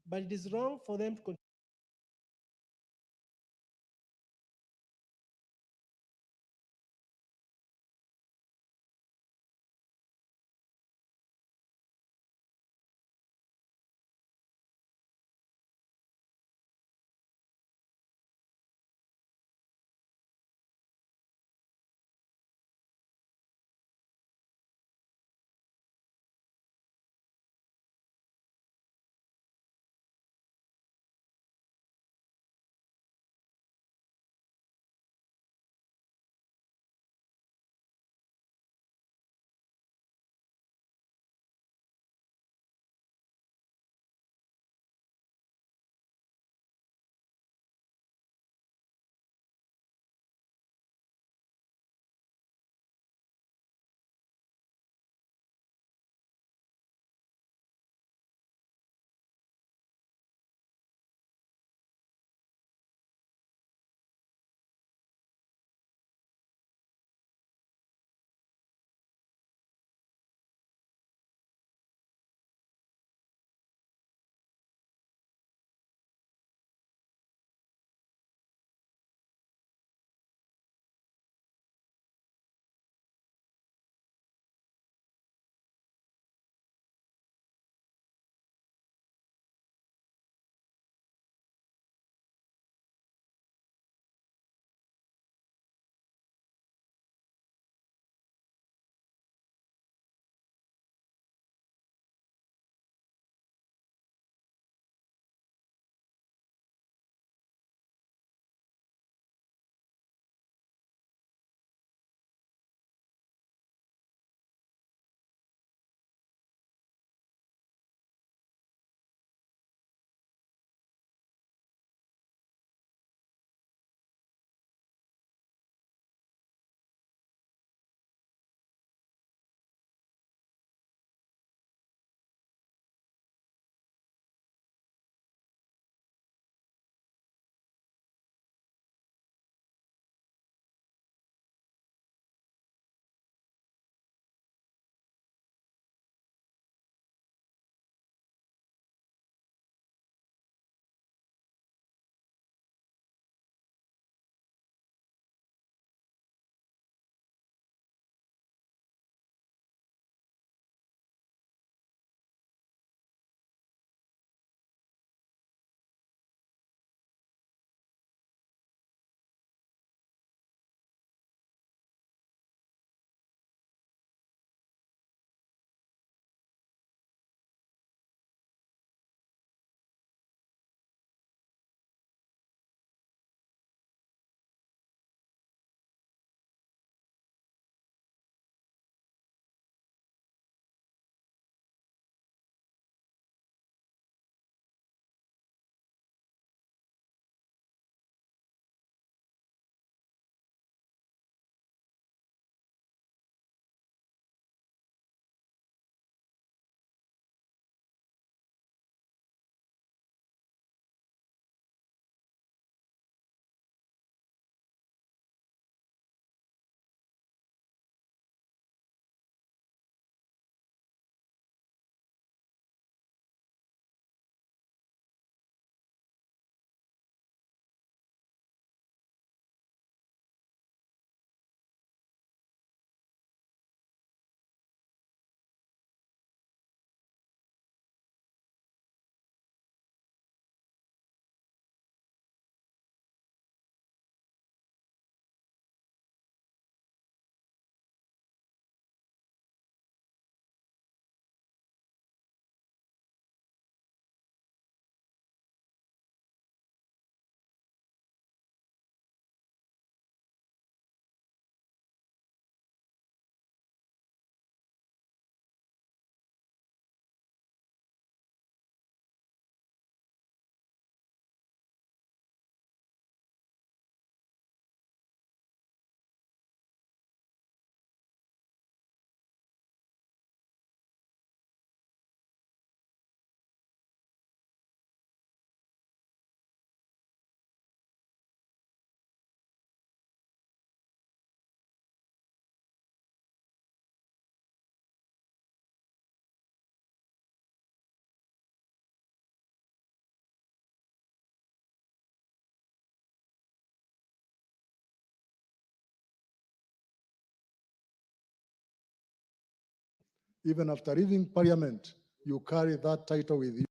but it is wrong for them to even after leaving parliament, you carry that title with you.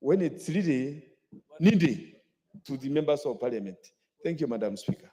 When it's really needed to the members of parliament. Thank you, Madam Speaker.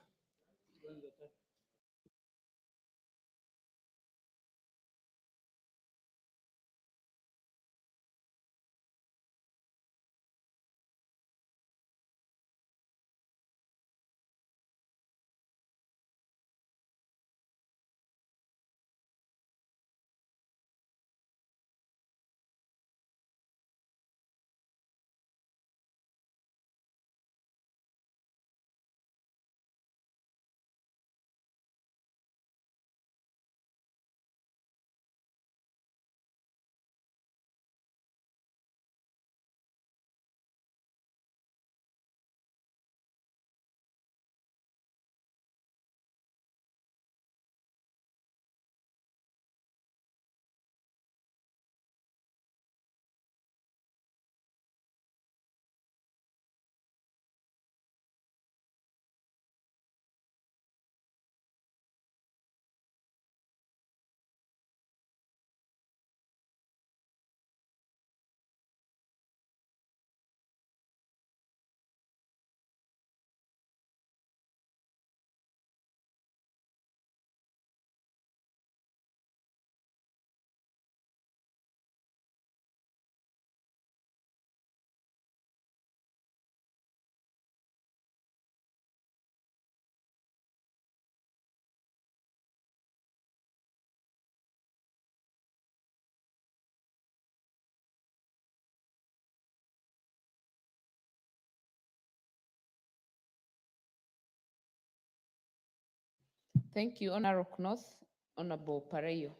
Thank you, Honorable North, Honorable Pareyo.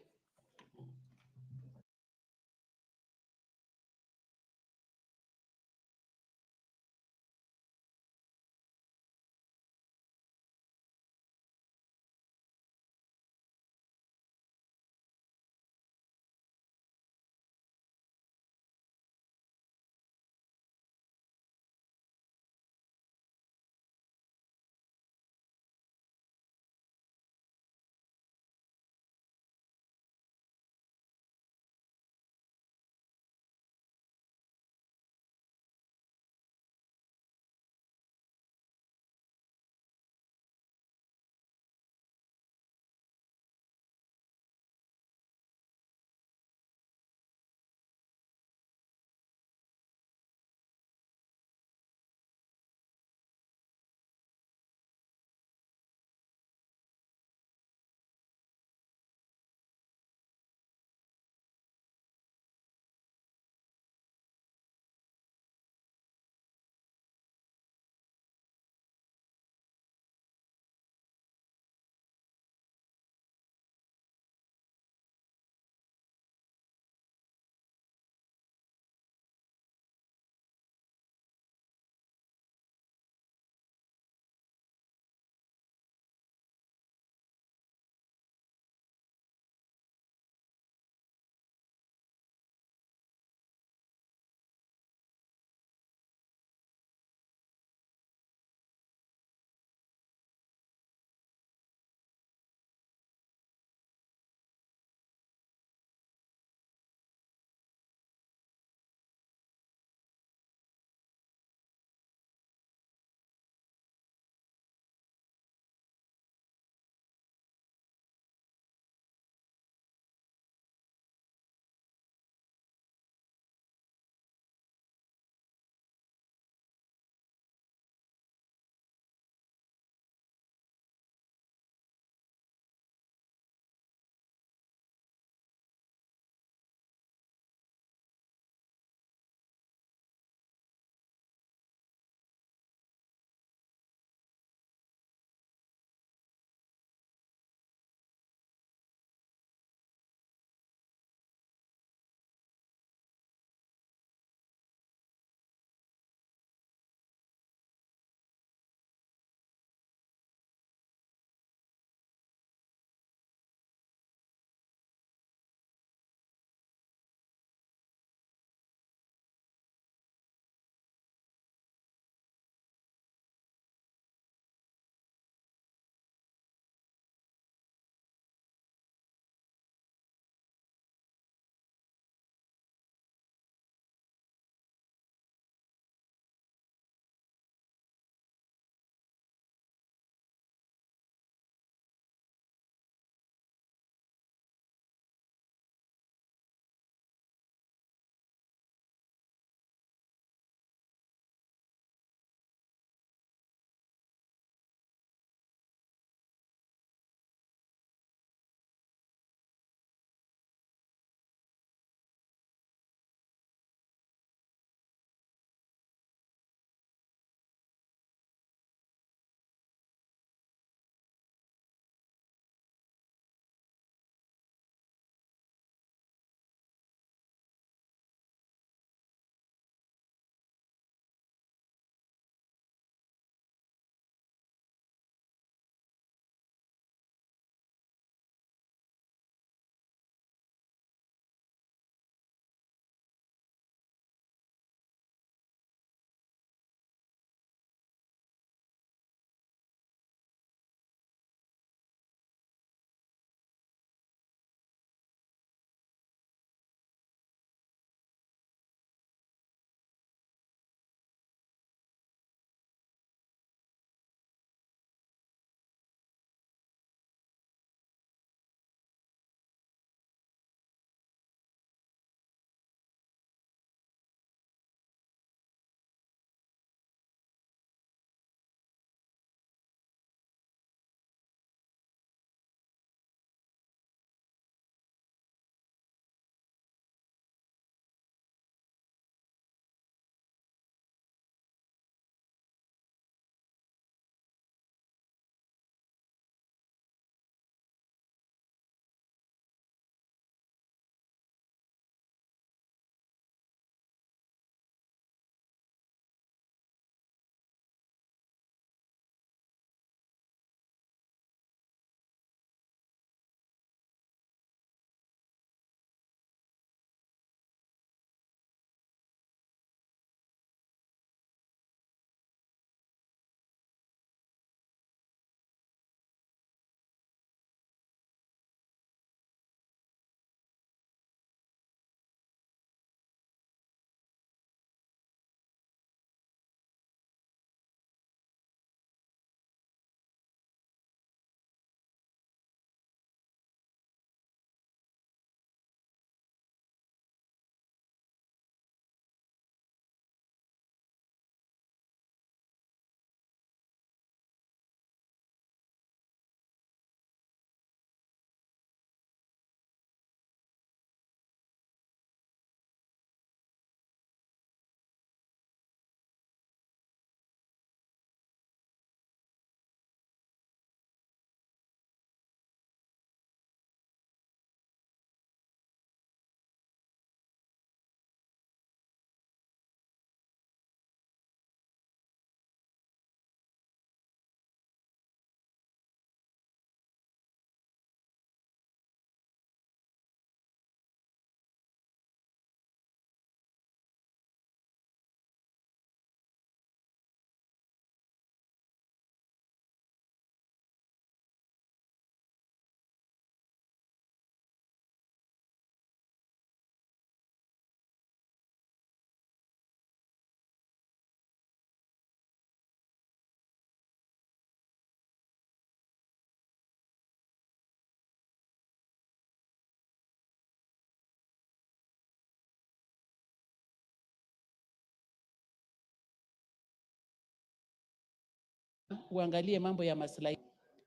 uangalie mambo ya maslahi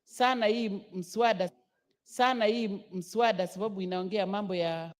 sana hii mswada sababu inaongea mambo ya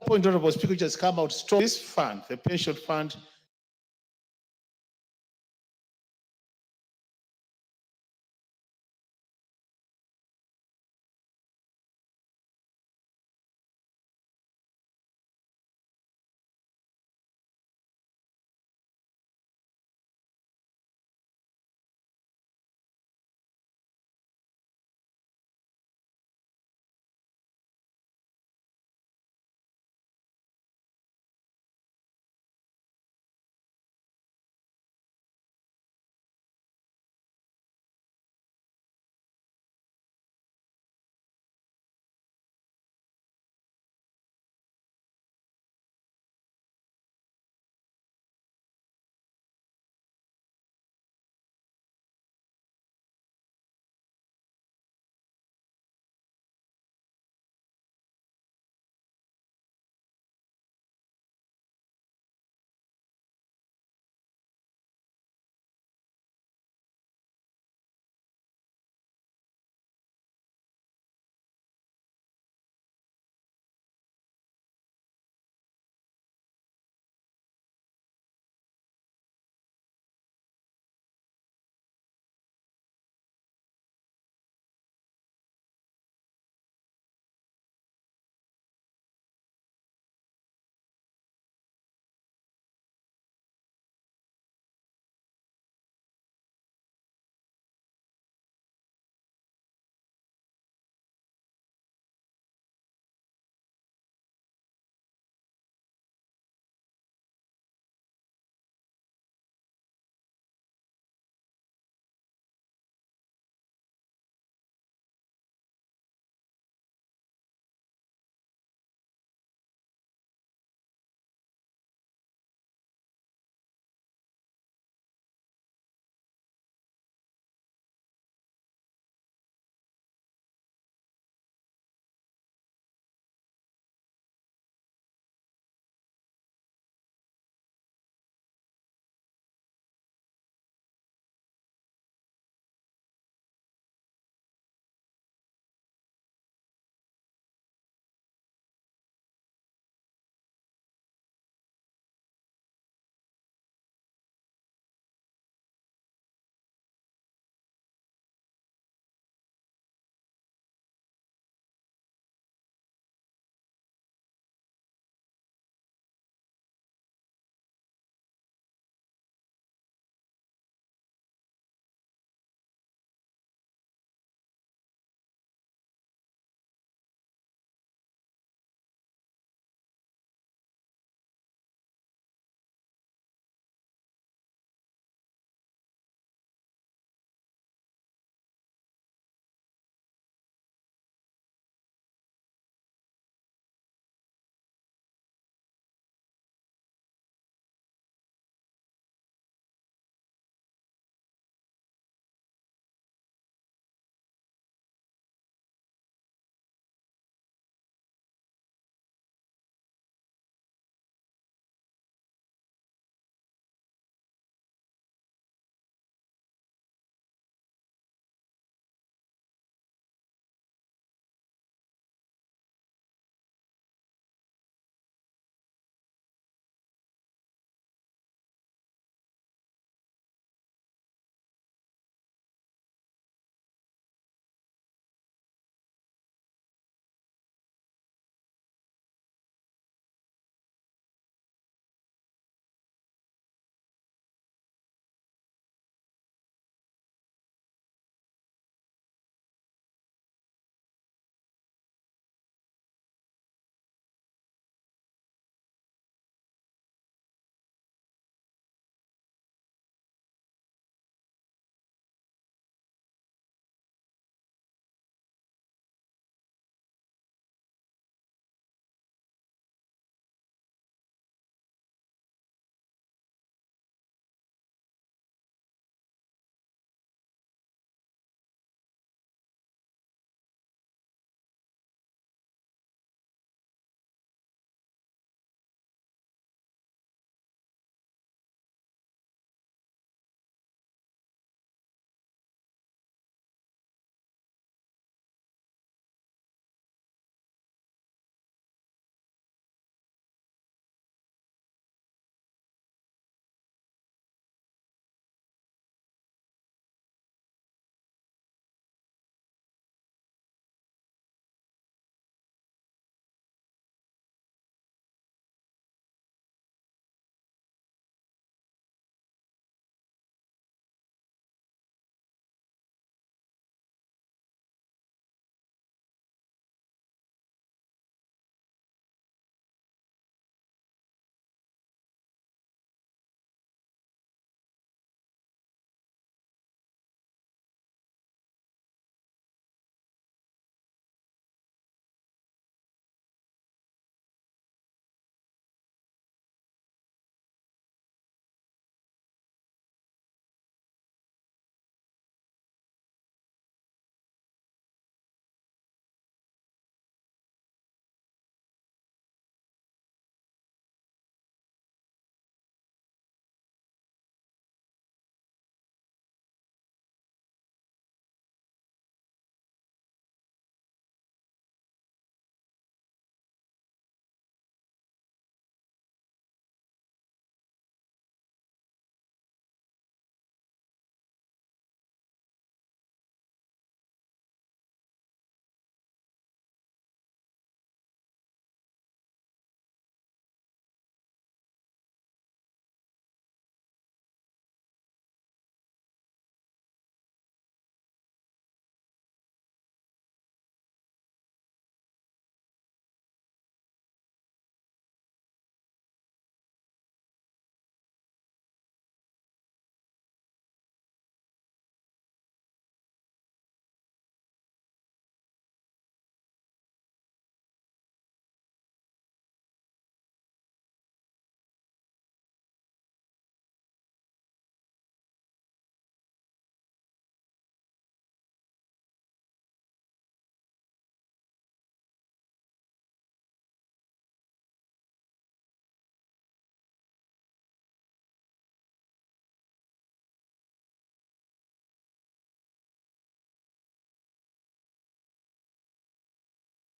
point, Honorable Speaker, which has come out strong. This fund, the pension fund,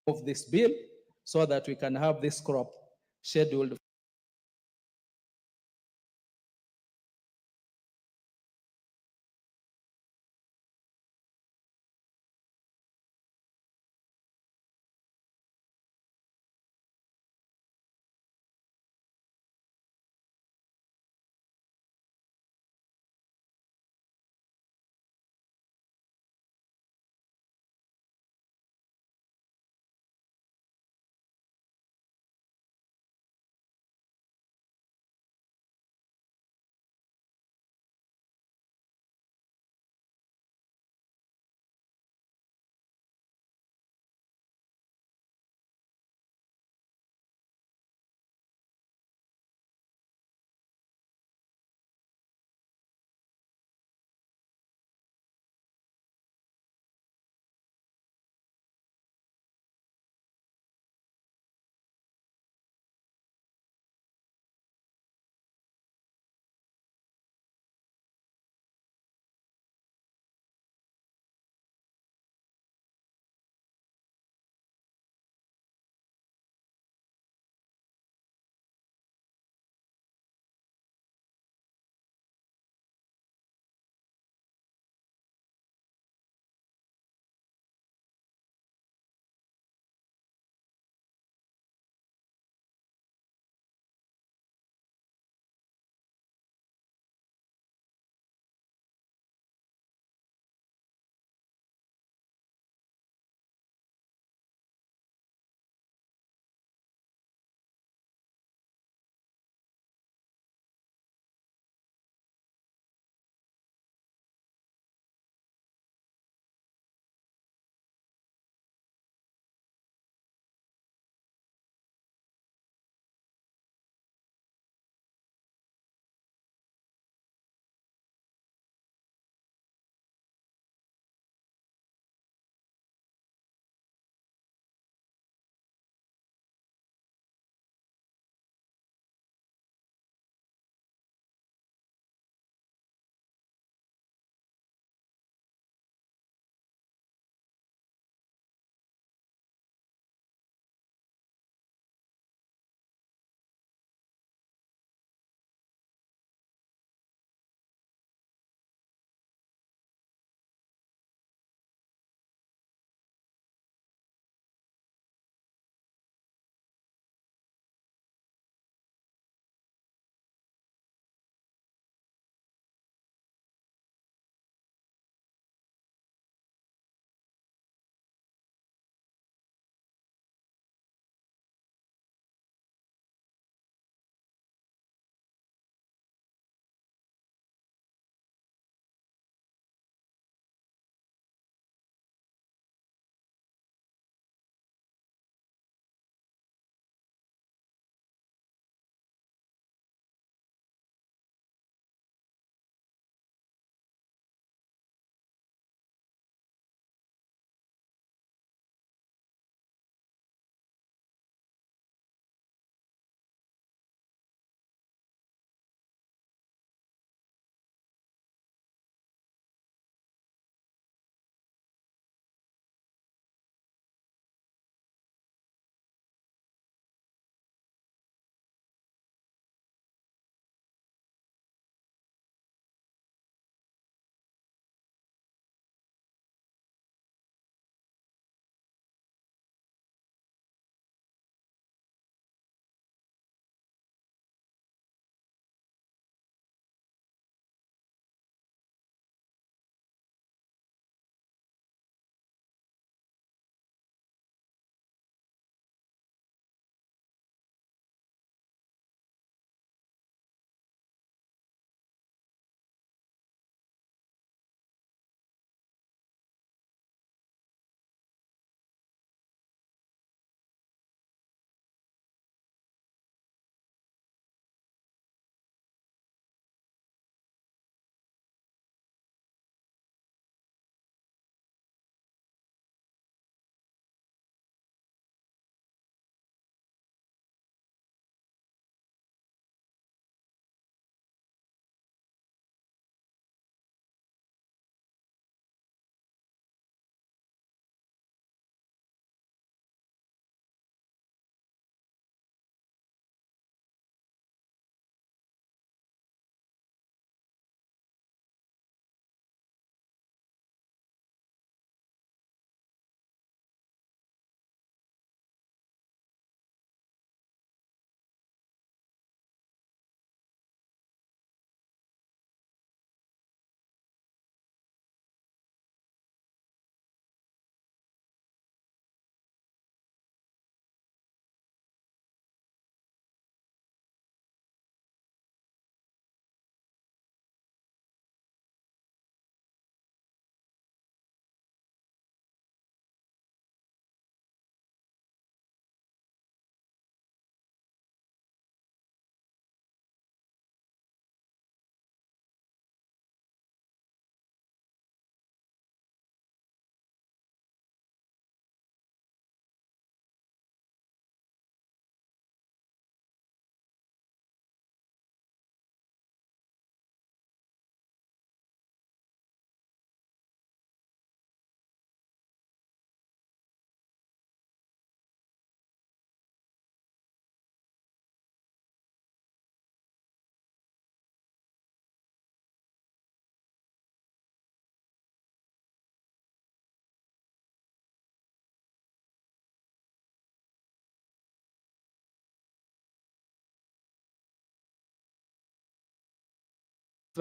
of this bill so that we can have this crop scheduled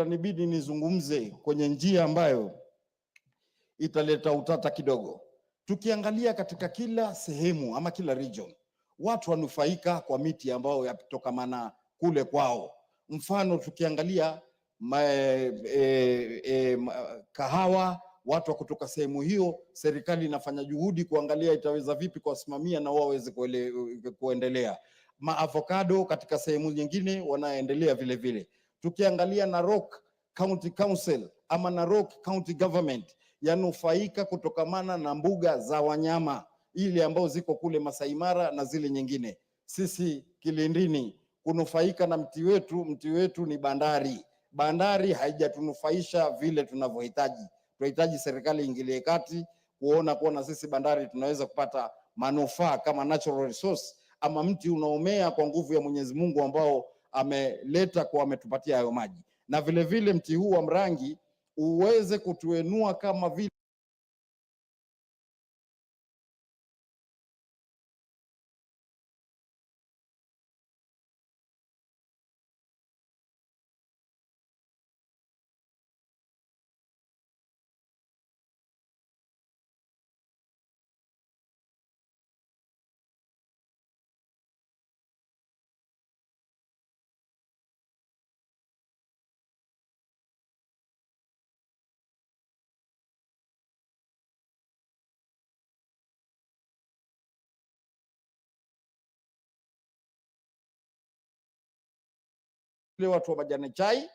Itanibidi nizungumze kwenye njia ambayo italeta utata kidogo. Tukiangalia katika kila sehemu ama kila region, watu wanufaika kwa miti ambayo yatokamana kule kwao. Mfano tukiangalia kahawa, watu wa kutoka sehemu hiyo, serikali inafanya juhudi kuangalia itaweza vipi kuwasimamia na wao waweze kuendelea. Maavocado katika sehemu nyingine wanaendelea vile vile. Tukiangalia Narok County Council ama Narok County Government yanufaika kutokamana na mbuga za wanyama ile ambao ziko kule Masai Mara na zile nyingine. Sisi Kilindini kunufaika na mti wetu ni bandari. Bandari haijatunufaisha vile tunavyohitaji. Tunahitaji serikali ingilie kati kuona sisi bandari tunaweza kupata manufaa kama natural resource ama mti unaomea kwa nguvu ya Mwenyezi Mungu ambao ametupatia hayo maji. Na vile vile mti huu wa mrangi uweze kutuenua kama vile watu wa majani chai,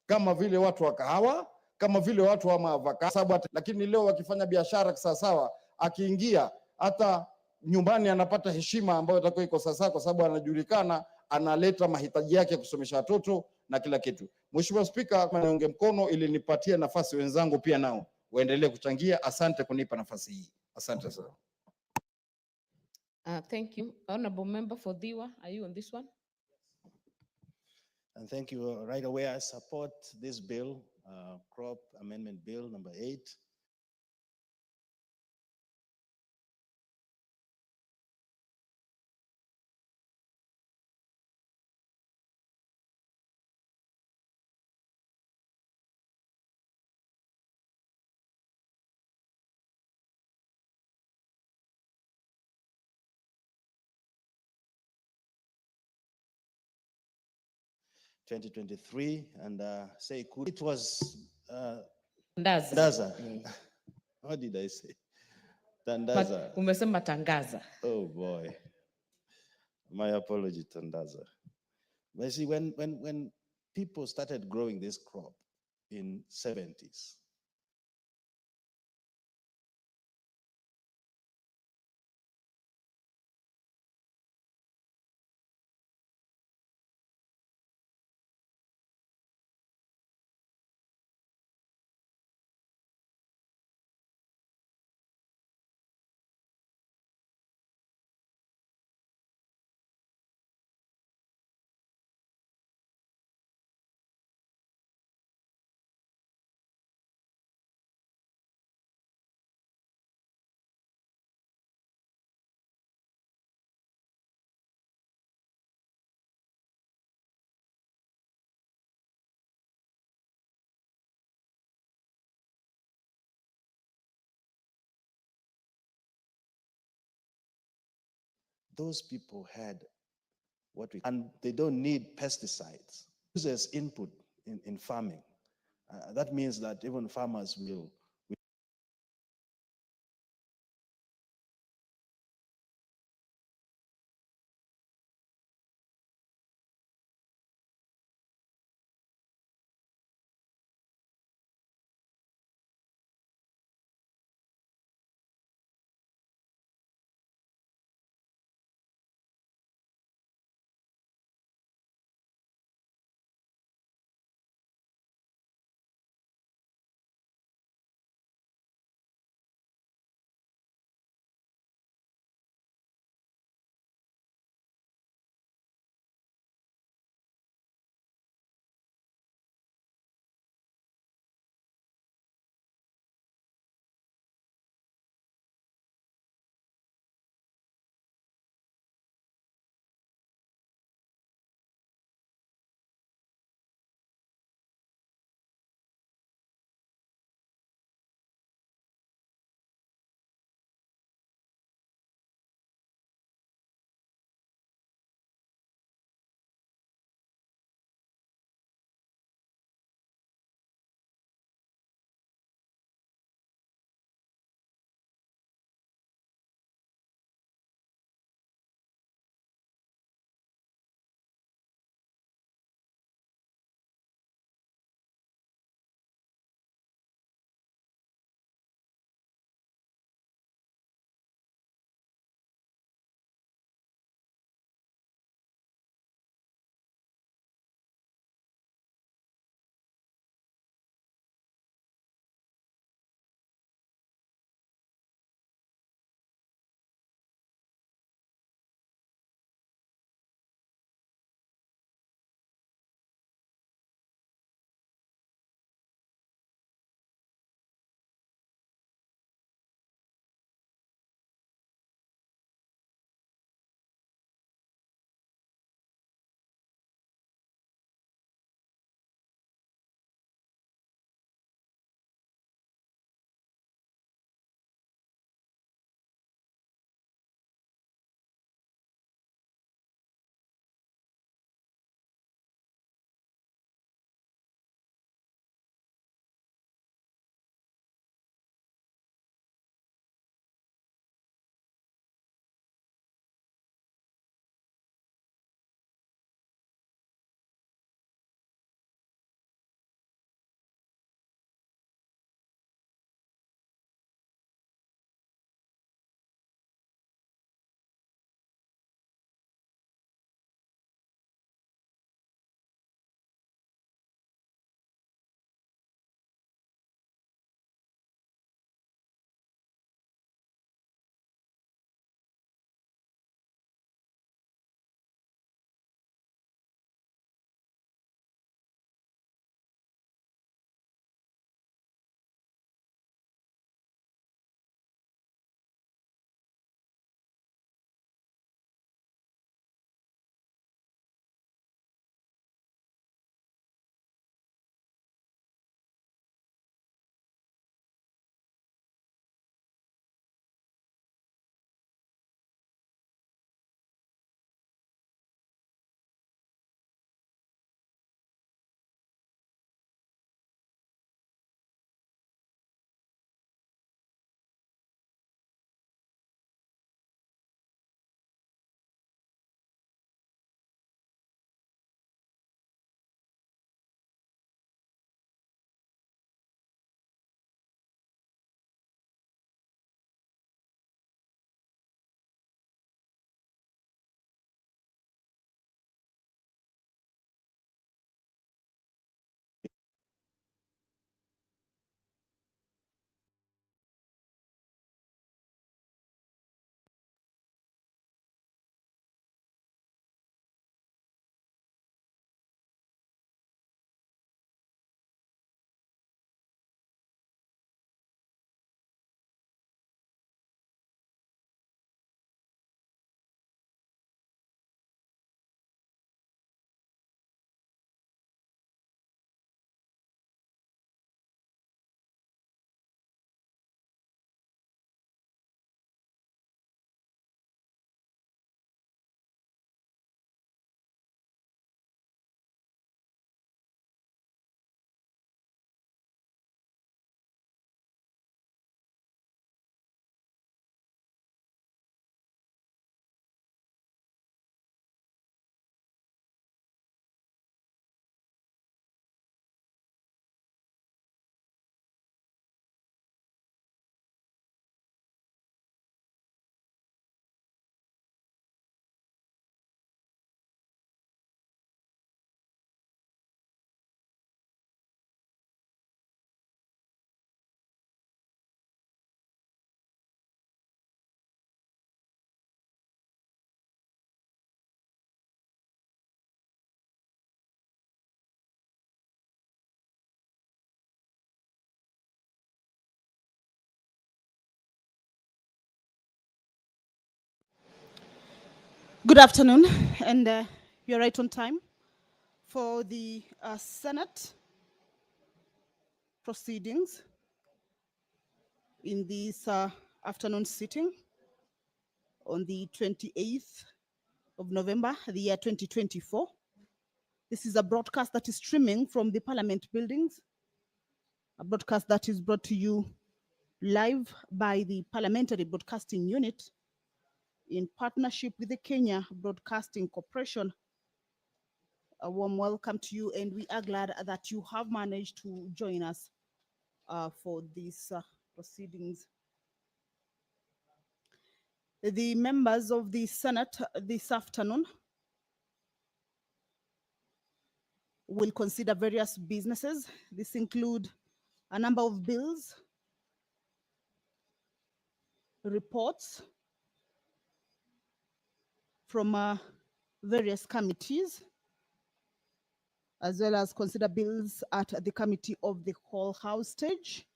kama vile watu wa kahawa, kama vile watu wa maavocado. Lakini leo wakifanya biashara kisawasawa, akiingia hata nyumbani anapata heshima ambayo itakuwa iko sawasawa, kwa sababu anajulikana, analeta mahitaji yake ya kusomesha watoto na kila kitu. Mheshimiwa Spika, niunge mkono ili nipatie nafasi wenzangu pia nao waendelee kuchangia. Asante kunipa nafasi hii. Asante sana. Thank you. Honorable Member for Diwa, are you on this one? And thank you. Right away, I support this bill, Crop Amendment Bill number 8. (2023) and say it was Tandaza. What did I say? Tandaza. Umesema tangaza. Oh boy. My apology, Tandaza. But you see, when people started growing this crop in 70s, those people had and they don't need pesticides. Users input in farming. That means that even farmers will Good afternoon, and you're right on time for the Senate proceedings in this afternoon sitting on the 28th of November, the year 2024. This is a broadcast that is streaming from the Parliament buildings, a broadcast that is brought to you live by the Parliamentary Broadcasting Unit in partnership with the Kenya Broadcasting Corporation. A warm welcome to you, and we are glad that you have managed to join us for these proceedings. The members of the Senate this afternoon will consider various businesses. This include a number of bills, reports from various committees, as well as consider bills at the Committee of the Whole House stage.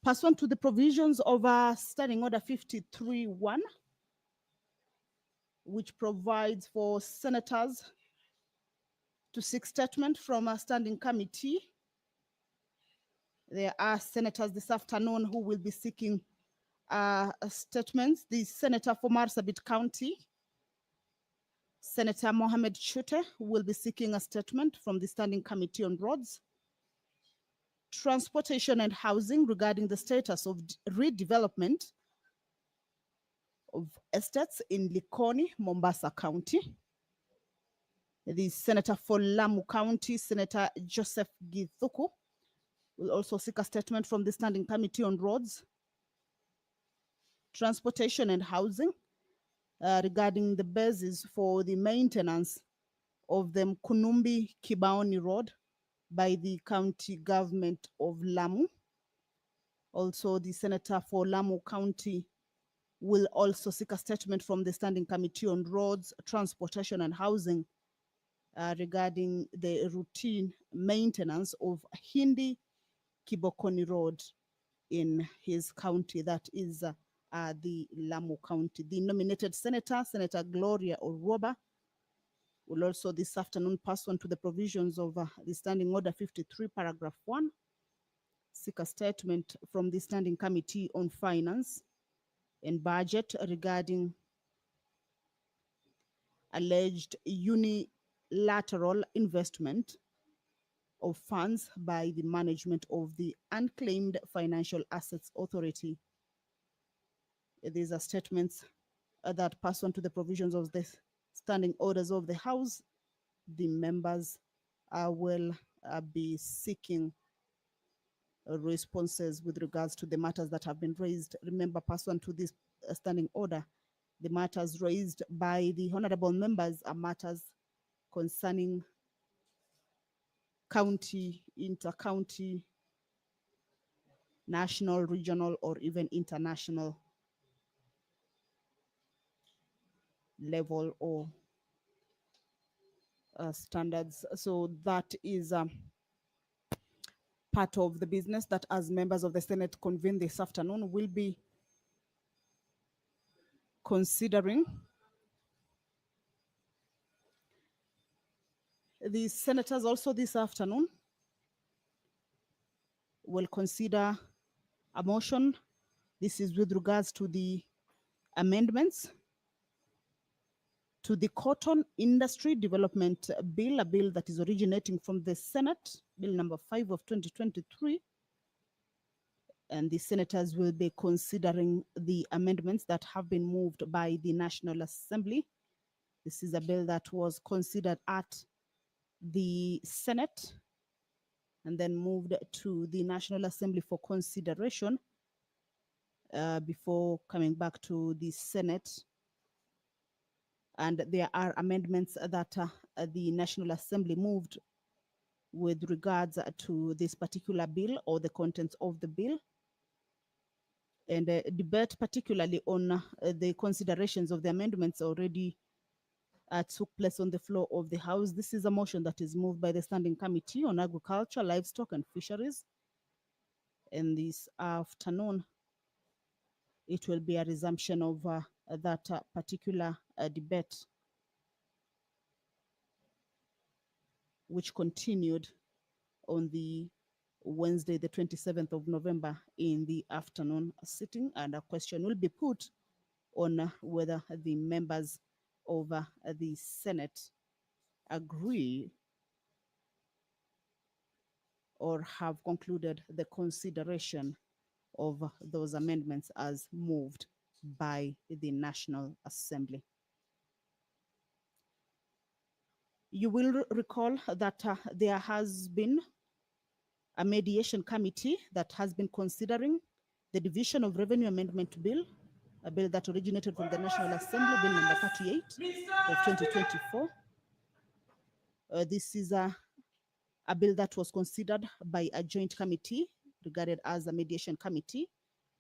Pursuant to the provisions of Standing Order 53-1, which provides for senators to seek statement from a standing committee. There are senators this afternoon who will be seeking statements. The senator for Marsabit County, Senator Mohamed Chute, will be seeking a statement from the Standing Committee on Roads, Transportation and Housing regarding the status of redevelopment of estates in Likoni, Mombasa County. The senator for Lamu County, Senator Joseph Githuku, will also seek a statement from the Standing Committee on Roads, Transportation and Housing regarding the basis for the maintenance of the Mkunumbi Kibaoni Road by the county government of Lamu. Also, the senator for Lamu County will also seek a statement from the Standing Committee on Roads, Transportation and Housing regarding the routine maintenance of Hindi Kibokoni Road in his county, that is the Lamu County. The nominated senator, Senator Gloria Oroba, will also this afternoon, pursuant to the provisions of the Standing Order 53, paragraph 1, seek a statement from the Standing Committee on Finance and Budget regarding alleged unilateral investment of funds by the management of the Unclaimed Financial Assets Authority. These are statements that, pursuant to the provisions of the standing orders of the House, the members will be seeking responses with regards to the matters that have been raised. Remember, pursuant to this standing order, the matters raised by the honorable members are matters concerning county, inter-county, national, regional, or even international level or standards. So that is part of the business that, as members of the Senate convene this afternoon, will be considering. The senators also this afternoon will consider a motion. This is with regards to the amendments to the Cotton Industry Development Bill, a bill that is originating from the Senate, Bill number 5 of 2023. And the senators will be considering the amendments that have been moved by the National Assembly. This is a bill that was considered at the Senate and then moved to the National Assembly for consideration before coming back to the Senate. And there are amendments that the National Assembly moved with regards to this particular bill or the contents of the bill. And debate particularly on the considerations of the amendments already took place on the floor of the House. This is a motion that is moved by the Standing Committee on Agriculture, Livestock and Fisheries. And this afternoon, it will be a resumption of that particular debate, which continued on the Wednesday, the 27th of November in the afternoon sitting, and a question will be put on whether the members of the Senate agree or have concluded the consideration of those amendments as moved by the National Assembly. You will recall that there has been a mediation committee that has been considering the Division of Revenue Amendment Bill, a bill that originated from the National Assembly, Bill number 38 of 2024. This is a bill that was considered by a joint committee regarded as a mediation committee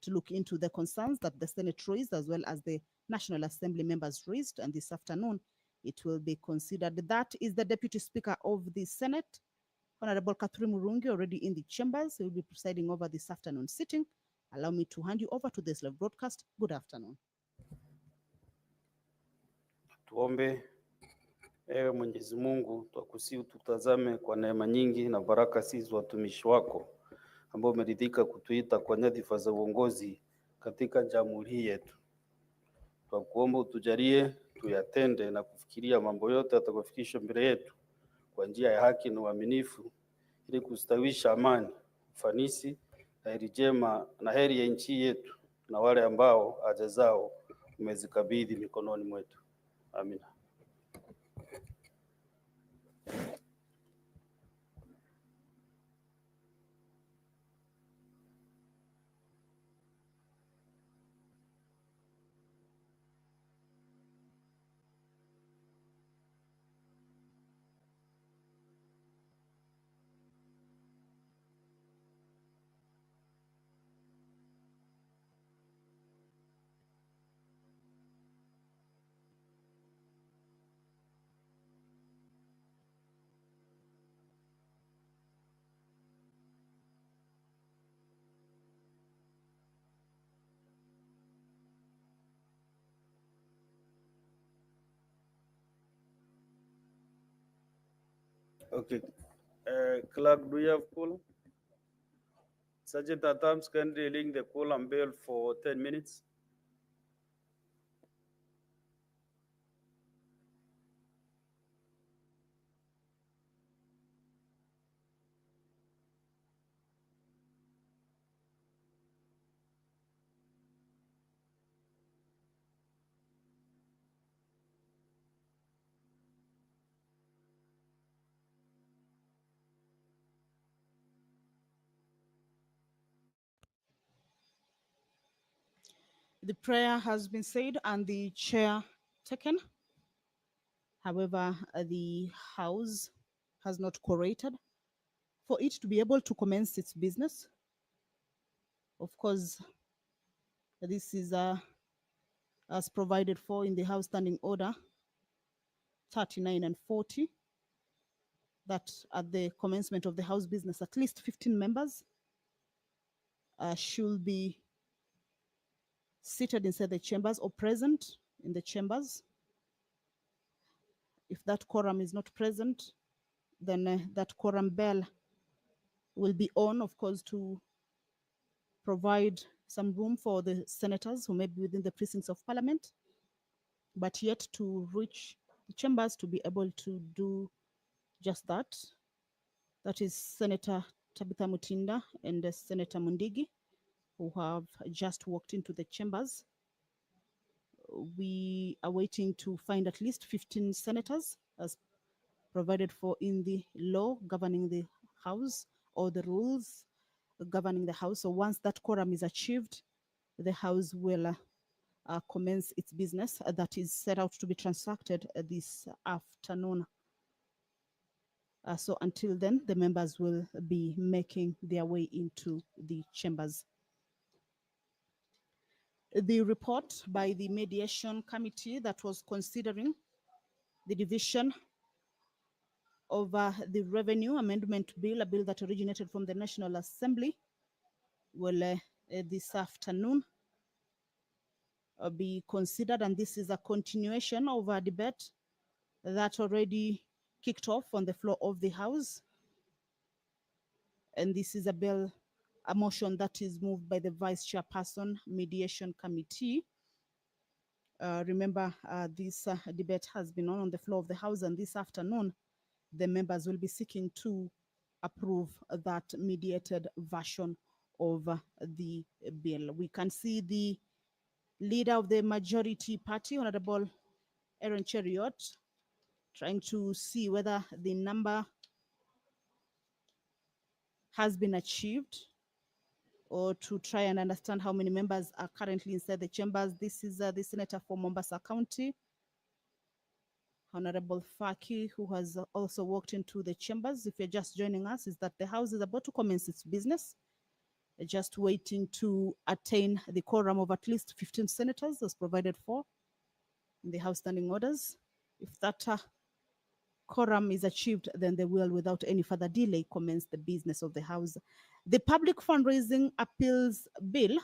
to look into the concerns that the Senate raised as well as the National Assembly members raised. And this afternoon, it will be considered. That is the Deputy Speaker of the Senate, Honorable Catherine Murungi, already in the chambers. He will be presiding over this afternoon sitting. Allow me to hand you over to this live broadcast. Good afternoon. Tuombe. Ewe Mwenyezi Mungu, twakusihi ututazame kwa neema nyingi na baraka sisi watumishi wako ambao umeridhika kutuita kwa nyadhifa za uongozi katika jamhuri hii yetu. Twakuomba utujalie tuyatende na kufikiria mambo yote yatakayofikishwa mbele yetu kwa njia ya haki na uaminifu, ili kustawisha amani, ufanisi na heri njema na heri ya nchi yetu na wale ambao haja zao umezikabidhi mikononi mwetu. Amina. Okay. Clerk, do you have call? Sergeant Adams, can you link the call and bail for 10 minutes? The prayer has been said and the chair taken. However, the House has not cooperated for it to be able to commence its business. Of course, this is as provided for in the House Standing Order 39 and 40, that at the commencement of the House business, at least 15 members should be seated inside the chambers or present in the chambers. If that quorum is not present, then that quorum bell will be on, of course, to provide some room for the senators who may be within the precincts of Parliament, but yet to reach the chambers to be able to do just that. That is Senator Tabitha Mutinda and Senator Mundigi, who have just walked into the chambers. We are waiting to find at least 15 senators as provided for in the law governing the House or the rules governing the House. So once that quorum is achieved, the House will commence its business that is set out to be transacted this afternoon. So until then, the members will be making their way into the chambers. The report by the mediation committee that was considering the division of the revenue amendment bill, a bill that originated from the National Assembly, will this afternoon be considered, and this is a continuation of a debate that already kicked off on the floor of the House. And this is a motion that is moved by the Vice Chairperson, Mediation Committee. Remember, this debate has been on the floor of the House, and this afternoon, the members will be seeking to approve that mediated version of the bill. We can see the leader of the majority party, Honorable Aaron Cheriot, trying to see whether the number has been achieved, or to try and understand how many members are currently inside the chambers. This is the Senator for Mombasa County, Honorable Faki, who has also walked into the chambers. If you're just joining us, is that the House is about to commence its business. Just waiting to attain the quorum of at least 15 senators as provided for in the House standing orders. If that quorum is achieved, then they will, without any further delay, commence the business of the House. The Public Fundraising Appeals Bill,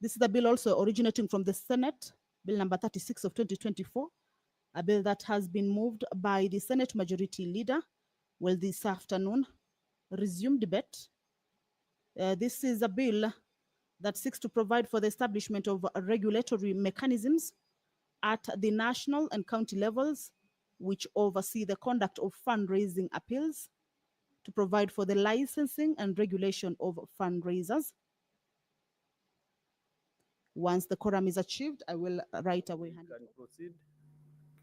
this is the bill also originating from the Senate, Bill number 36 of 2024, a bill that has been moved by the Senate Majority Leader. Will this afternoon resume debate. This is a bill that seeks to provide for the establishment of regulatory mechanisms at the national and county levels, which oversee the conduct of fundraising appeals, to provide for the licensing and regulation of fundraisers. Once the quorum is achieved, I will right away hand it Can proceed.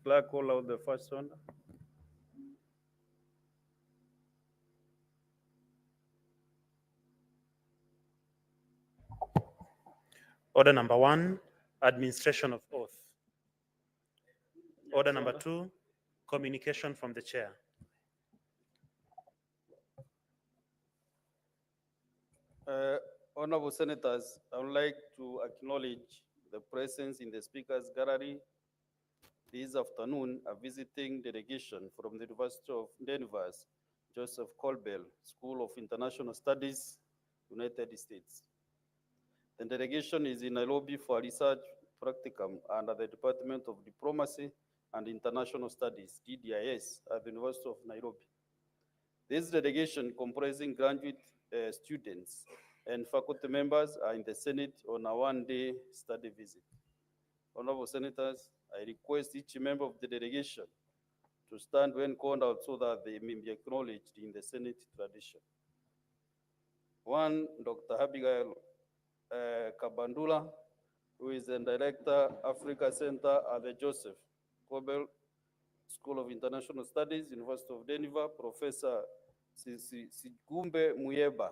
Clerk, call out the first one. Order number 1, administration of oath. Order number 2, communication from the chair. Honorable Senators, I would like to acknowledge the presence in the Speaker's Gallery this afternoon a visiting delegation from the University of Denver's Joseph Colbell School of International Studies, United States. The delegation is in Nairobi for a research practicum under the Department of Diplomacy and International Studies, DDIS, at the University of Nairobi. This delegation, comprising graduate students and faculty members, are in the Senate on a one-day study visit. Honorable Senators, I request each member of the delegation to stand when called out so that they may be acknowledged in the Senate tradition. 1, Dr. Abigail Kabandula, who is the Director, Africa Center at the Joseph Colbell School of International Studies, University of Denver, Professor Sigumbe Muyeba.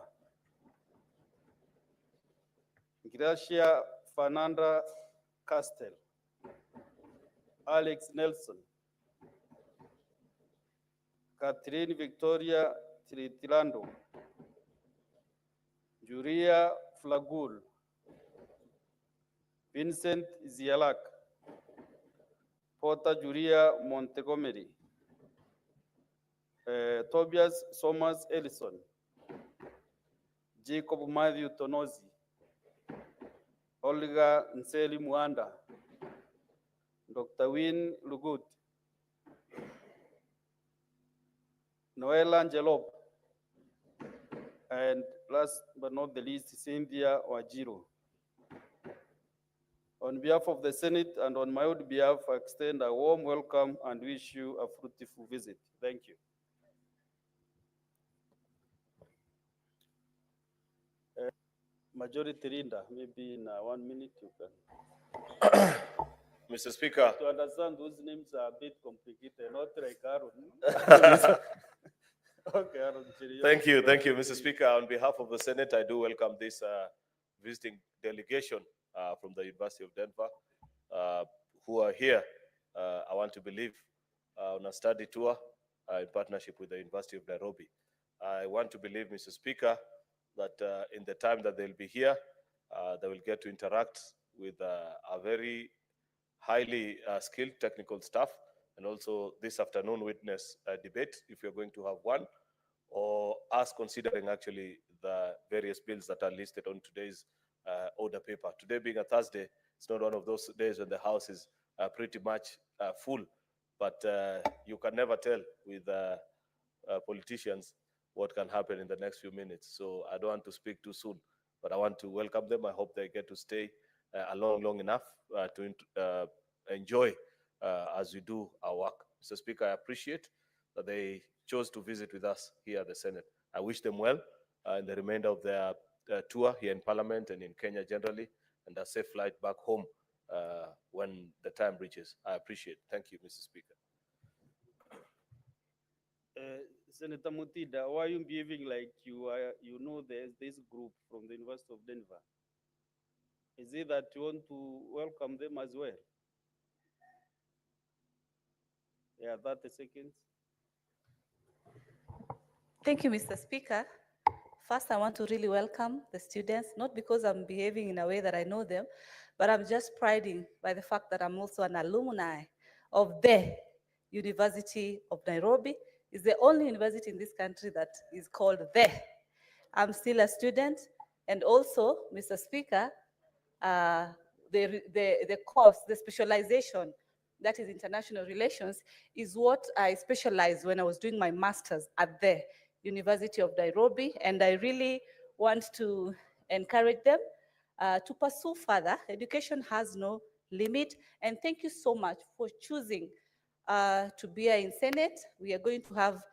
Gracia Fernanda Castel, Alex Nelson, Catherine Victoria Tritilando, Julia Flagul, Vincent Zialak, Porter Julia Montgomery, Tobias Somers Ellison, Jacob Matthew Tonozi, Olga Nseli Muanda, Dr. Win Lugut, Noel Angelop, and last but not the least, Cynthia Wajiro. On behalf of the Senate and on my own behalf, I extend a warm welcome and wish you a fruitful visit. Thank you. Majority Leader, maybe in 1 minute you can. Mr. Speaker. To understand, those names are a bit complicated, not like Aaron. Okay, Aaron. Thank you, Mr. Speaker. On behalf of the Senate, I do welcome this visiting delegation from the University of Denver who are here, I want to believe, on a study tour in partnership with the University of Nairobi. I want to believe, Mr. Speaker, that in the time that they'll be here, they will get to interact with a very highly skilled technical staff, and also this afternoon witness a debate, if you're going to have one, or us considering actually the various bills that are listed on today's order paper. Today being a Thursday, It's not one of those days when the house is pretty much full, but you can never tell with politicians what can happen in the next few minutes. So I don't want to speak too soon, but I want to welcome them. I hope they get to stay long enough to enjoy as we do our work. Mr. Speaker, I appreciate that they chose to visit with us here at the Senate. I wish them well in the remainder of their tour here in Parliament and in Kenya generally, and a safe flight back home when the time reaches. I appreciate. Thank you, Mr. Speaker. Senator Mutida, why are you behaving like you know there's this group from the University of Denver? Is it that you want to welcome them as well? Yeah, 30 seconds. Thank you, Mr. Speaker. First, I want to really welcome the students, not because I'm behaving in a way that I know them, but I'm just priding by the fact that I'm also an alumni of the University of Nairobi. It's the only university in this country that is called the. I'm still a student, and also, Mr. Speaker, the course, the specialization, that is international relations, is what I specialized when I was doing my master's at the University of Nairobi, and I really want to encourage them to pursue further. Education has no limit, and thank you so much for choosing to be here in Senate. We are going to have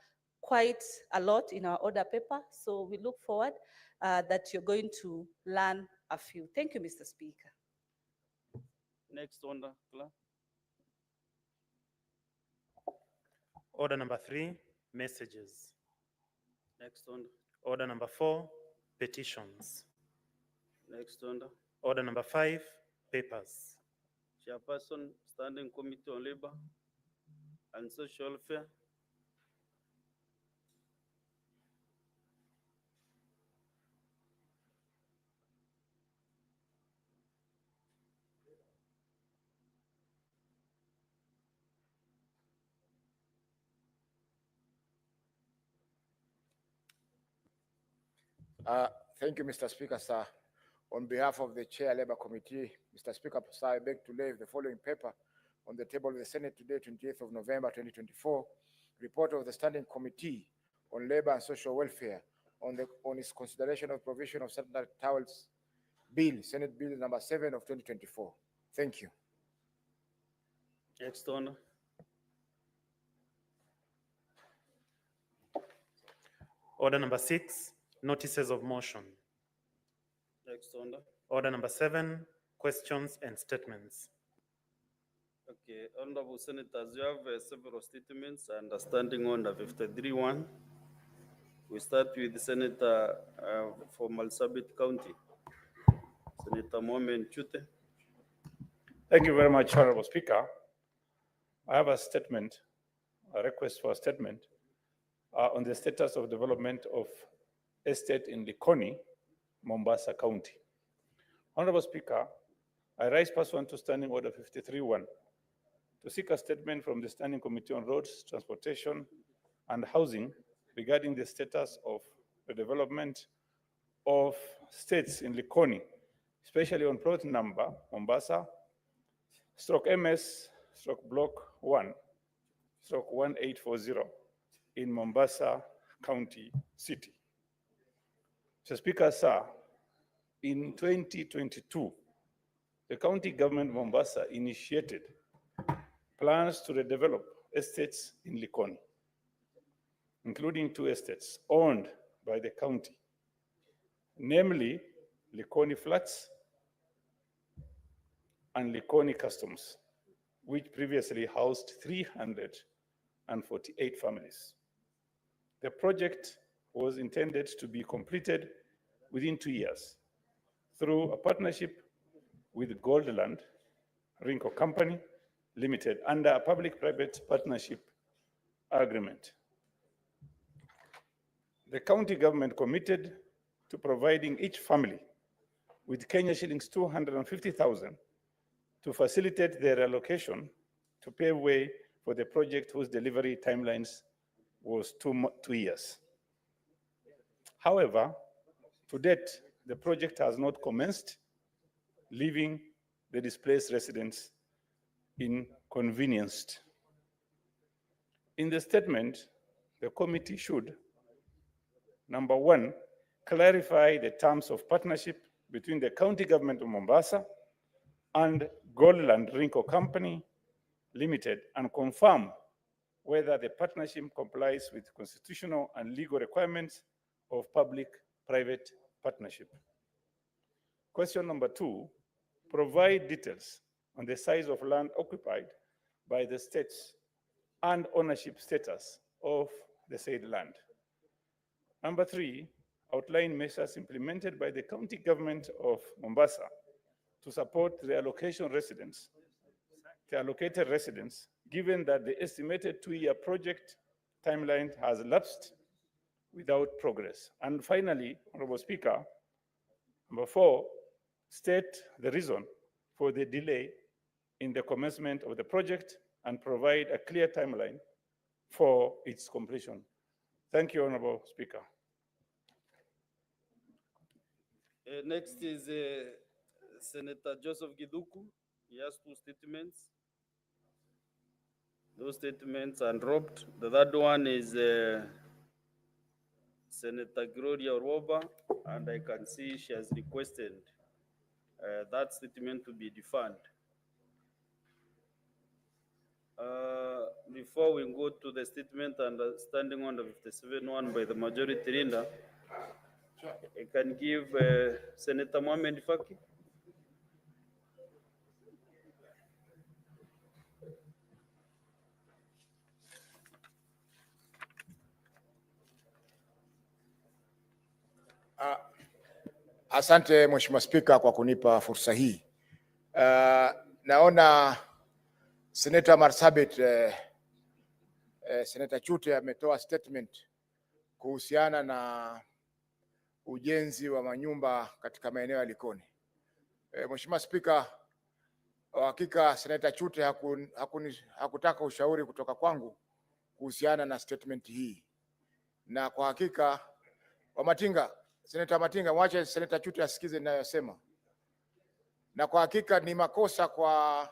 quite a lot in our order paper, so we look forward that you're going to learn a few. Thank you, Mr. Speaker. Next order, Clerk. Order number 3, messages. Next order. Order number 4, petitions. Next order. Order number 5, papers. Chairperson, Standing Committee on Labor and Social Welfare. Thank you, Mr. Speaker, sir. On behalf of the Chair Labour Committee, Mr. Speaker, sir, I beg to lay the following paper on the table of the Senate today, 28th of November, 2024. Report of the Standing Committee on Labour and Social Welfare on its consideration of provision of sanitary towels bill, Senate Bill number 7 of 2024. Thank you. Next order. Order number 6, notices of motion. Next order. Order number 7, questions and statements. Okay, Honorable Senators, you have several statements and standing order 53-1. We start with the Senator for Marsabit County, Senator Mohamed Chute. Thank you very much, Honorable Speaker. I have a statement, a request for a statement on the status of development of estate in Likoni, Mombasa County. Honorable Speaker, I rise pursuant to Standing Order 53-1 to seek a statement from the Standing Committee on Roads, Transportation, and Housing regarding the status of the development of estates in Likoni, especially on plot number Mombasa, /MS/Block 1, /1840 in Mombasa County City. Mr. Speaker, sir, in 2022, the county government of Mombasa initiated plans to redevelop estates in Likoni, including 2 estates owned by the county, namely Likoni Flats and Likoni Customs, which previously housed 348 families. The project was intended to be completed within 2 years through a partnership with Goldland Rinco Company Limited under a public-private partnership agreement. The county government committed to providing each family with Kenya shillings 250,000 to facilitate their relocation to pave way for the project whose delivery timelines was 2 years. However, to date, the project has not commenced, leaving the displaced residents inconvenienced. In the statement, the committee should, number one, clarify the terms of partnership between the county government of Mombasa and Goldland Rinco Company Limited and confirm whether the partnership complies with constitutional and legal requirements of public-private partnership. Question number two, provide details on the size of land occupied by the states and ownership status of the said land. Number three, outline measures implemented by the county government of Mombasa to support the allocated residents, given that the estimated 2-year project timeline has lapsed without progress. And finally, Honorable Speaker, number four, state the reason for the delay in the commencement of the project and provide a clear timeline for its completion. Thank you, Honorable Speaker. Next is Senator Joseph Giduku. He has 2 statements. Those statements are dropped. The third one is Senator Gloria Roba, and I can see she has requested that statement to be deferred. Before we go to the statement and standing on the 57-1 by the majority leader, I can give Senator Mohamed Faki. Asante Mheshimiwa Spika kwa kunipa fursa hii. Naona Senator Marsabit, Senator Chute ametoa statement kuhusiana na ujenzi wa manyumba katika maeneo ya Likoni. Mheshimiwa Spika, kwa hakika Senator Chute hakutaka ushauri kutoka kwangu kuhusiana na statement hii. Na kwa hakika Senator Matinga, mwache Senator Chute asikize ninayosema. Na kwa hakika ni makosa kwa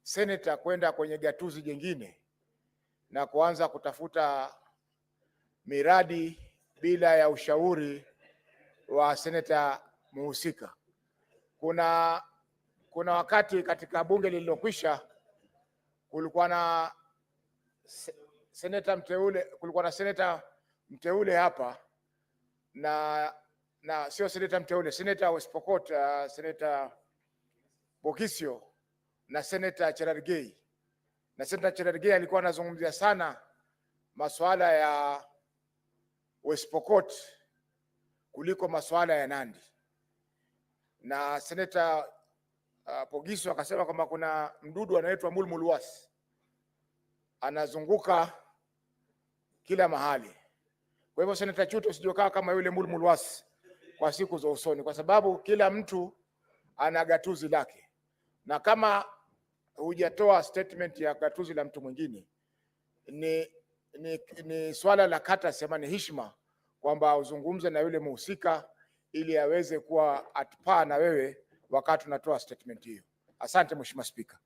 senator kwenda kwenye gatuzi jingine na kuanza kutafuta miradi bila ya ushauri wa senator muhusika. Kuna wakati katika bunge lililokwisha kulikuwa na senator mteule hapa na sio senator mteule, senator West Pokot, Senator Bokisio na Senator Cherargei. Na Senator Cherargei alikuwa anazungumzia sana masuala ya West Pokot kuliko masuala ya Nandi. Na Senator Pogisio akasema kwamba kuna mdudu anaitwa mulmulwas anazunguka kila mahali. Kwa hivyo Senator Chute, usijokaa kama yule mulmulwas kwa siku za usoni, kwa sababu kila mtu ana gatuzi lake, na kama hujatoa statement ya gatuzi la mtu mwingine ni swala la kata sema ni heshima kwamba uzungumze na yule muhusika ili aweze kuwa at par na wewe wakati unatoa statement hiyo. Asante Mheshimiwa Spika.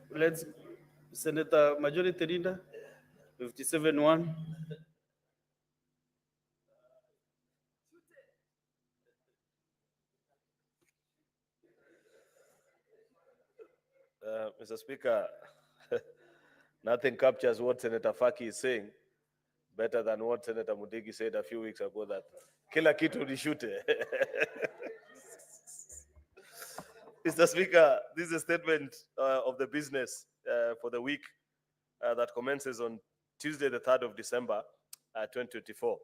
Let's Senator Majority Leader 57-1. Mr. Speaker, nothing captures what Senator Faki is saying better than what Senator Mudigi said a few weeks ago, that kila kitu ni Shute. Mr. Speaker, this is a statement of the business for the week that commences on Tuesday, the 3rd of December, 2024.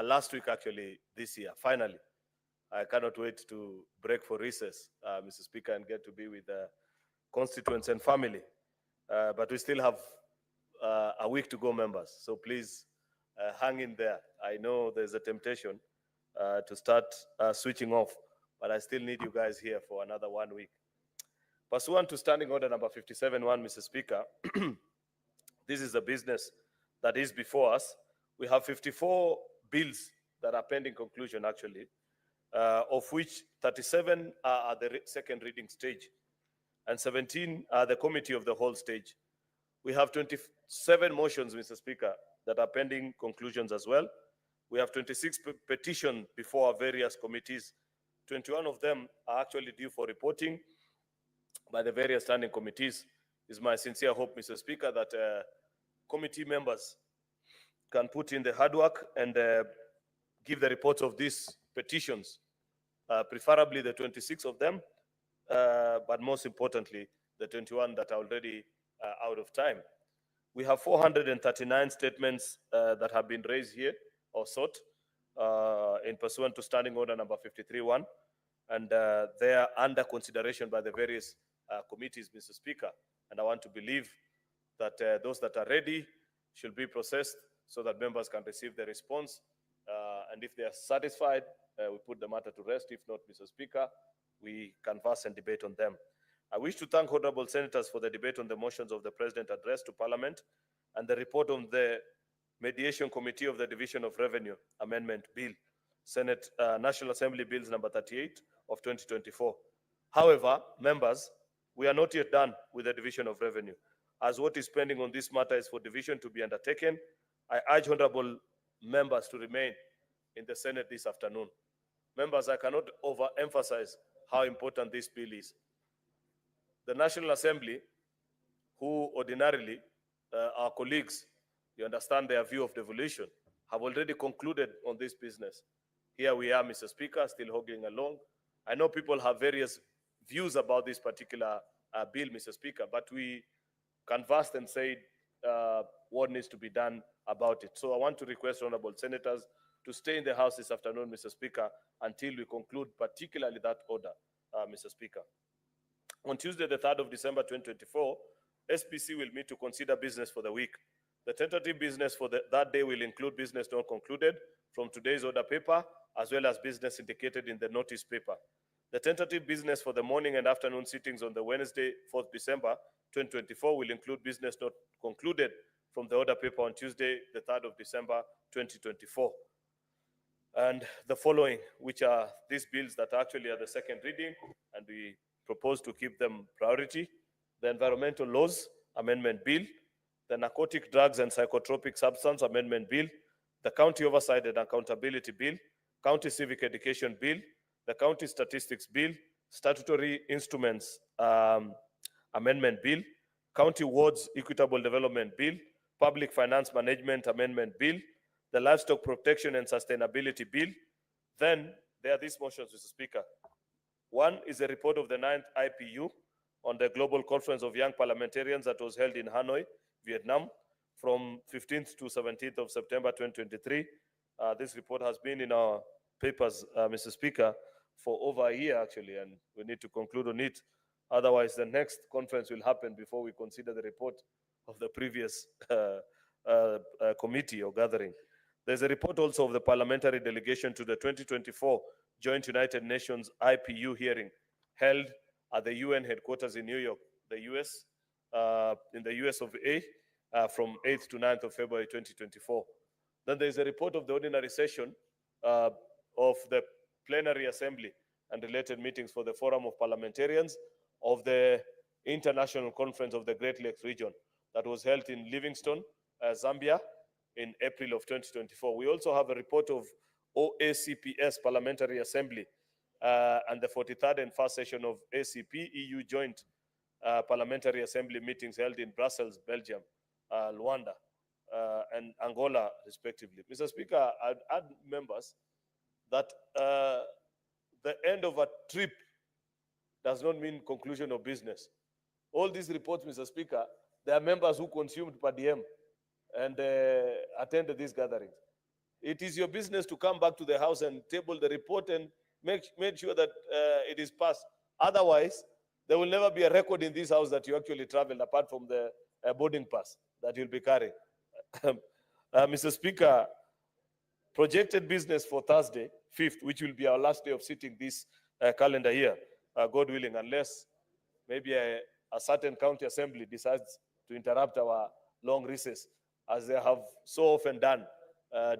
Last week, actually, this year, finally. I cannot wait to break for recess, Mr. Speaker, and get to be with constituents and family. But we still have a week to go, members. So please hang in there. I know there's a temptation to start switching off, but I still need you guys here for another 1 week. Pursuant to Standing Order number 57-1, Mr. Speaker, this is the business that is before us. We have 54 bills that are pending conclusion, actually. of which 37 are at the second reading stage, and 17 are the committee of the whole stage. We have 27 motions, Mr. Speaker, that are pending conclusions as well. We have 26 petitions before our various committees. 21 of them are actually due for reporting by the various standing committees. It's my sincere hope, Mr. Speaker, that committee members can put in the hard work and give the reports of these petitions, preferably the 26 of them, but most importantly, the 21 that are already out of time. We have 439 statements that have been raised here or sought in pursuant to Standing Order number 53.1, and they are under consideration by the various committees, Mr. Speaker. And I want to believe that those that are ready should be processed so that members can receive the response. And if they are satisfied, we put the matter to rest. If not, Mr. Speaker, we converse and debate on them. I wish to thank honorable senators for the debate on the motions of the President address to Parliament and the report on the Mediation Committee of the Division of Revenue Amendment Bill, Senate National Assembly Bills number 38 of 2024. However, members, we are not yet done with the Division of Revenue. As what is pending on this matter is for division to be undertaken, I urge honorable members to remain in the Senate this afternoon. Members, I cannot overemphasize how important this bill is. The National Assembly, who ordinarily our colleagues, you understand their view of devolution, have already concluded on this business. Here we are, Mr. Speaker, still hogging along. I know people have various views about this particular bill, Mr. Speaker, but we conversed and said what needs to be done about it. So I want to request honorable senators to stay in the House this afternoon, Mr. Speaker, until we conclude particularly that order, Mr. Speaker. On Tuesday, the 3rd of December 2024, SPC will meet to consider business for the week. The tentative business for that day will include business not concluded from today's order paper, as well as business indicated in the notice paper. The tentative business for the morning and afternoon sittings on the Wednesday, 4th December 2024 will include business not concluded from the order paper on Tuesday, the 3rd of December 2024. And the following, which are these bills that actually are the second reading, and we propose to keep them priority: the Environmental Laws Amendment Bill, the Narcotic Drugs and Psychotropic Substance Amendment Bill, the County Oversight and Accountability Bill, County Civic Education Bill, the County Statistics Bill, Statutory Instruments Amendment Bill, County Wards Equitable Development Bill, Public Finance Management Amendment Bill, the Livestock Protection and Sustainability Bill. Then there are these motions, Mr. Speaker. One is a report of the 9th IPU on the Global Conference of Young Parliamentarians that was held in Hanoi, Vietnam, from 15th to 17th of September 2023. This report has been in our papers, Mr. Speaker, for over a year, actually, and we need to conclude on it. Otherwise, the next conference will happen before we consider the report of the previous committee or gathering. There's a report also of the parliamentary delegation to the 2024 Joint United Nations IPU hearing held at the UN headquarters in New York, the US, in the US of A, from 8th to 9th of February 2024. Then there's a report of the ordinary session of the plenary assembly and related meetings for the Forum of Parliamentarians of the International Conference of the Great Lakes region that was held in Livingstone, Zambia, in April of 2024. We also have a report of OACPS Parliamentary Assembly and the 43rd and first session of ACP EU Joint Parliamentary Assembly meetings held in Brussels, Belgium, Luanda, and Angola, respectively. Mr. Speaker, I'd add, members, that the end of a trip does not mean conclusion of business. All these reports, Mr. Speaker, there are members who consumed per diem and attended these gatherings. It is your business to come back to the House and table the report and make sure that it is passed. Otherwise, there will never be a record in this House that you actually traveled, apart from the boarding pass that you'll be carrying. Mr. Speaker, projected business for Thursday, 5th, which will be our last day of sitting this calendar year, God willing, unless maybe a certain county assembly decides to interrupt our long recess, as they have so often done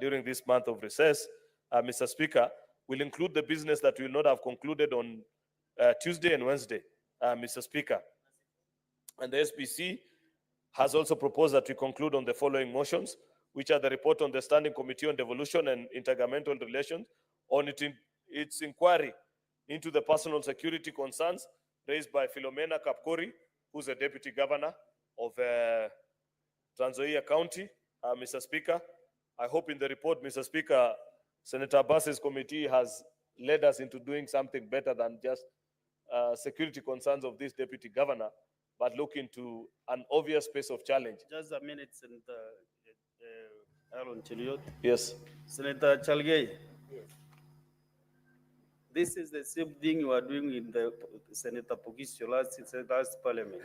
during this month of recess. Mr. Speaker, will include the business that we will not have concluded on Tuesday and Wednesday, Mr. Speaker. And the SPC has also proposed that we conclude on the following motions, which are the report on the Standing Committee on Devolution and Intergovernmental Relations on its inquiry into the personal security concerns raised by Kimeumana Kapkori, who's a deputy governor of Trans Nzoia County. Mr. Speaker, I hope in the report, Mr. Speaker, Senator Abbas's committee has led us into doing something better than just security concerns of this deputy governor, but look into an obvious space of challenge. Just a minute, Senator Aaron Chiliot. Yes. Senator Chalgay. This is the same thing you are doing in the Senator Pogisio last parliament.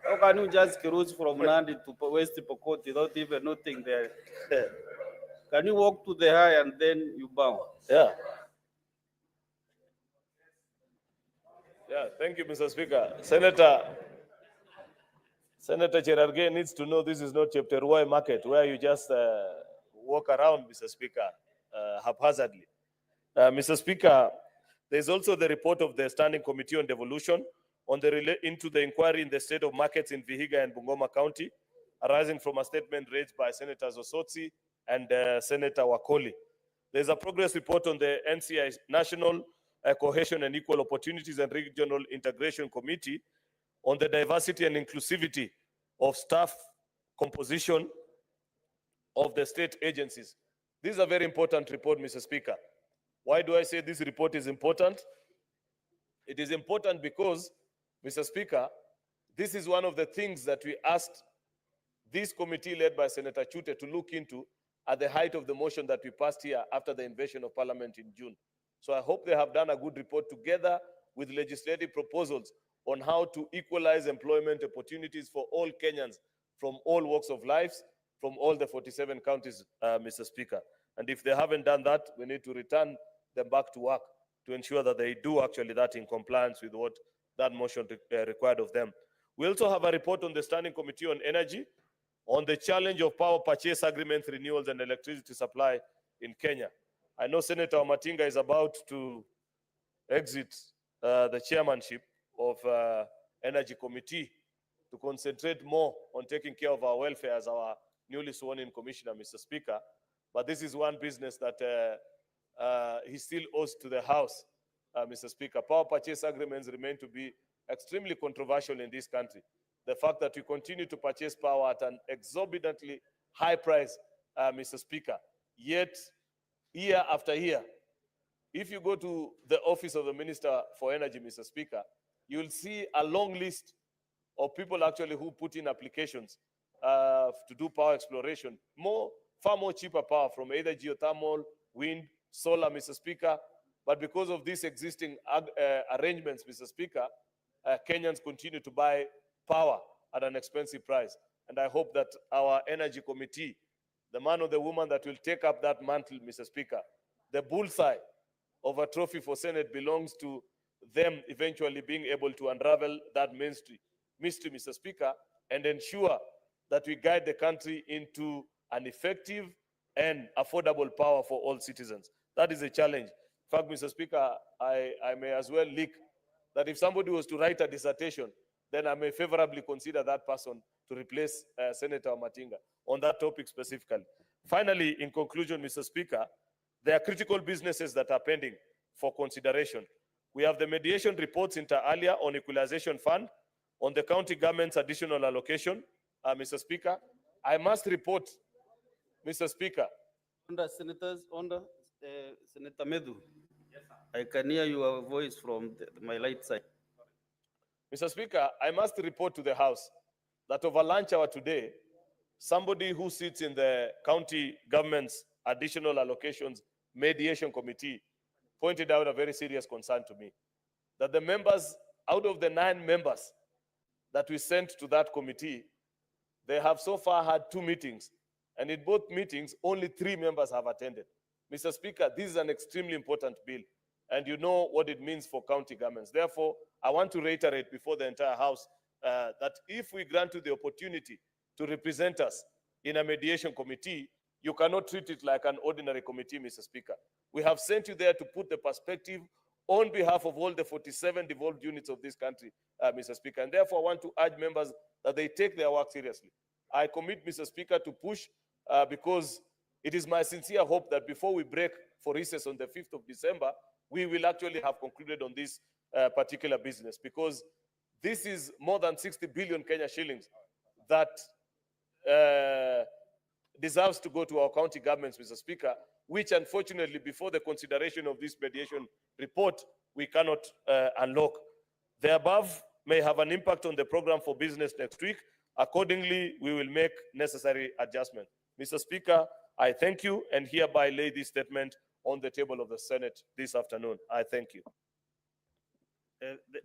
How can you just cruise from Nandi to West Pokot without even nothing there? Can you walk to the high and then you bow? Yeah. Yeah, thank you, Mr. Speaker. Senator Cherargei needs to know this is not Chepterwai market where you just walk around, Mr. Speaker, haphazardly. Mr. Speaker, there's also the report of the Standing Committee on Devolution on into the inquiry in the state of markets in Vihiga and Bungoma County, arising from a statement raised by Senators Osotsi and Senator Wakoli. There's a progress report on the NCI National Cohesion and Equal Opportunities and Regional Integration Committee on the diversity and inclusivity of staff composition of the state agencies. This is a very important report, Mr. Speaker. Why do I say this report is important? It is important because, Mr. Speaker, this is one of the things that we asked this committee led by Senator Chute to look into at the height of the motion that we passed here after the invasion of Parliament in June. So I hope they have done a good report together with legislative proposals on how to equalize employment opportunities for all Kenyans from all walks of life, from all the 47 counties, Mr. Speaker. And if they haven't done that, we need to return them back to work to ensure that they do actually that in compliance with what that motion required of them. We also have a report on the Standing Committee on Energy on the challenge of power purchase agreements, renewals, and electricity supply in Kenya. I know Senator Matinga is about to exit the chairmanship of Energy Committee to concentrate more on taking care of our welfare as our newly sworn-in commissioner, Mr. Speaker. But this is one business that he still owes to the House, Mr. Speaker. Power purchase agreements remain to be extremely controversial in this country. The fact that we continue to purchase power at an exorbitantly high price, Mr. Speaker, yet year after year, if you go to the office of the Minister for Energy, Mr. Speaker, you will see a long list of people actually who put in applications to do power exploration, far more cheaper power from either geothermal, wind, solar, Mr. Speaker. But because of these existing arrangements, Mr. Speaker, Kenyans continue to buy power at an expensive price. And I hope that our Energy Committee, the man or the woman that will take up that mantle, Mr. Speaker, the bullseye of a trophy for Senate belongs to them eventually being able to unravel that mystery, Mr. Speaker, and ensure that we guide the country into an effective and affordable power for all citizens. That is a challenge. In fact, Mr. Speaker, I may as well leak that if somebody was to write a dissertation, then I may favorably consider that person to replace Senator Matinga on that topic specifically. Finally, in conclusion, Mr. Speaker, there are critical businesses that are pending for consideration. We have the mediation reports inter alia on equalization fund, on the county government's additional allocation. Mr. Speaker, I must report, Mr. Speaker. Under Senators, Senator Medu. Yes, sir. I can hear your voice from my right side. Mr. Speaker, I must report to the House that over lunch hour today, somebody who sits in the county government's additional allocations mediation committee pointed out a very serious concern to me, that the members, out of the 9 members that we sent to that committee, they have so far had 2 meetings, and in both meetings, only 3 members have attended. Mr. Speaker, this is an extremely important bill, and you know what it means for county governments. Therefore, I want to reiterate before the entire House that if we grant you the opportunity to represent us in a mediation committee, you cannot treat it like an ordinary committee, Mr. Speaker. We have sent you there to put the perspective on behalf of all the 47 devolved units of this country, Mr. Speaker. And therefore, I want to urge members that they take their work seriously. I commit, Mr. Speaker, to push because it is my sincere hope that before we break for recess on the 5th of December, we will actually have concluded on this particular business, because this is more than 60 billion Kenya shillings that deserves to go to our county governments, Mr. Speaker, which unfortunately, before the consideration of this mediation report, we cannot unlock. The above may have an impact on the program for business next week. Accordingly, we will make necessary adjustments. Mr. Speaker, I thank you and hereby lay this statement on the table of the Senate this afternoon. I thank you.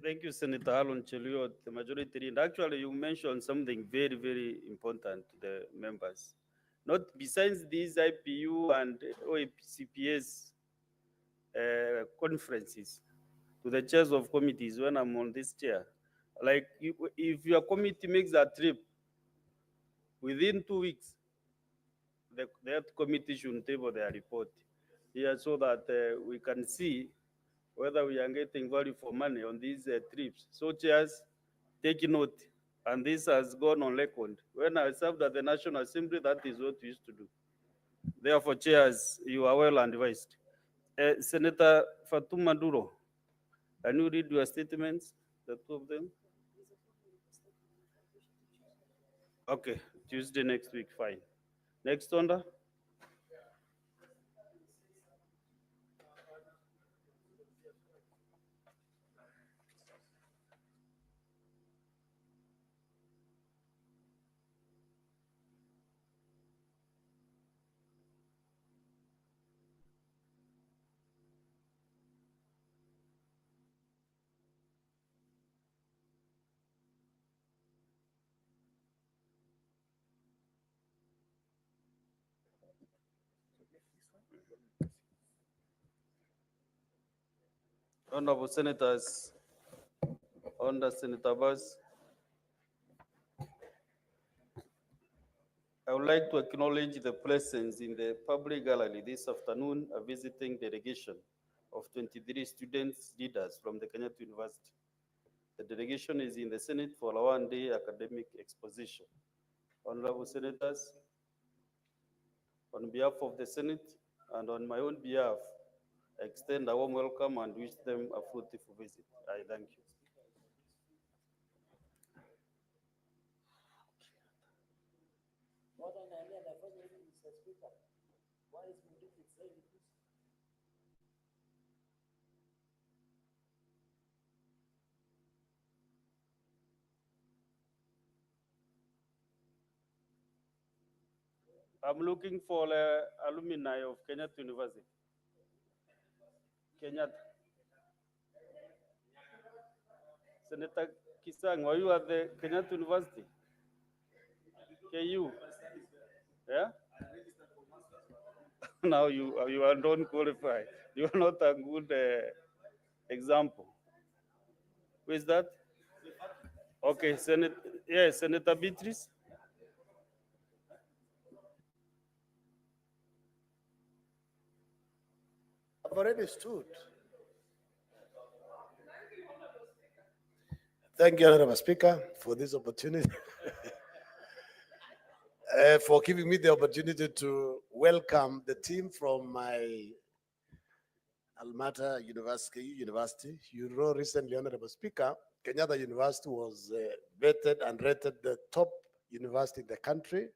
Thank you, Senator Alon Cheluot, the majority leader. Actually, you mentioned something very, very important to the members. Not besides these IPU and OAPCPS conferences, to the chairs of committees when I'm on this chair. Like, if your committee makes a trip, within 2 weeks, that committee should table their report here so that we can see whether we are getting value for money on these trips. So chairs, take note. And this has gone on record. When I served at the National Assembly, that is what we used to do. Therefore, chairs, you are well advised. Senator Fatuma Duro, can you read your statements, the two of them? Okay, Tuesday next week, fine. Next order. Honorable Senators, under Senator Buzz, I would like to acknowledge the presence in the public gallery this afternoon, a visiting delegation of 23 students leaders from the Kenyatta University. The delegation is in the Senate for a one-day academic exposition. Honorable Senators, on behalf of the Senate and on my own behalf, I extend a warm welcome and wish them a fruitful visit. I thank you. I'm looking for alumni of Kenyatta University. Kenyatta. Senator Kisang, were you at the Kenyatta University? KU? Yeah? Now you are not qualified. You are not a good example. Who is that? Okay, Senator Beatrice. I've already stood. Thank you, Honorable Speaker, for this opportunity. For giving me the opportunity to welcome the team from my Almata University. You know, recently, Honorable Speaker, Kenyatta University was vetted and rated the top university in the country.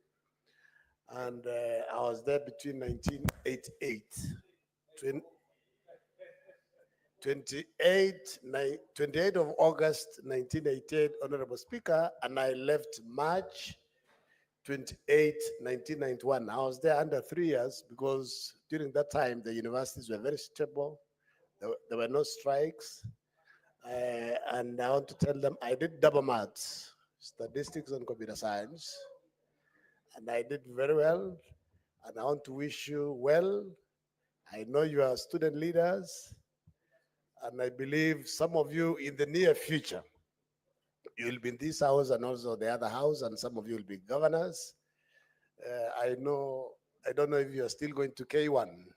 And I was there between 1988, 28 of August 1988, Honorable Speaker, and I left March 28, 1991. I was there under 3 years because during that time, the universities were very stable. There were no strikes. And I want to tell them I did double maths, statistics and computer science. And I did very well. And I want to wish you well. I know you are student leaders. And I believe some of you in the near future, you'll be in this house and also the other house, and some of you will be governors. I don't know if you're still going to K1.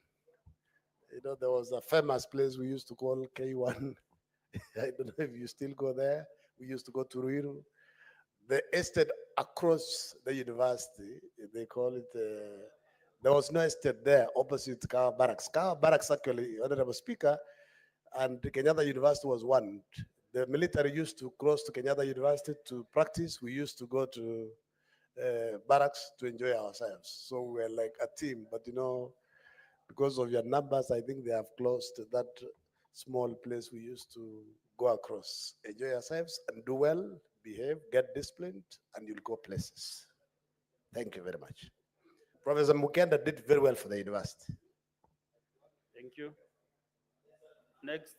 You know, there was a famous place we used to call K1. I don't know if you still go there. We used to go to Ruiru. The estate across the university, they call it, there was no estate there opposite Kawa Barracks. Kawa Barracks, actually, Honorable Speaker, and Kenyatta University was one. The military used to cross to Kenyatta University to practice. We used to go to barracks to enjoy ourselves. So we were like a team, but you know, because of your numbers, I think they have closed that small place we used to go across. Enjoy yourselves and do well, behave, get disciplined, and you'll go places. Thank you very much. Professor Mukenda did very well for the university. Thank you. Next.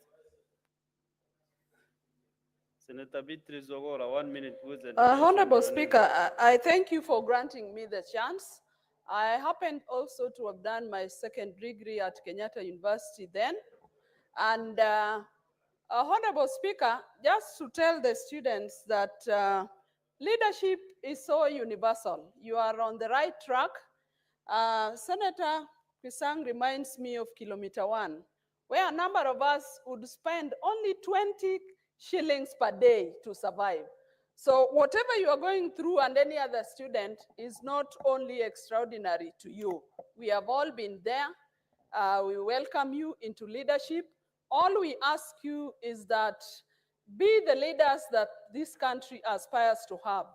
Senator Beatrice Ogora, 1 minute with the Honorable Speaker, I thank you for granting me the chance. I happened also to have done my second degree at Kenyatta University then. And Honorable Speaker, just to tell the students that leadership is so universal. You are on the right track. Senator Pisang reminds me of Kilometer 1, where a number of us would spend only 20 shillings per day to survive. So whatever you are going through and any other student is not only extraordinary to you. We have all been there. We welcome you into leadership. All we ask you is that be the leaders that this country aspires to have.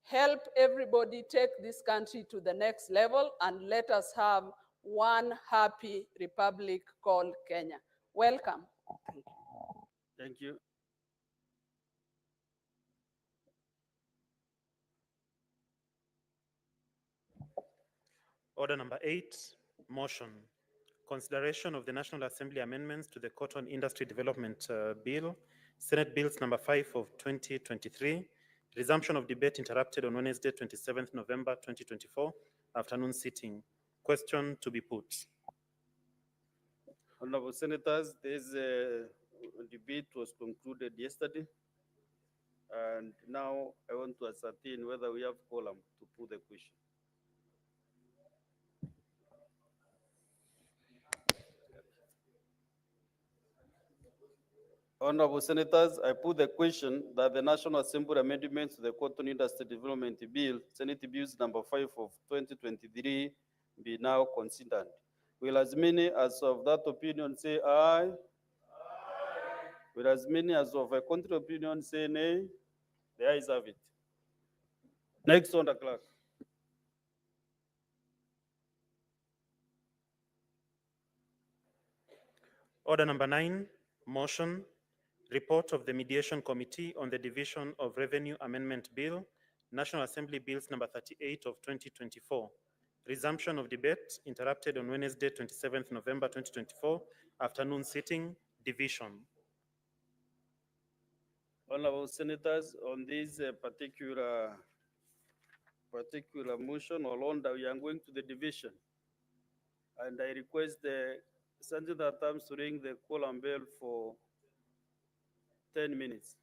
Help everybody take this country to the next level and let us have one happy republic called Kenya. Welcome. Thank you. Thank you. Order number 8, motion. Consideration of the National Assembly amendments to the Cotton Industry Development Bill, Senate Bills number 5 of 2023. Resumption of debate interrupted on Wednesday, 27th November 2024, afternoon sitting. Question to be put. Honorable Senators, this debate was concluded yesterday. And now I want to ascertain whether we have quorum to put the question. Honorable Senators, I put the question that the National Assembly amendments to the Cotton Industry Development Bill, Senate Bills number 5 of 2023, be now considered. Will as many as of that opinion say aye? Aye. Will as many as of a contrary opinion say nay? The ayes have it. Next on the clerk. Order number 9, motion. Report of the Mediation Committee on the Division of Revenue Amendment Bill, National Assembly Bills number 38 of 2024. Resumption of debate interrupted on Wednesday, 27th November 2024, afternoon sitting, division. Honorable Senators, on this particular motion or order, we are going to the division. And I request the Senator at times to ring the quorum bell for 10 minutes.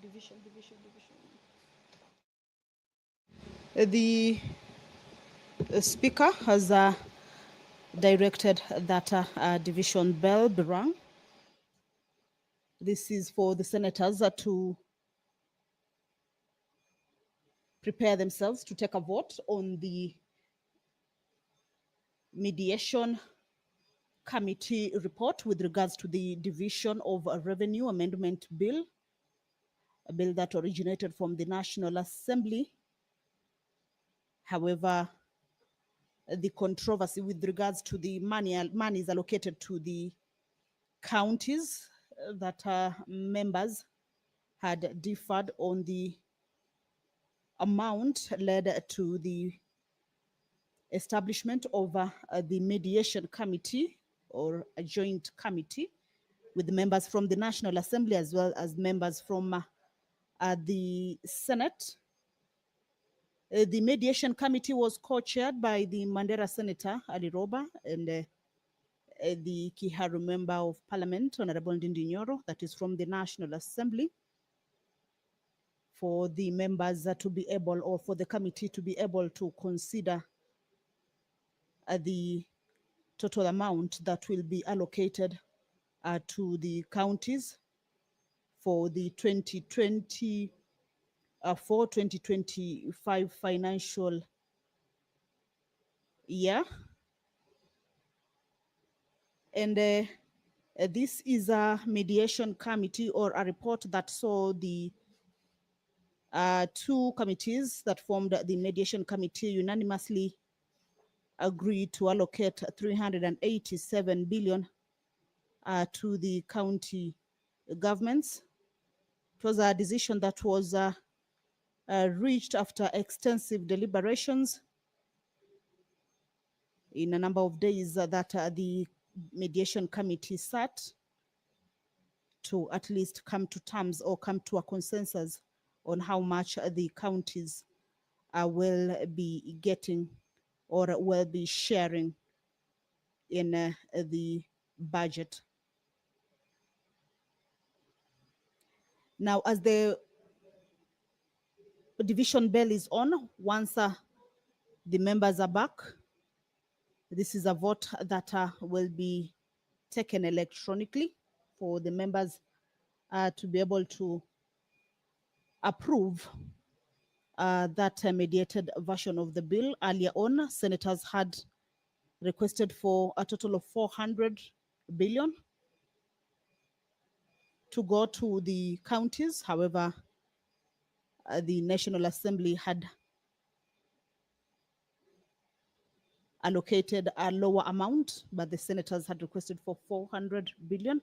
Division. The Speaker has directed that division bell be rung. This is for the senators to prepare themselves to take a vote on the mediation committee report with regards to the division of a revenue amendment bill, a bill that originated from the National Assembly. However, the controversy with regards to the monies allocated to the counties that members had differed on the amount led to the establishment of the mediation committee, or a joint committee with members from the National Assembly as well as members from the Senate. The mediation committee was co-chaired by the Mandera Senator Ali Roba and the Kiharu Member of Parliament, Honorable Ndindi Nyoro, that is from the National Assembly, for the members to be able, or for the committee to be able to consider the total amount that will be allocated to the counties for the 2024-2025 financial year. And this is a mediation committee, or a report that saw the two committees that formed the mediation committee unanimously agreed to allocate 387 billion to the county governments. It was a decision that was reached after extensive deliberations in a number of days that the mediation committee sat to at least come to terms or come to a consensus on how much the counties will be getting or will be sharing in the budget. Now, as the division bell is on, once the members are back, this is a vote that will be taken electronically for the members to be able to approve that mediated version of the bill. Earlier on, senators had requested for a total of 400 billion to go to the counties. However, the National Assembly had allocated a lower amount, but the senators had requested for 400 billion.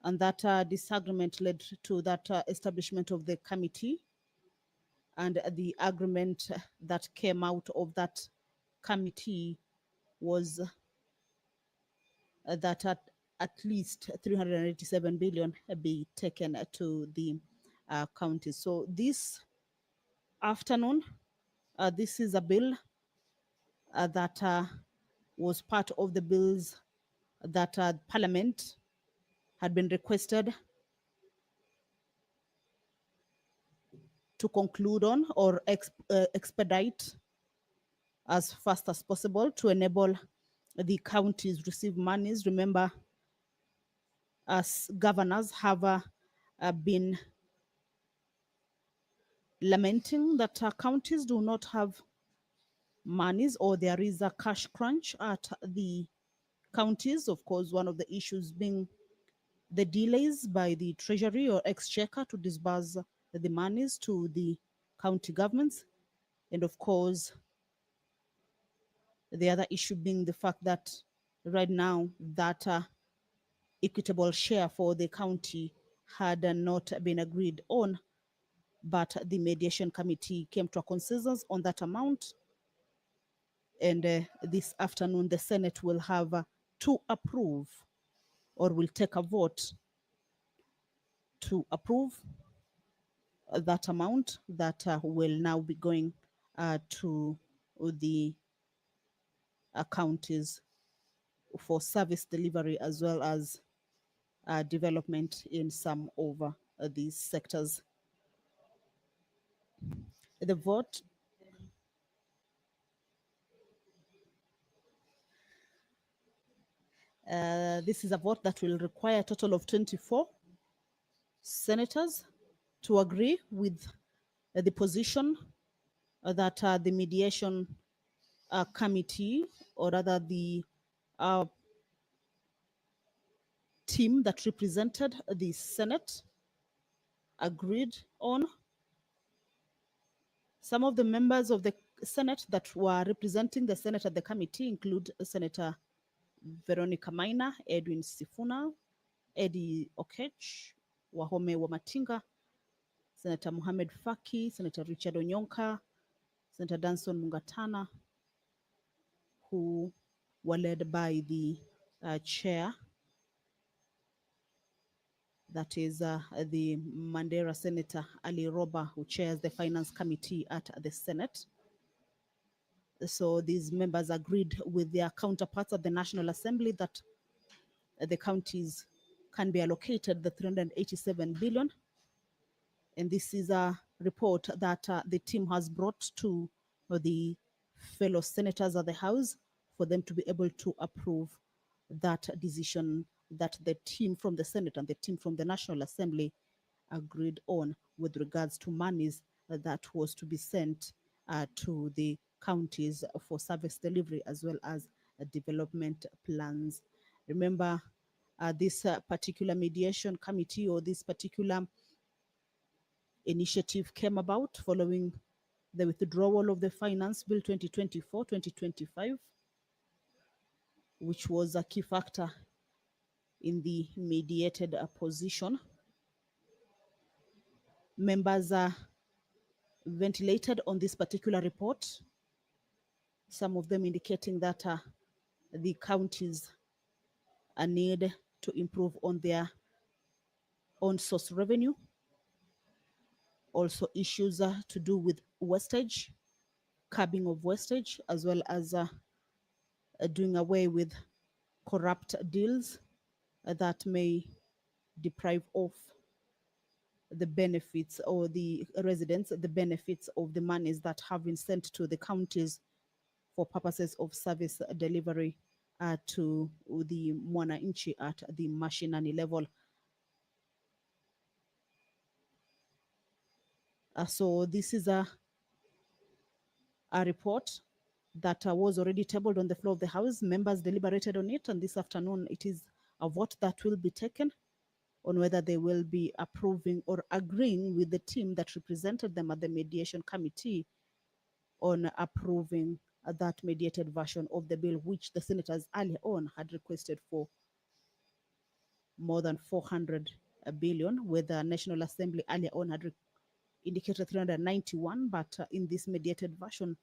And that disagreement led to that establishment of the committee, and the agreement that came out of that committee was that at least 387 billion be taken to the counties. So this afternoon, this is a bill that was part of the bills that Parliament had been requested to conclude on or expedite as fast as possible to enable the counties receive monies. Remember, as governors have been lamenting that counties do not have monies, or there is a cash crunch at the counties. Of course, one of the issues being the delays by the Treasury or Exchequer to disburse the monies to the county governments. And of course, the other issue being the fact that right now that equitable share for the county had not been agreed on, but the mediation committee came to a consensus on that amount. And this afternoon, the Senate will have to approve, or will take a vote to approve that amount that will now be going to the counties for service delivery, as well as development in some of these sectors. The vote this is a vote that will require a total of 24 senators to agree with the position that the mediation committee, or rather the team that represented the Senate, agreed on. Some of the members of the Senate that were representing the Senate at the committee include Senator Veronica Maina, Edwin Sifuna, Eddie Okech, Wahome Wamatinga, Senator Mohamed Faki, Senator Richard Onyonka, Senator Danson Mungatana, who were led by the chair, that is the Mandera Senator Ali Roba, who chairs the Finance Committee at the Senate. So these members agreed with their counterparts at the National Assembly that the counties can be allocated the 387 billion. And this is a report that the team has brought to the fellow senators of the House for them to be able to approve that decision that the team from the Senate and the team from the National Assembly agreed on with regards to monies that was to be sent to the counties for service delivery as well as development plans. Remember, this particular mediation committee or this particular initiative came about following the withdrawal of the Finance Bill 2024-2025, which was a key factor in the mediated position. Members ventilated on this particular report, some of them indicating that the counties need to improve on their own source revenue. Also issues to do with wastage, curbing of wastage, as well as doing away with corrupt deals that may deprive of the benefits or the residents the benefits of the monies that have been sent to the counties for purposes of service delivery to the mwananchi at the mashinani level. So this is a report that was already tabled on the floor of the House. Members deliberated on it, and this afternoon it is a vote that will be taken on whether they will be approving or agreeing with the team that represented them at the mediation committee on approving that mediated version of the bill, which the senators earlier on had requested for more than 400 billion, where the National Assembly earlier on had indicated 391, but in this mediated version,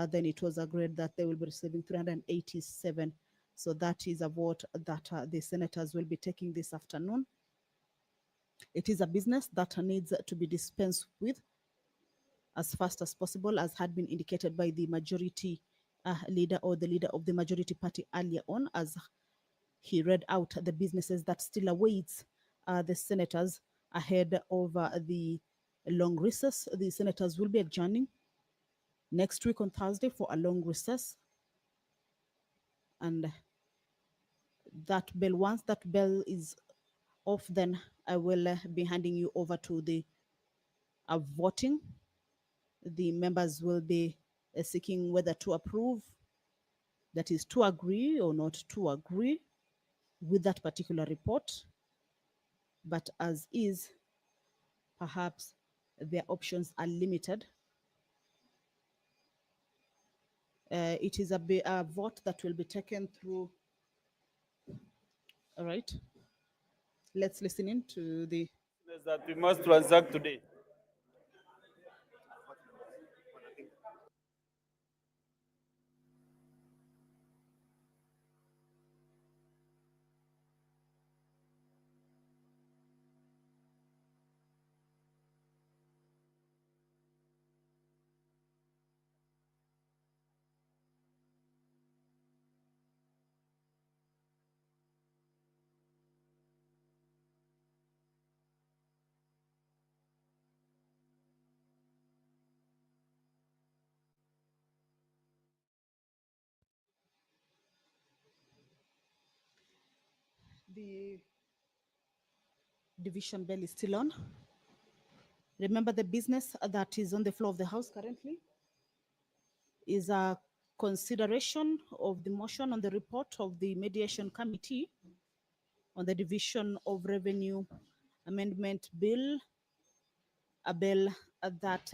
then it was agreed that they will be receiving 387. So that is a vote that the senators will be taking this afternoon. It is a business that needs to be dispensed with as fast as possible, as had been indicated by the majority leader or the leader of the majority party earlier on, as he read out the businesses that still awaits the senators ahead of the long recess. The senators will be adjourning next week on Thursday for a long recess. And that bell, once that bell is off, then I will be handing you over to the voting. The members will be seeking whether to approve, that is to agree or not to agree with that particular report. But as is, perhaps their options are limited. It is a vote that will be taken through. All right. Let's listen in to the that we must transact today. The division bell is still on. Remember, the business that is on the floor of the House currently is a consideration of the motion on the report of the mediation committee on the division of revenue amendment bill, a bill that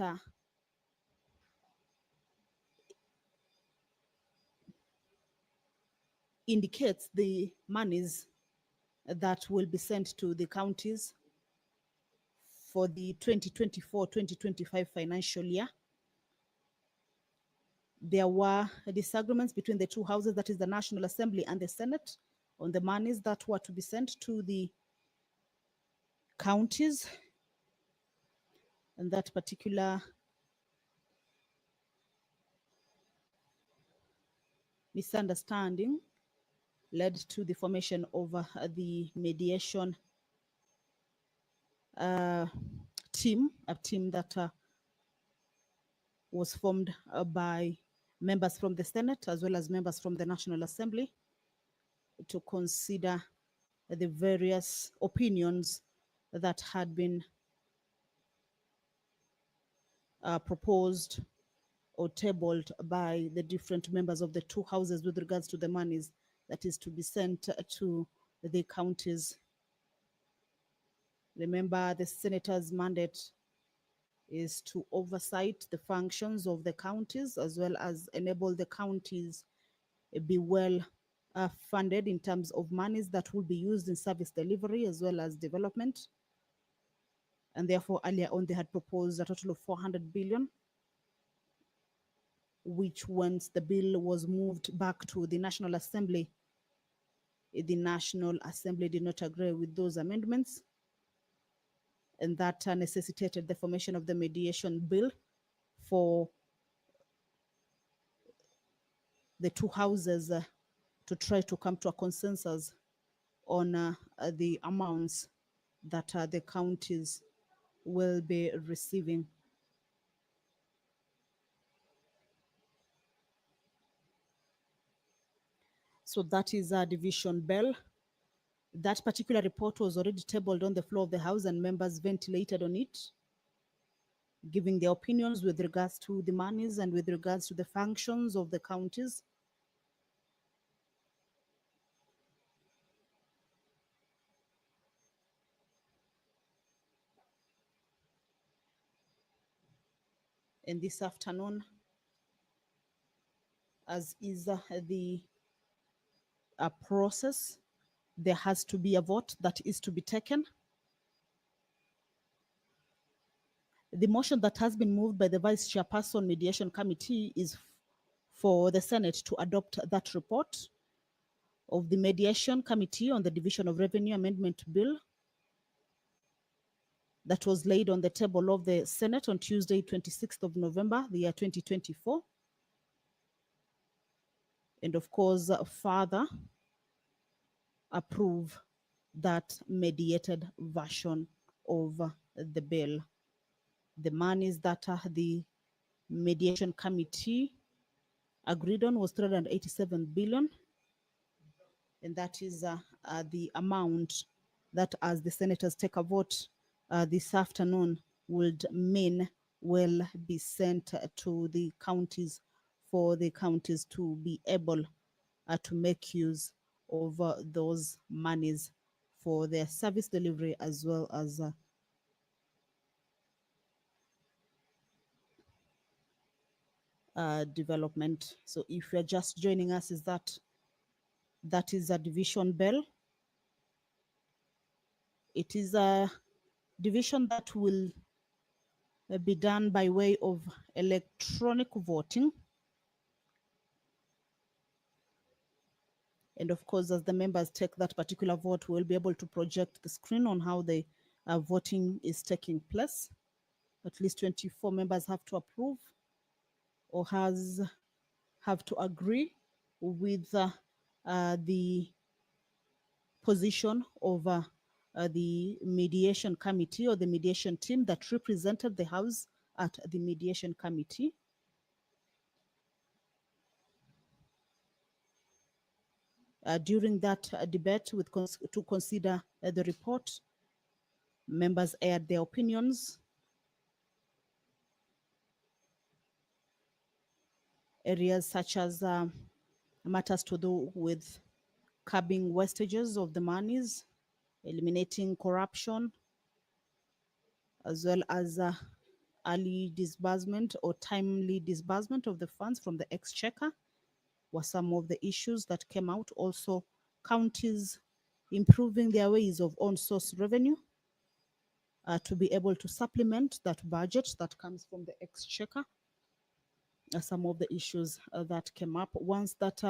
indicates the monies that will be sent to the counties for the 2024-2025 financial year. There were disagreements between the two houses, that is the National Assembly and the Senate, on the monies that were to be sent to the counties. And that particular misunderstanding led to the formation of the mediation team, a team that was formed by members from the Senate as well as members from the National Assembly to consider the various opinions that had been proposed or tabled by the different members of the two houses with regards to the monies that is to be sent to the counties. Remember, the senator's mandate is to oversight the functions of the counties as well as enable the counties be well funded in terms of monies that will be used in service delivery as well as development. And therefore, earlier on, they had proposed a total of 400 billion, which once the bill was moved back to the National Assembly, the National Assembly did not agree with those amendments. And that necessitated the formation of the mediation bill for the two houses to try to come to a consensus on the amounts that the counties will be receiving. So that is a division bill. That particular report was already tabled on the floor of the House and members ventilated on it, giving their opinions with regards to the monies and with regards to the functions of the counties. And this afternoon, as is the process, there has to be a vote that is to be taken. The motion that has been moved by the Vice Chairperson Mediation Committee is for the Senate to adopt that report of the Mediation Committee on the Division of Revenue Amendment Bill that was laid on the table of the Senate on Tuesday, 26th of November, the year 2024. And of course, further approve that mediated version of the bill. The monies that the mediation committee agreed on was 387 billion. And that is the amount that, as the senators take a vote this afternoon, would mean will be sent to the counties for the counties to be able to make use of those monies for their service delivery as well as development. So if you're just joining us, is that is a division bill. It is a division that will be done by way of electronic voting. And of course, as the members take that particular vote, we'll be able to project the screen on how the voting is taking place. At least 24 members have to approve or have to agree with the position of the mediation committee or the mediation team that represented the House at the mediation committee. During that debate to consider the report, members aired their opinions. Areas such as matters to do with curbing wastages of the monies, eliminating corruption, as well as early disbursement or timely disbursement of the funds from the exchequer were some of the issues that came out. Also, counties improving their ways of on-source revenue to be able to supplement that budget that comes from the exchequer. Some of the issues that came up. Once that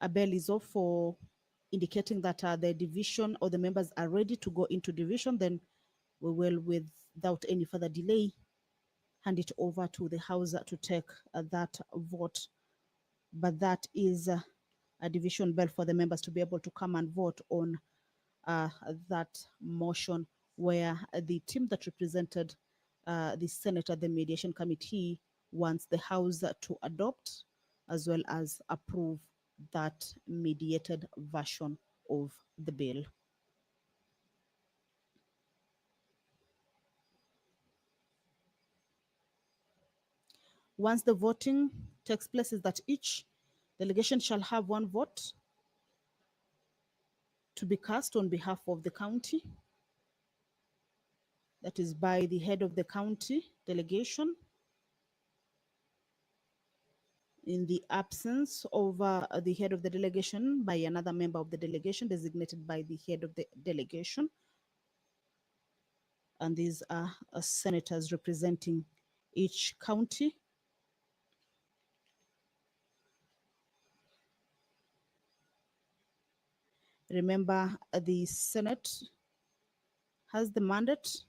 a bell is off for indicating that the division or the members are ready to go into division, then we will, without any further delay, hand it over to the House to take that vote. But that is a division bell for the members to be able to come and vote on that motion, where the team that represented the Senate at the mediation committee wants the House to adopt as well as approve that mediated version of the bill. Once the voting takes place, is that each delegation shall have one vote to be cast on behalf of the county. That is by the head of the county delegation. In the absence of the head of the delegation, by another member of the delegation designated by the head of the delegation. And these are senators representing each county. Remember, the Senate has the mandate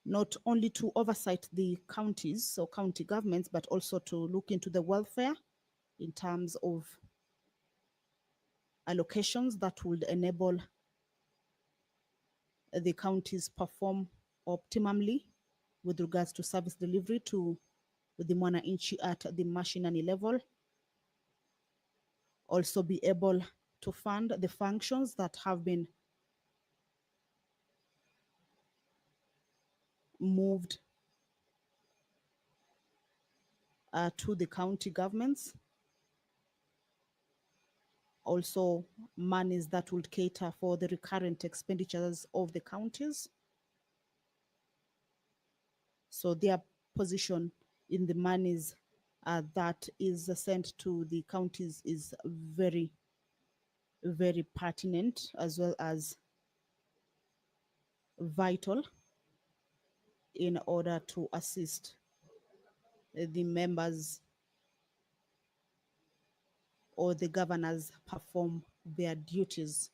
not only to oversight the counties or county governments, but also to look into the welfare in terms of allocations that would enable the counties perform optimally with regards to service delivery to the mwananchi at the mashinani level. Also be able to fund the functions that have been moved to the county governments. Also monies that would cater for the recurrent expenditures of the counties. So their position in the monies that is sent to the counties is very, very pertinent as well as vital in order to assist the members or the governors perform their duties.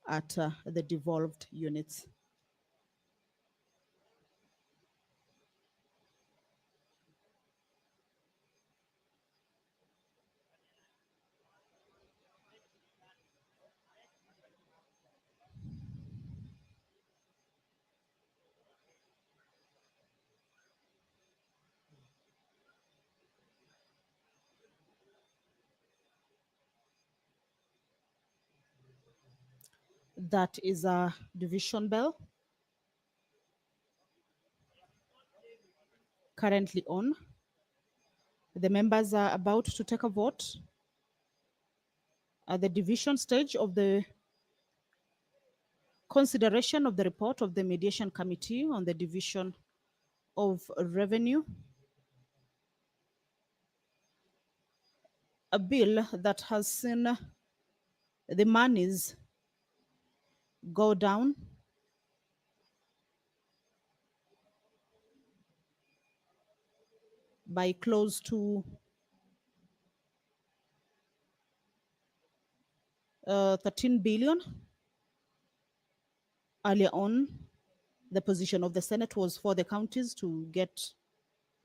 At the devolved units. That is a division bell currently on. The members are about to take a vote at the division stage of the consideration of the report of the mediation committee on the division of revenue. A bill that has seen the monies go down by close to 13 billion. Earlier on, the position of the Senate was for the counties to get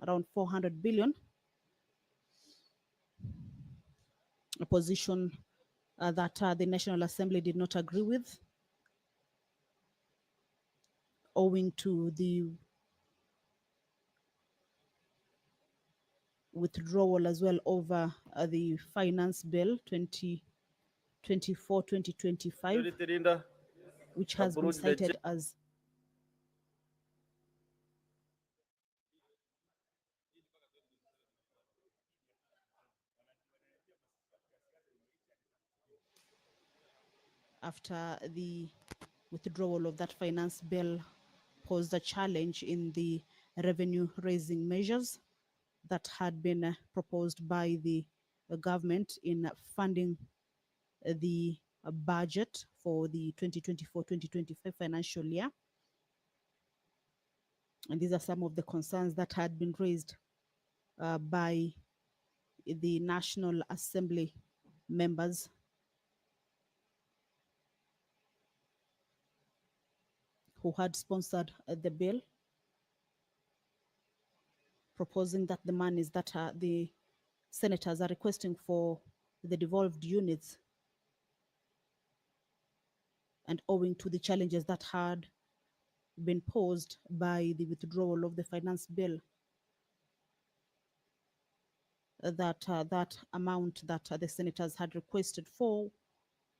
around 400 billion. A position that the National Assembly did not agree with, owing to the withdrawal as well over the Finance Bill 2024-2025, which has been cited as after the withdrawal of that finance bill posed a challenge in the revenue raising measures that had been proposed by the government in funding the budget for the 2024-2025 financial year. And these are some of the concerns that had been raised by the National Assembly members who had sponsored the bill, proposing that the monies that the senators are requesting for the devolved units, and owing to the challenges that had been posed by the withdrawal of the finance bill, that amount that the senators had requested for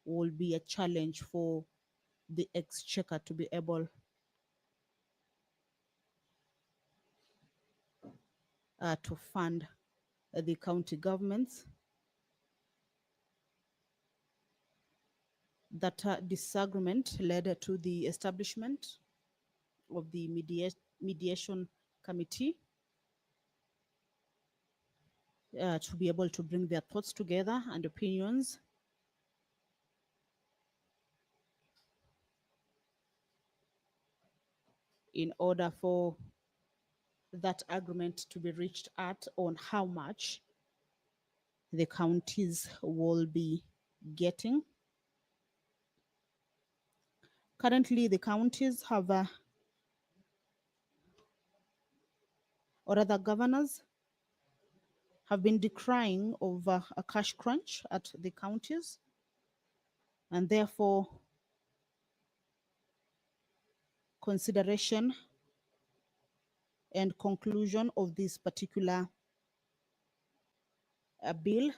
will be a challenge for the exchequer to be able to fund the county governments. That disagreement led to the establishment of the mediation committee to be able to bring their thoughts together and opinions in order for that agreement to be reached at on how much the counties will be getting. Currently, the counties have, or other governors have been decrying of a cash crunch at the counties, and therefore consideration and conclusion of this particular bill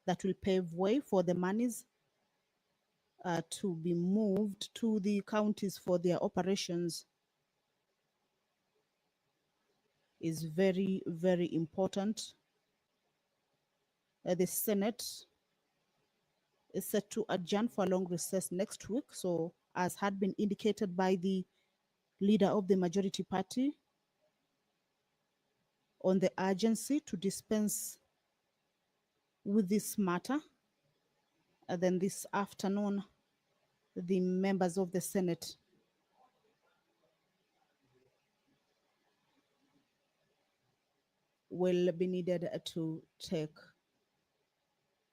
that will pave way for the monies to be moved to the counties for their operations is very, very important. The Senate is set to adjourn for a long recess next week. So, as had been indicated by the leader of the majority party on the urgency to dispense with this matter, then this afternoon, the members of the Senate will be needed to take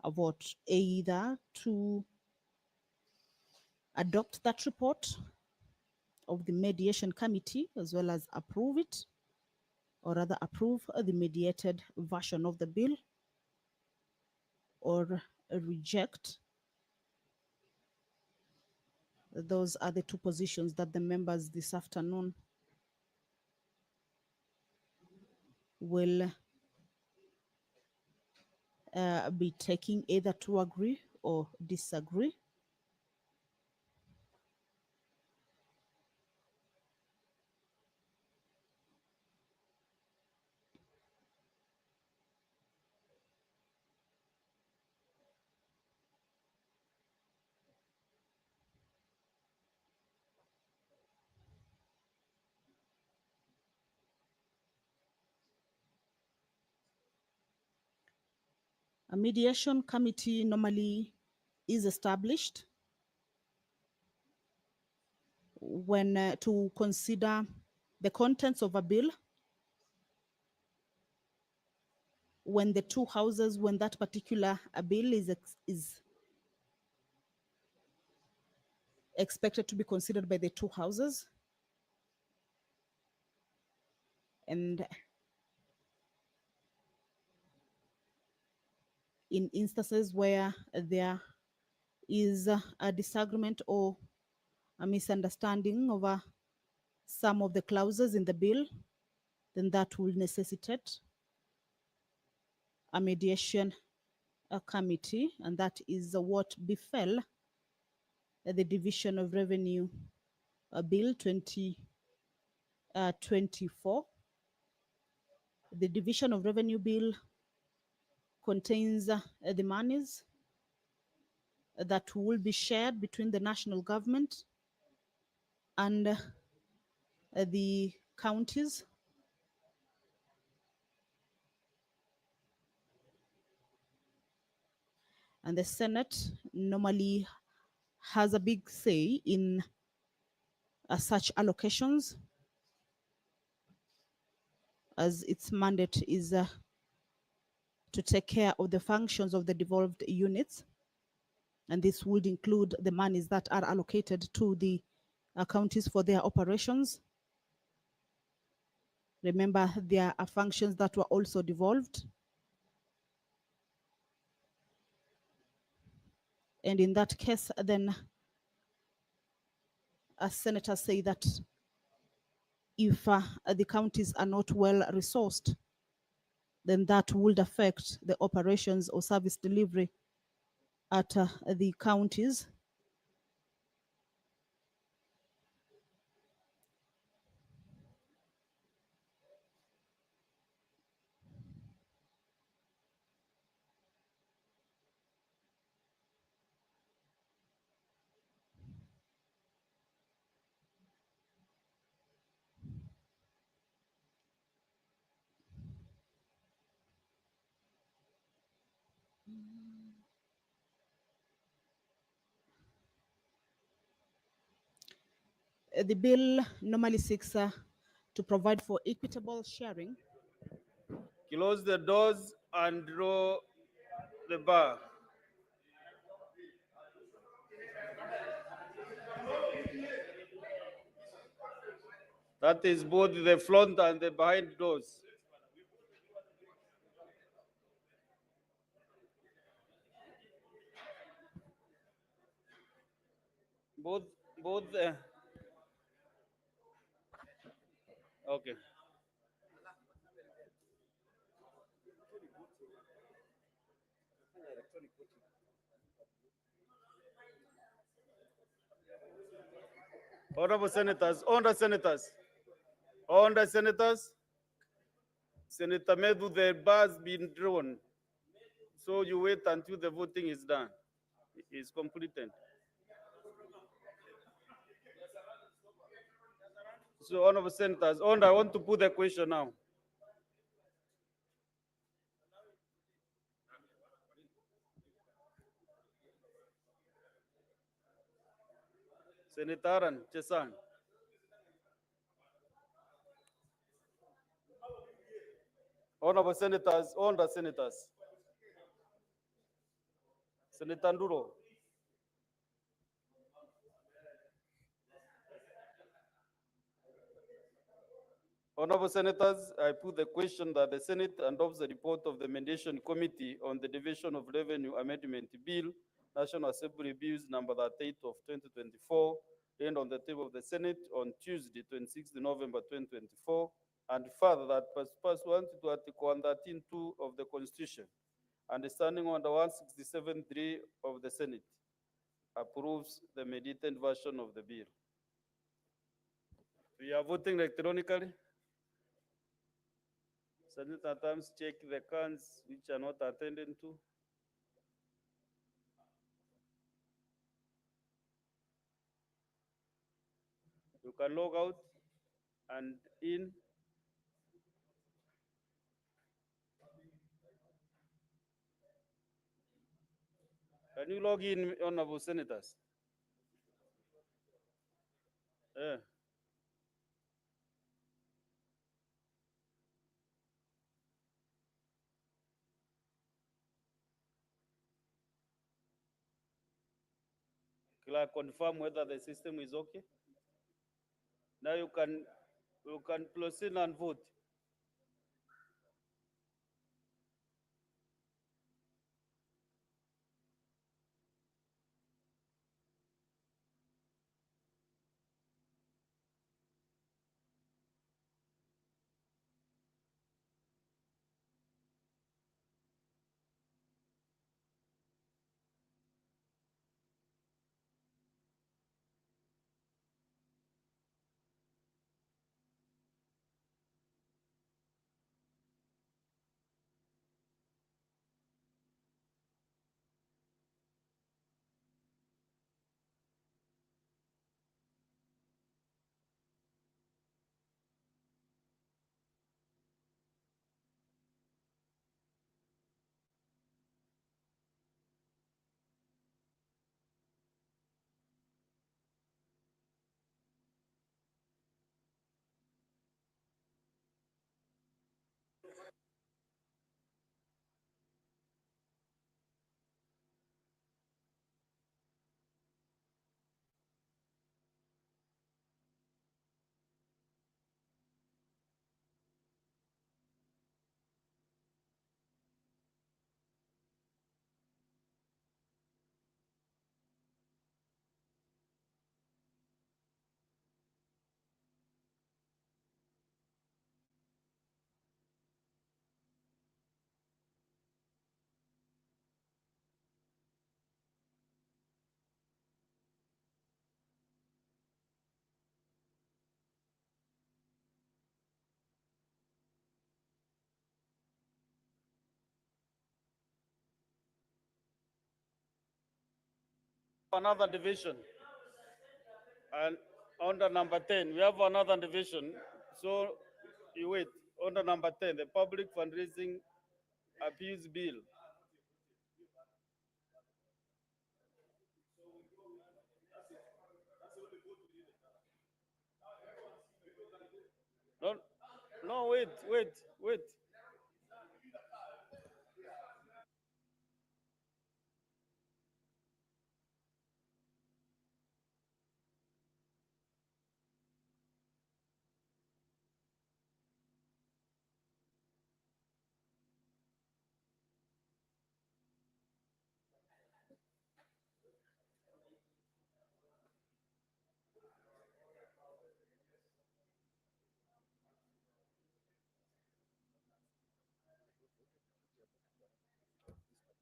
a vote either to adopt that report of the mediation committee as well as approve it, or rather approve the mediated version of the bill, or reject. Those are the two positions that the members this afternoon will be taking, either to agree or disagree. A mediation committee normally is established when to consider the contents of a bill when the two houses, when that particular bill is expected to be considered by the two houses, and in instances where there is a disagreement or a misunderstanding over some of the clauses in the bill, then that will necessitate a mediation committee, and that is what befell the Division of Revenue Bill 2024. The Division of Revenue Bill contains the monies that will be shared between the national government and the counties. And the Senate normally has a big say in such allocations, as its mandate is to take care of the functions of the devolved units. And this would include the monies that are allocated to the counties for their operations. Remember, there are functions that were also devolved. And in that case, then senators say that if the counties are not well resourced, then that would affect the operations or service delivery at the counties. The bill normally seeks to provide for equitable sharing. Close the doors and draw the bar. That is both the front and the behind doors. Both, okay. Honorable Senators, honorable Senators, Senator Medu, the bar's been drawn. So you wait until the voting is done, is completed. So honorable Senators, I want to put the question now. Senator Aran Chesang. Honorable Senators, Senator Nduro. Honorable Senators, I put the question that the Senate adopts the report of the Mediation Committee on the Division of Revenue Amendment Bill, National Assembly Bills number 38 of 2024, and on the table of the Senate on Tuesday, 26 November 2024, and further that pursuant to Article 113.2 of the Constitution, and standing under 167.3 of the Senate, approves the mediated version of the bill. We are voting electronically. Senator Times check the cans which are not attended to. You can log out and in. Can you log in, honorable senators? Yeah. Clerk, confirm whether the system is okay. Now you can proceed and vote. Another division. And under number 10, we have another division. So you wait. Under number 10, the Public Fundraising Appeals Bill. No, no, wait.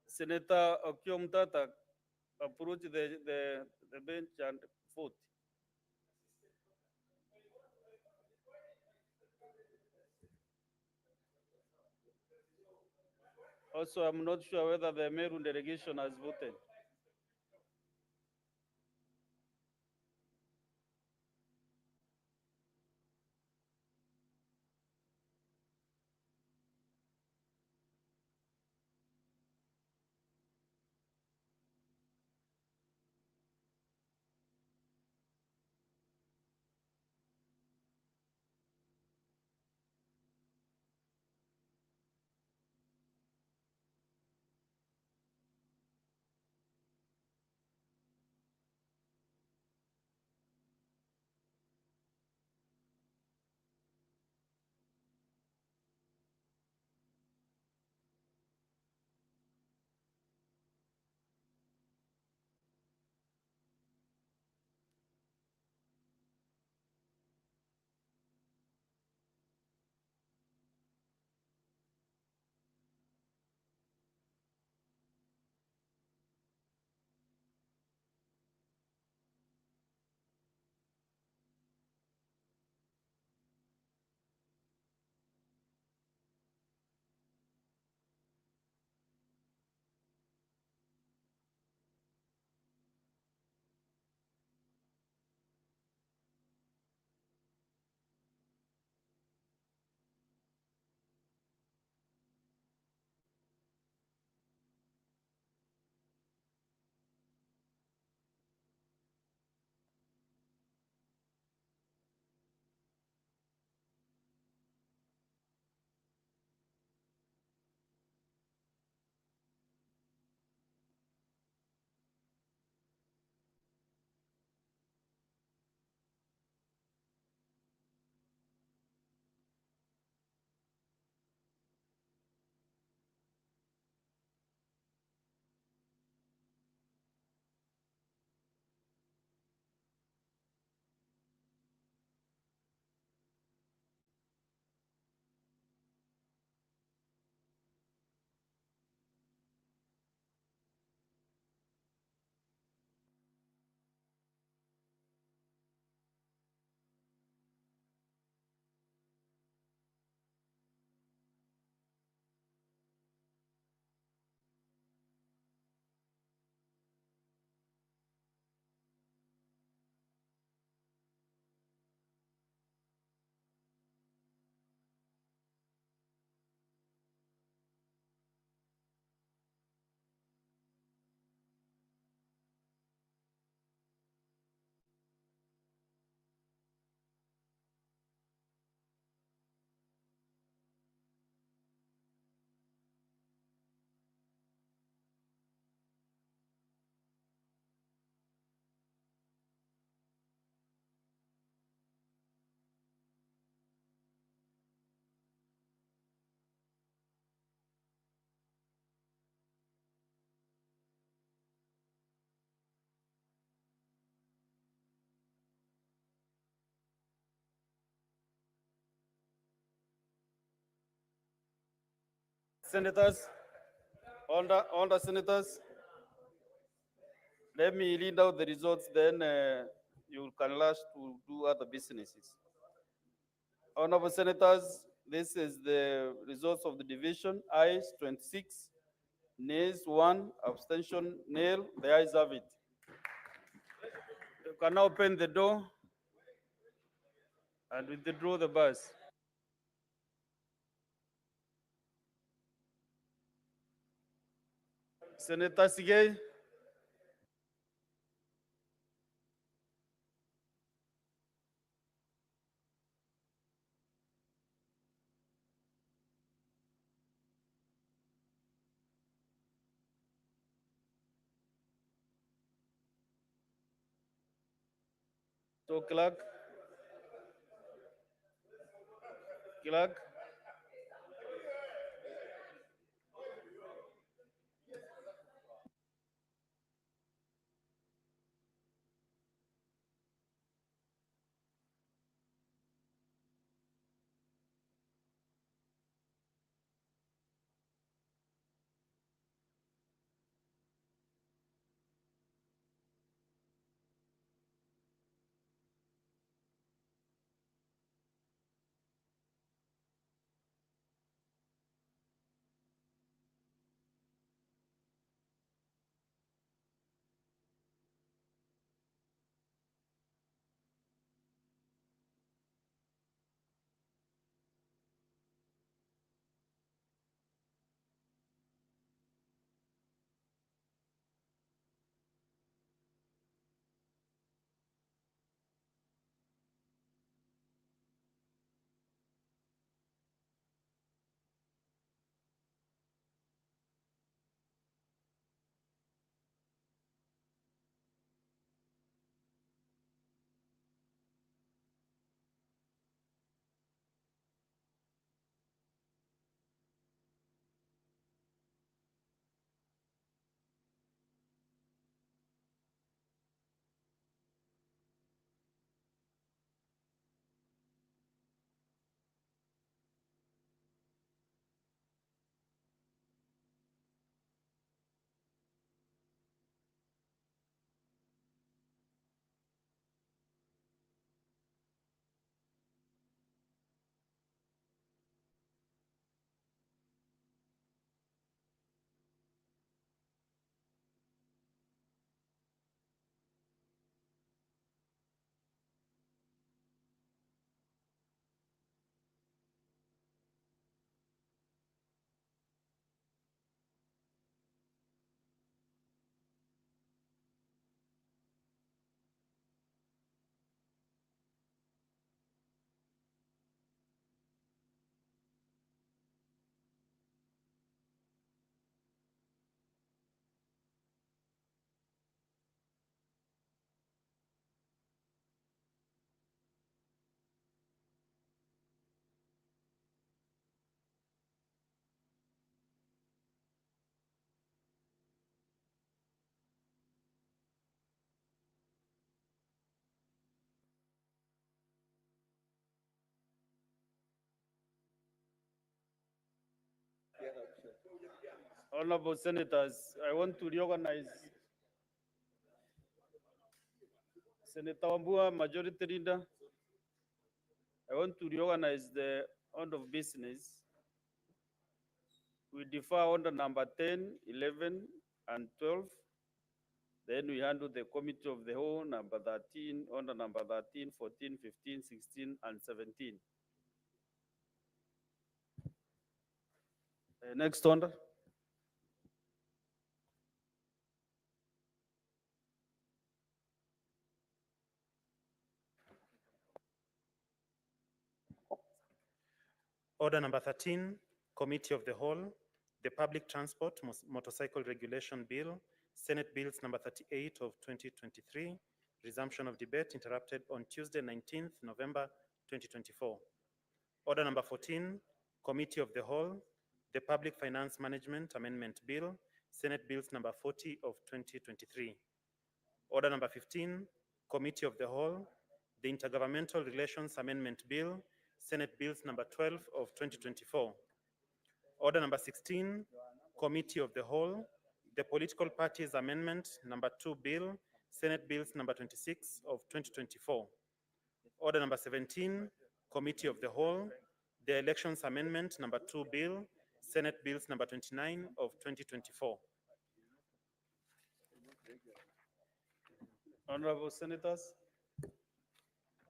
Senator Okiom Tata approach the bench and vote. Also, I'm not sure whether the Meru delegation has voted. Senators, all the senators, let me read out the results, then you can rush to do other businesses. Honorable senators, this is the results of the division. Ayes 26, nays 1, abstention nil. The ayes have it. can now open the door and withdraw the bus. Senator Sigay. So clerk. Clerk. Honorable Senators, I want to reorganize Senator Wambua, Majority Leader. I want to reorganize the order of business. We defer order number 10, 11, and 12. Then we handle the committee of the whole, number 13, order number 13, 14, 15, 16, and 17. Next order. Order number 13, Committee of the Whole, the Public Transport Motorcycle Regulation Bill, Senate Bills number 38 of 2023, resumption of debate interrupted on Tuesday, 19th November 2024. Order number 14, Committee of the Whole, the Public Finance Management Amendment Bill, Senate Bills number 40 of 2023. Order number 15, Committee of the Whole, the Intergovernmental Relations Amendment Bill, Senate Bills number 12 of 2024. Order number 16, Committee of the Whole, the Political Parties Amendment number 2 Bill, Senate Bills number 26 of 2024. Order number 17, Committee of the Whole, the Elections Amendment number 2 Bill, Senate Bills number 29 of 2024. Honorable Senators,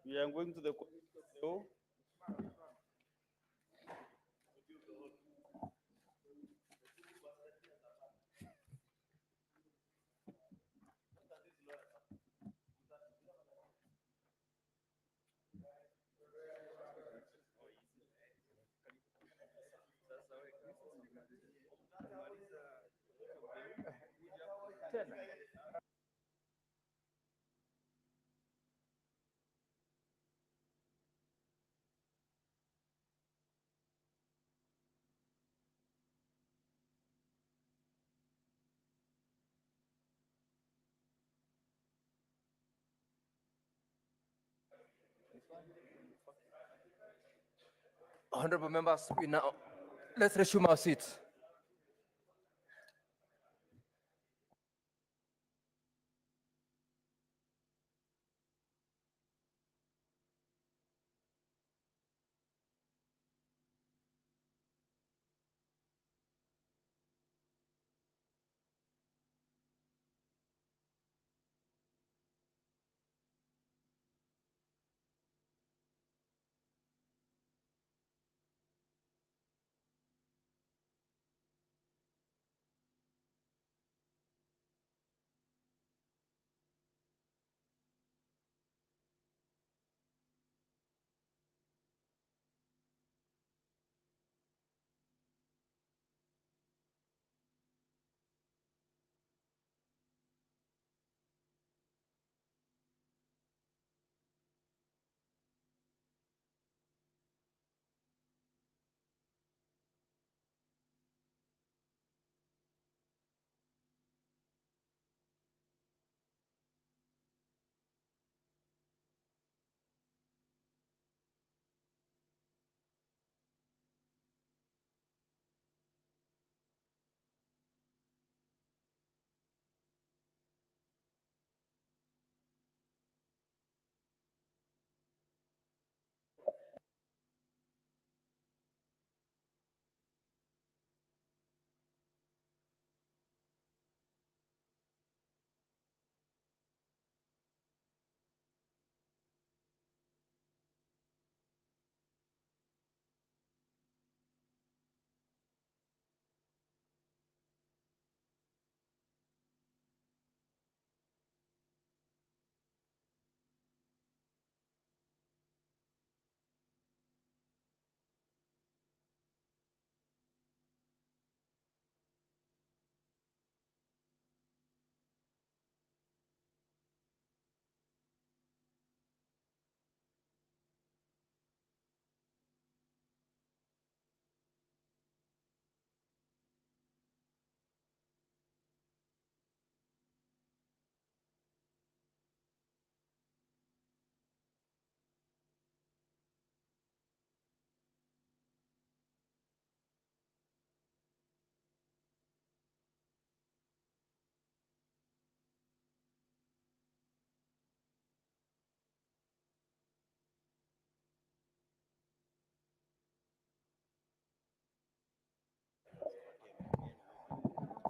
we are going to the committee. Honorable members, let's resume our seats.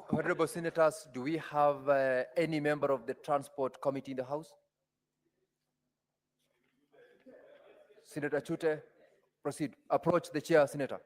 Honorable Senators, do we have any member of the Transport Committee in the House? Senator Chute, proceed. Approach the chair, Senator.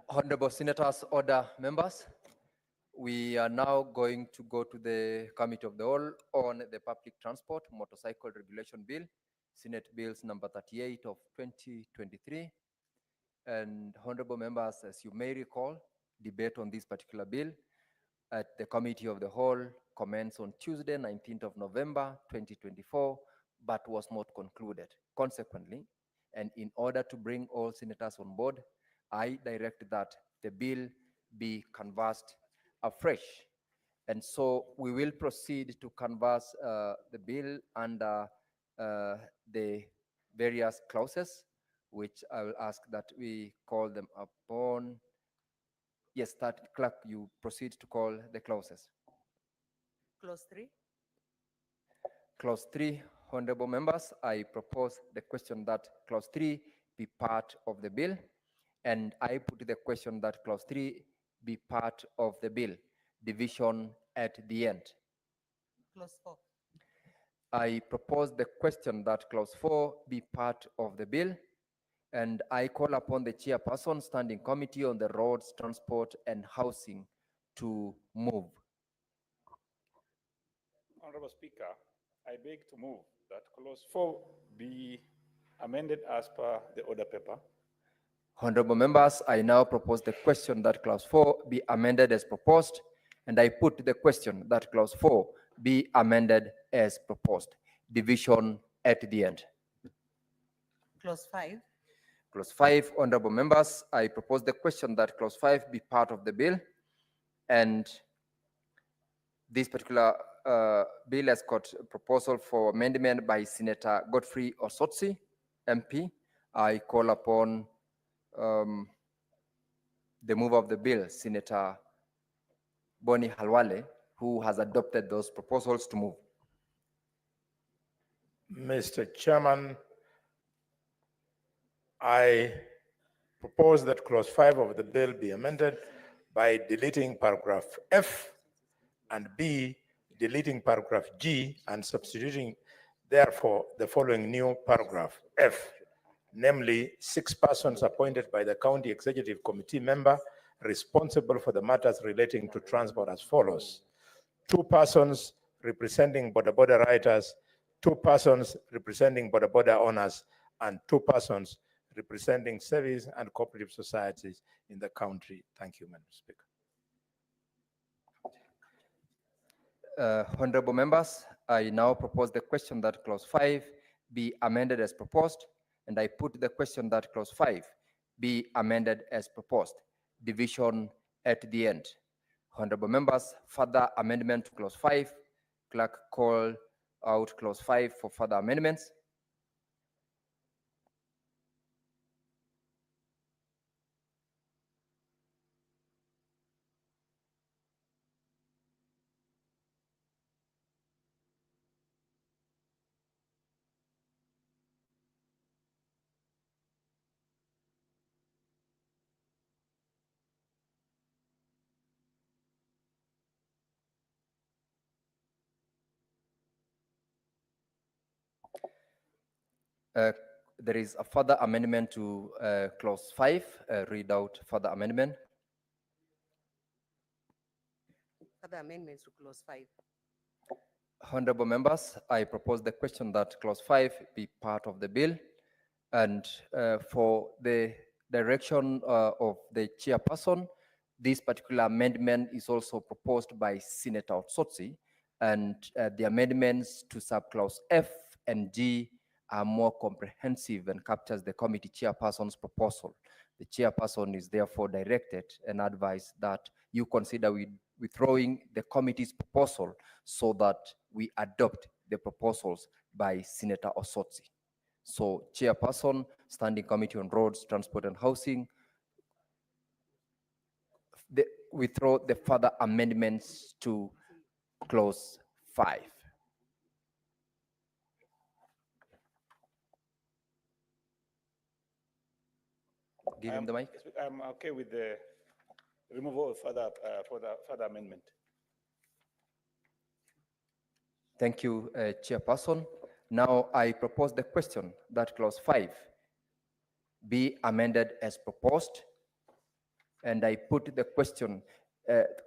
Honorable Senators, order members. We are now going to go to the Committee of the Whole on the Public Transport Motorcycle Regulation Bill, Senate Bills number 38 of 2023. And honorable members, as you may recall, debate on this particular bill at the Committee of the Whole commenced on Tuesday, 19th of November, 2024, but was not concluded. Consequently, and in order to bring all senators on board, I direct that the bill be canvassed afresh. And so we will proceed to canvass the bill under the various clauses, which I will ask that we call them upon. Yes, that clerk, you proceed to call the clauses. Clause 3. Clause 3, honorable members, I propose the question that clause 3 be part of the bill, and I put the question that clause 3 be part of the bill, division at the end. Clause 4. I propose the question that clause 4 be part of the bill, and I call upon the chairperson, Standing Committee on the Roads, Transport and Housing to move. Honorable Speaker, I beg to move that clause 4 be amended as per the order paper. Honorable members, I now propose the question that clause 4 be amended as proposed, and I put the question that clause 4 be amended as proposed. Division at the end. Clause 5. Clause 5, honorable members, I propose the question that clause 5 be part of the bill, and this particular bill has got a proposal for amendment by Senator Godfrey Osotsi, MP. I call upon the mover of the bill, Senator Boni Halwale, who has adopted those proposals, to move. Mr. Chairman, I propose that clause 5 of the bill be amended by deleting paragraph F and B, deleting paragraph G and substituting therefore the following new paragraph F, namely 6 persons appointed by the County Executive Committee member responsible for the matters relating to transport as follows: 2 persons representing border riders, 2 persons representing border owners, and 2 persons representing service and cooperative societies in the country. Thank you, Madam Speaker. Honorable members, I now propose the question that clause 5 be amended as proposed, and I put the question that clause 5 be amended as proposed. Division at the end. Honorable members, further amendment to clause 5. Clerk, call out clause 5 for further amendments. There is a further amendment to clause 5. Read out further amendment. Further amendments to clause 5. Honorable members, I propose the question that clause 5 be part of the bill, and for the direction of the chairperson, this particular amendment is also proposed by Senator Otsotsi, and the amendments to subclause F and G are more comprehensive and captures the committee chairperson's proposal. The chairperson is therefore directed and advised that you consider withdrawing the committee's proposal so that we adopt the proposals by Senator Otsotsi. So, chairperson, Standing Committee on Roads, Transport and Housing, withdraw the further amendments to clause 5. Give him the mic. I'm okay with the removal of further amendment. Thank you, Chairperson. Now I propose the question that clause 5 be amended as proposed, and I put the question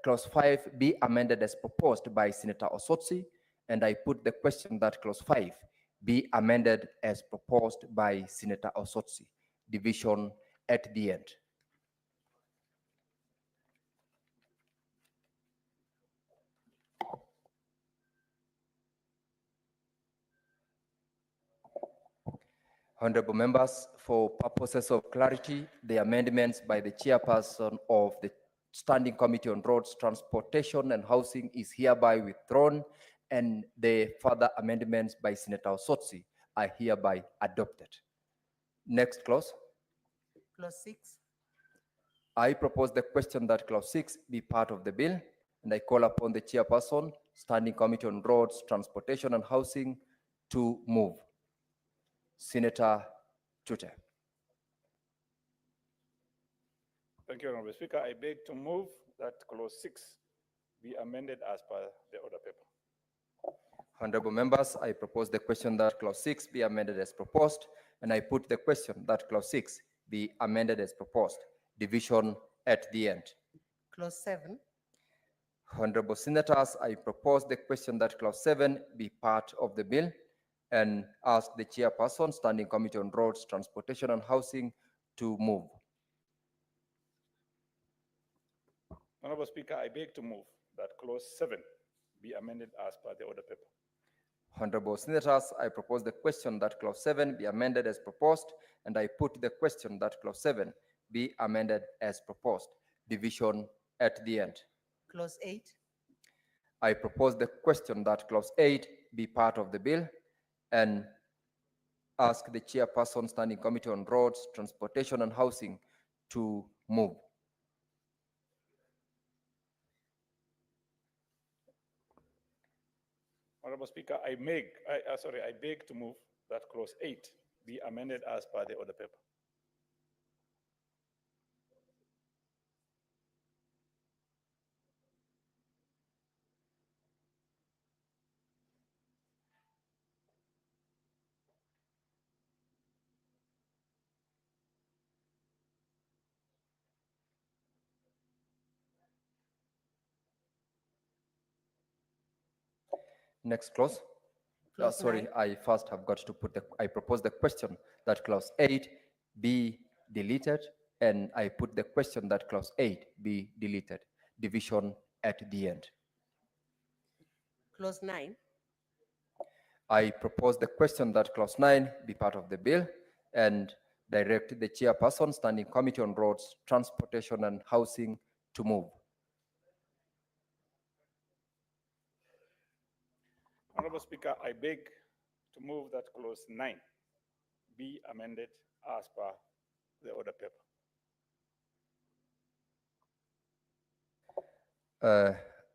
clause 5 be amended as proposed by Senator Otsotsi, and I put the question that clause 5 be amended as proposed by Senator Otsotsi. Division at the end. Honorable members, for purposes of clarity, the amendments by the chairperson of the Standing Committee on Roads, Transportation and Housing is hereby withdrawn, and the further amendments by Senator Otsotsi are hereby adopted. Next clause. Clause 6. I propose the question that clause 6 be part of the bill, and I call upon the chairperson, Standing Committee on Roads, Transportation and Housing, to move. Senator Tute. Thank you, Honorable Speaker. I beg to move that clause 6 be amended as per the order paper. Honorable members, I propose the question that clause 6 be amended as proposed, and I put the question that clause 6 be amended as proposed. Division at the end. Clause 7. Honorable Senators, I propose the question that clause 7 be part of the bill, and ask the chairperson, Standing Committee on Roads, Transportation and Housing, to move. Honorable Speaker, I beg to move that clause 7 be amended as per the order paper. Honorable Senators, I propose the question that clause 7 be amended as proposed, and I put the question that clause 7 be amended as proposed. Division at the end. Clause 8. I propose the question that clause 8 be part of the bill, and ask the chairperson, Standing Committee on Roads, Transportation and Housing, to move. Honorable Speaker, I beg to move that clause 8 be amended as per the order paper. Next clause. Clause sorry, 9. I first have got to I propose the question that clause 8 be deleted, and I put the question that clause 8 be deleted. Division at the end. Clause 9. I propose the question that clause 9 be part of the bill and direct the chairperson, Standing Committee on Roads, Transportation and Housing to move. Honorable Speaker, I beg to move that clause 9 be amended as per the order paper.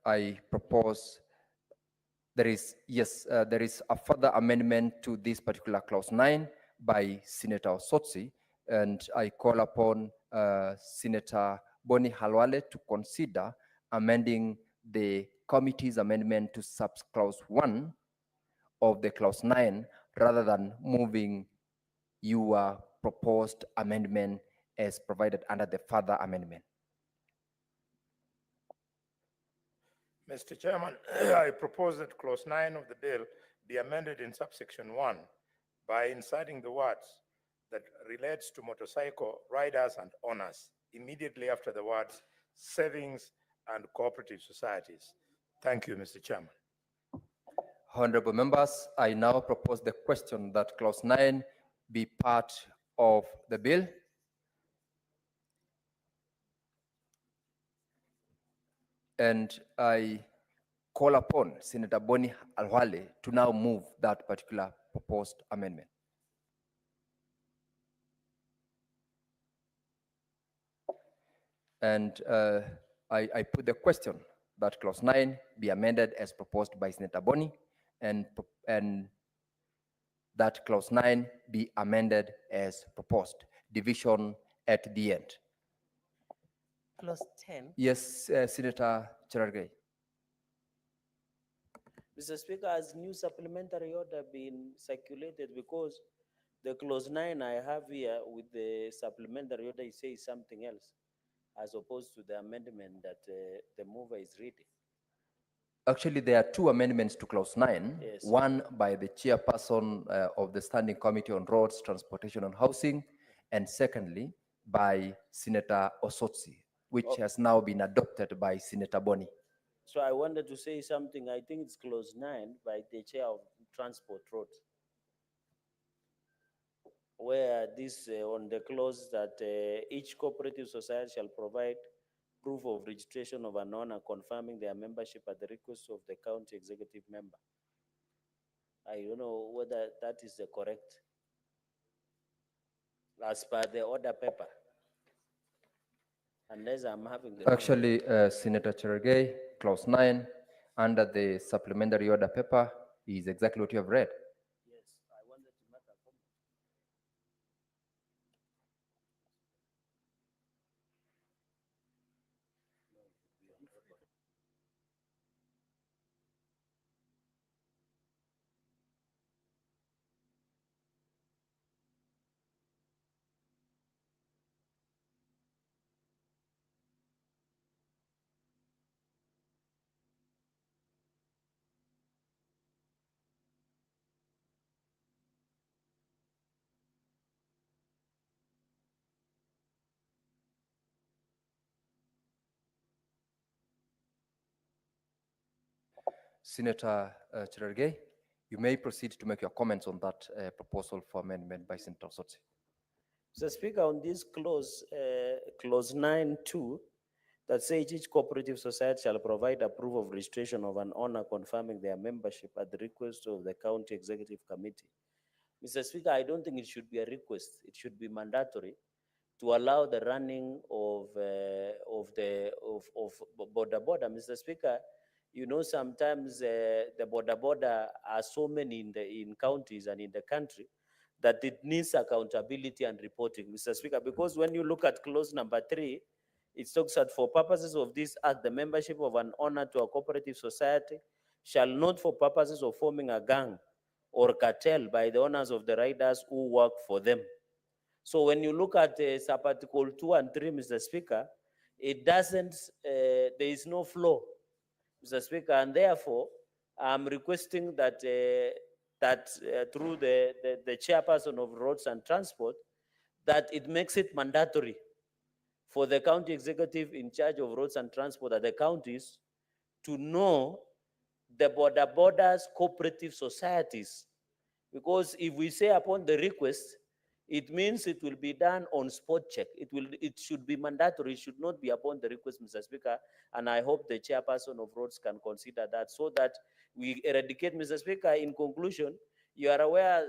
I propose there is a further amendment to this particular clause 9 by Senator Osotsi, and I call upon Senator Boni Halwale to consider amending the committee's amendment to sub-clause 1 of the clause 9 rather than moving your proposed amendment as provided under the further amendment. Mr. Chairman, I propose that clause 9 of the bill be amended in subsection 1 by inserting the words that relates to motorcycle riders and owners immediately after the words savings and cooperative societies. Thank you, Mr. Chairman. Honorable members, I now propose the question that clause 9 be part of the bill. And I call upon Senator Boni Halwale to now move that particular proposed amendment. And I put the question that clause 9 be amended as proposed by Senator Boni, and that clause 9 be amended as proposed. Division at the end. Clause 10. Yes, Senator Cherargei. Mr. Speaker, has new supplementary order been circulated? Because the clause 9 I have here with the supplementary order, it says something else, as opposed to the amendment that the mover is reading. Actually, there are two amendments to clause 9. Yes. One by the chairperson of the Standing Committee on Roads, Transportation and Housing, and secondly by Senator Osotsi, which has now been adopted by Senator Boni. So I wanted to say something. I think it's clause 9 by the chair of Transport Roads, where this on the clause that each cooperative society shall provide proof of registration of an owner confirming their membership at the request of the county executive member. I don't know whether that is the correct, as per the order paper, unless I'm having the Actually, Senator Cherargei, clause 9 under the supplementary order paper is exactly what you have read. Yes, I wanted to make a comment. Senator Cherargei, you may proceed to make your comments on that proposal for amendment by Senator Osotsi. Mr. Speaker, on this clause, clause 9.2, that says each cooperative society shall provide a proof of registration of an owner confirming their membership at the request of the county executive committee. Mr. Speaker, I don't think it should be a request. It should be mandatory to allow the running of border. Mr. Speaker, you know, sometimes the border are so many in counties and in the country that it needs accountability and reporting, Mr. Speaker, because when you look at clause number 3, it talks that for purposes of this act, the membership of an owner to a cooperative society shall not, for purposes of forming a gang or cartel by the owners of the riders who work for them. So when you look at sub-article 2 and 3, Mr. Speaker, it doesn't, there is no flow, Mr. Speaker, and therefore I'm requesting that that through the chairperson of roads and transport, that it makes it mandatory for the county executive in charge of roads and transport at the counties to know the borders cooperative societies. Because if we say upon the request, it means it will be done on spot check. It should be mandatory. It should not be upon the request, Mr. Speaker. And I hope the chairperson of roads can consider that so that we eradicate, Mr. Speaker. In conclusion, you are aware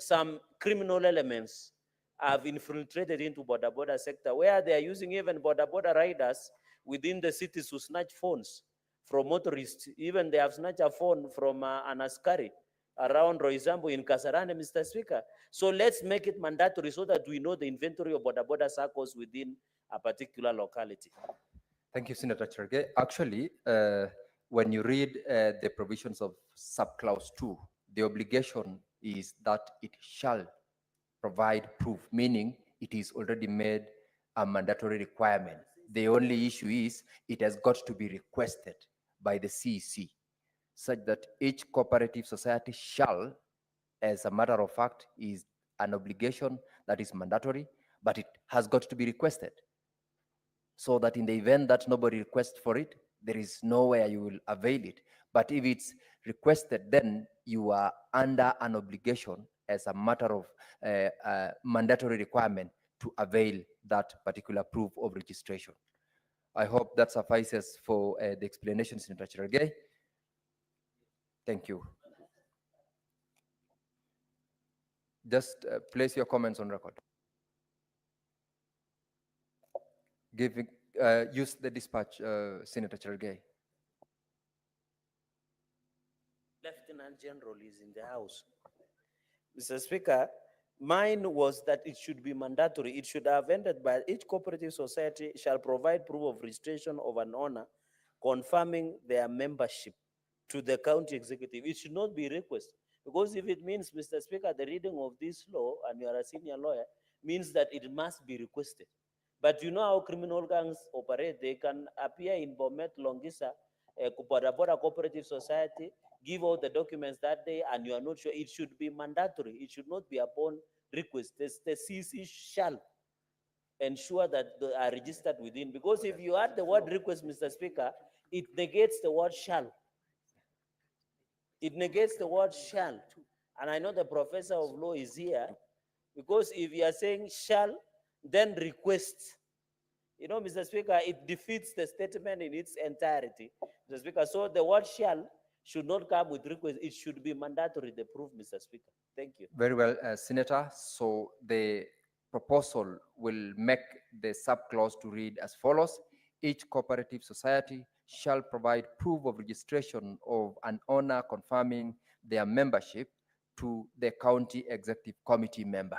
some criminal elements have infiltrated into border sector where they are using even border riders within the cities to snatch phones from motorists. Even they have snatched a phone from an askari around Roysambu in Kasarane, Mr. Speaker. So let's make it mandatory so that we know the inventory of border circles within a particular locality. Thank you, Senator Cherge. Actually, when you read the provisions of subclause 2, the obligation is that it shall provide proof, meaning it is already made a mandatory requirement. The only issue is it has got to be requested by the CEC, such that each cooperative society shall, as a matter of fact, is an obligation that is mandatory, but it has got to be requested. So that in the event that nobody requests for it, there is nowhere you will avail it. But if it's requested, then you are under an obligation as a matter of mandatory requirement to avail that particular proof of registration. I hope that suffices for the explanation, Senator Cherargei. Thank you. Just place your comments on record. Use the dispatch, Senator Cherargei. Lieutenant General is in the house. Mr. Speaker, mine was that it should be mandatory. It should have ended by each cooperative society shall provide proof of registration of an owner confirming their membership to the county executive. It should not be request. Because if it means, Mr. Speaker, the reading of this law, and you are a senior lawyer, means that it must be requested. But you know how criminal gangs operate. They can appear in Bomet, Longisa, Kupadabora Cooperative Society, give out the documents that day, and you are not sure. It should be mandatory. It should not be upon request. The CC shall ensure that they are registered within. Because if you add the word request, Mr. Speaker, it negates the word shall. It negates the word shall. And I know the professor of law is here, because if you are saying shall, then request. You know, Mr. Speaker, it defeats the statement in its entirety, Mr. Speaker. So the word shall should not come with request. It should be mandatory, the proof, Mr. Speaker. Thank you. Very well, Senator. So the proposal will make the subclause to read as follows. Each cooperative society shall provide proof of registration of an owner confirming their membership to the county executive committee member.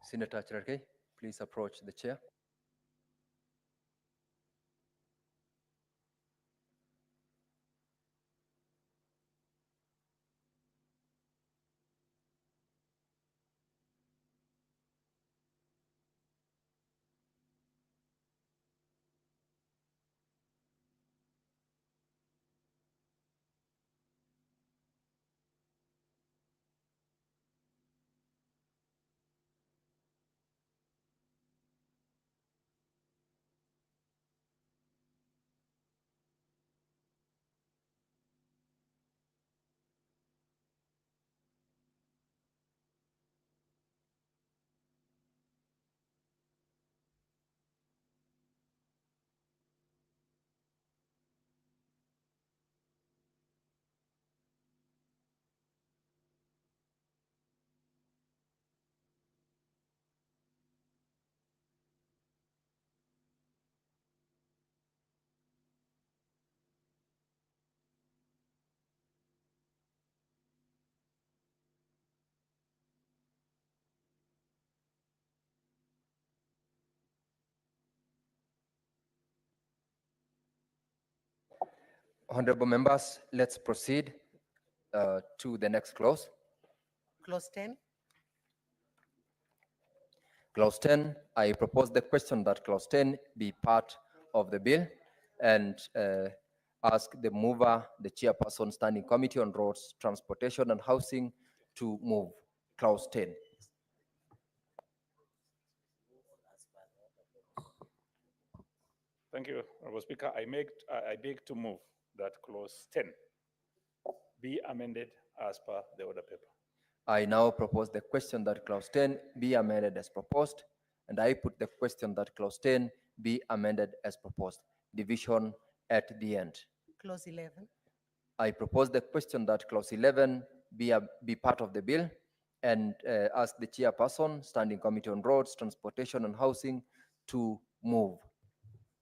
Senator Cherargei, please approach the chair. Honorable members, let's proceed to the next clause. Clause 10. Clause 10, I propose the question that clause 10 be part of the bill and ask the mover, the chairperson standing committee on roads, transportation and housing to move clause 10. Thank you, Honorable Speaker. I beg to move that clause 10 be amended as per the order paper. I now propose the question that clause 10 be amended as proposed, and I put the question that clause 10 be amended as proposed. Division at the end. Clause 11. I propose the question that clause 11 be part of the bill and ask the chairperson, standing committee on roads, transportation and housing to move.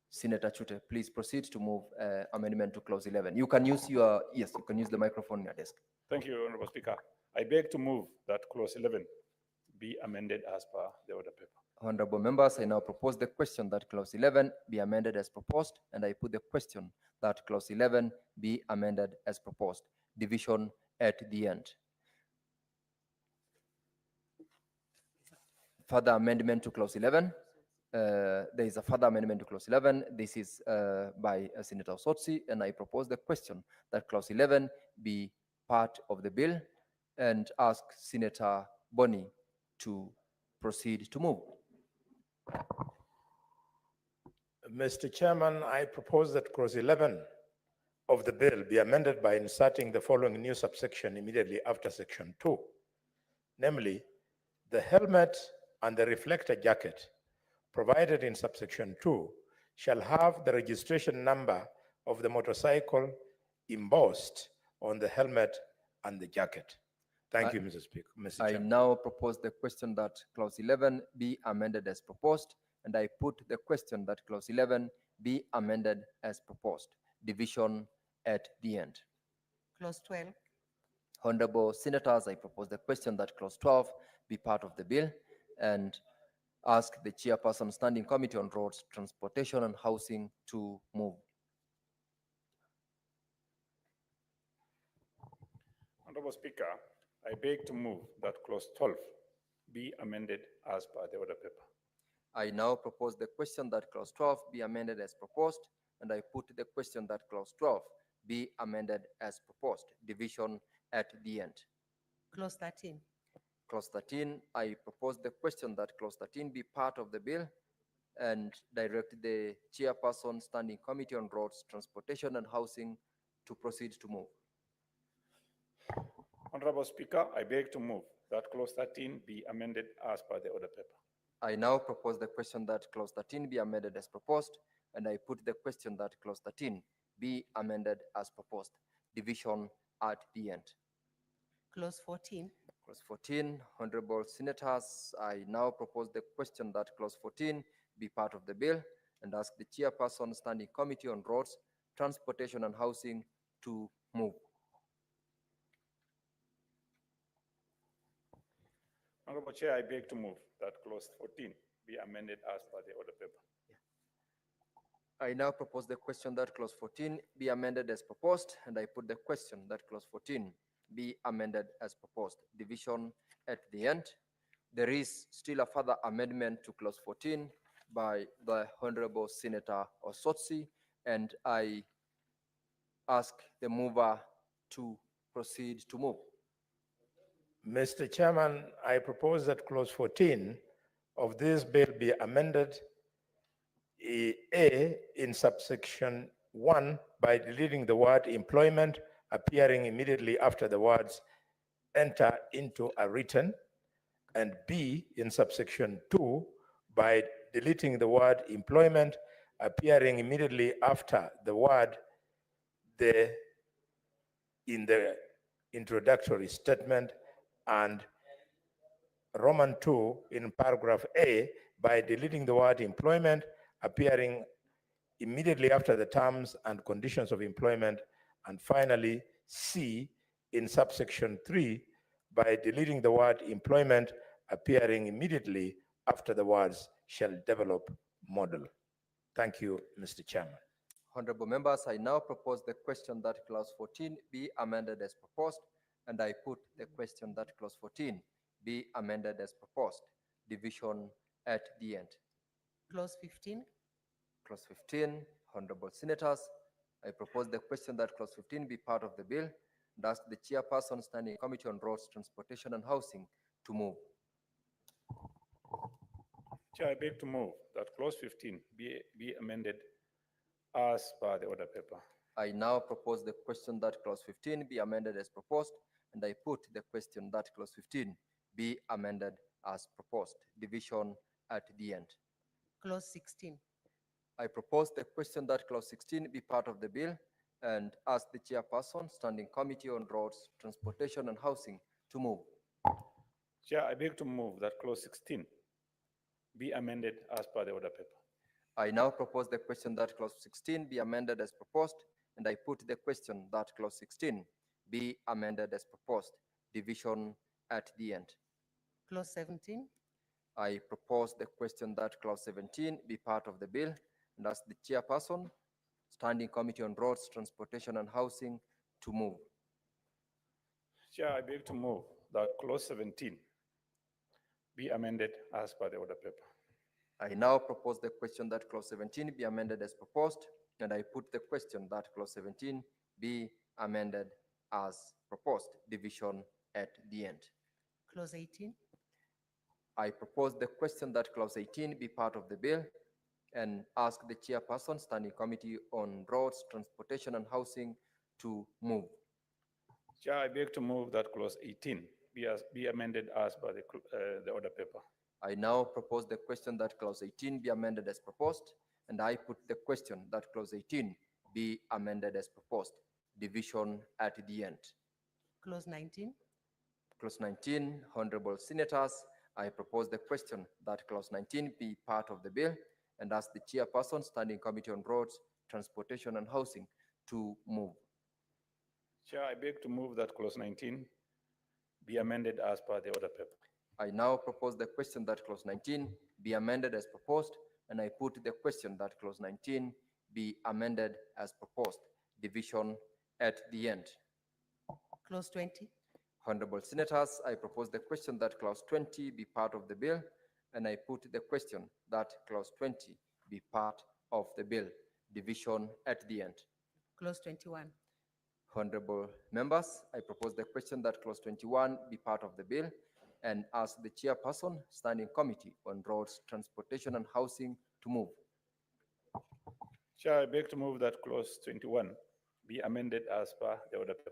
Senator Chute, please proceed to move amendment to clause 11. You can use your, yes, you can use the microphone on your desk. Thank you, Honorable Speaker. I beg to move that clause 11 be amended as per the order paper. Honorable members, I now propose the question that clause 11 be amended as proposed, and I put the question that clause 11 be amended as proposed. Division at the end. Further amendment to clause 11. There is a further amendment to clause 11. This is by Senator Sotsi, and I propose the question that clause 11 be part of the bill and ask Senator Boni to proceed to move. Mr. Chairman, I propose that clause 11 of the bill be amended by inserting the following new subsection immediately after section 2, namely, the helmet and the reflector jacket provided in subsection 2 shall have the registration number of the motorcycle embossed on the helmet and the jacket. Thank you, Mr. Speaker. Mr. I Chairman. now propose the question that clause 11 be amended as proposed, and I put the question that clause 11 be amended as proposed. Division at the end. Clause 12. Honorable Senators, I propose the question that clause 12 be part of the bill and ask the chairperson standing committee on roads, transportation and housing to move. Honorable Speaker, I beg to move that clause 12 be amended as per the order paper. I now propose the question that clause 12 be amended as proposed, and I put the question that clause 12 be amended as proposed. Division at the end. Clause 13. Clause 13, I propose the question that clause 13 be part of the bill and direct the chairperson standing committee on roads, transportation and housing to proceed to move. Honorable Speaker, I beg to move that clause 13 be amended as per the order paper. I now propose the question that clause 13 be amended as proposed, and I put the question that clause 13 be amended as proposed. Division at the end. Clause 14. Clause 14, Honorable Senators, I now propose the question that clause 14 be part of the bill and ask the chairperson standing committee on roads, transportation and housing to move. Honorable Chair, I beg to move that clause 14 be amended as per the order paper. I now propose the question that clause 14 be amended as proposed, and I put the question that clause 14 be amended as proposed. Division at the end. There is still a further amendment to clause 14 by the Honorable Senator Osotsi, and I ask the mover to proceed to move. Mr. Chairman, I propose that clause 14 of this bill be amended A in subsection 1 by deleting the word employment appearing immediately after the words enter into a written, and B in subsection 2 by deleting the word employment appearing immediately after the word the in the introductory statement, and Roman 2 in paragraph A by deleting the word employment appearing immediately after the terms and conditions of employment, and finally C in subsection 3 by deleting the word employment appearing immediately after the words shall develop model. Thank you, Mr. Chairman. Honorable members, I now propose the question that clause 14 be amended as proposed, and I put the question that clause 14 be amended as proposed. Division at the end. Clause 15. Clause 15, Honorable Senators, I propose the question that clause 15 be part of the bill, and ask the chairperson standing committee on roads, transportation and housing to move. Chair, I beg to move that clause 15 be amended as per the order paper. I now propose the question that clause 15 be amended as proposed, and I put the question that clause 15 be amended as proposed. Division at the end. Clause 16. I propose the question that clause 16 be part of the bill, and ask the chairperson standing committee on roads, transportation and housing to move. Chair, I beg to move that clause 16 be amended as per the order paper. I now propose the question that clause 16 be amended as proposed, and I put the question that clause 16 be amended as proposed. Division at the end. Clause 17. I propose the question that clause 17 be part of the bill, and ask the chairperson, standing committee on roads, transportation and housing to move. Chair, I beg to move that clause 17 be amended as per the order paper. I now propose the question that clause 17 be amended as proposed, and I put the question that clause 17 be amended as proposed. Division at the end. Clause 18. I propose the question that clause 18 be part of the bill, and ask the chairperson standing committee on roads, transportation and housing to move. Chair, I beg to move that clause 18 be amended as per the order paper. I now propose the question that clause 18 be amended as proposed, and I put the question that clause 18 be amended as proposed. Division at the end. Clause 19. Clause 19, Honorable Senators, I propose the question that clause 19 be part of the bill, and ask the chairperson standing committee on roads, transportation and housing to move. Chair, I beg to move that clause 19 be amended as per the order paper. I now propose the question that clause 19 be amended as proposed, and I put the question that clause 19 be amended as proposed. Division at the end. Clause 20. Honorable Senators, I propose the question that clause 20 be part of the bill, and I put the question that clause 20 be part of the bill. Division at the end. Clause 21. Honorable members, I propose the question that clause 21 be part of the bill, and ask the chairperson standing committee on roads, transportation and housing to move. Chair, I beg to move that clause 21 be amended as per the order paper.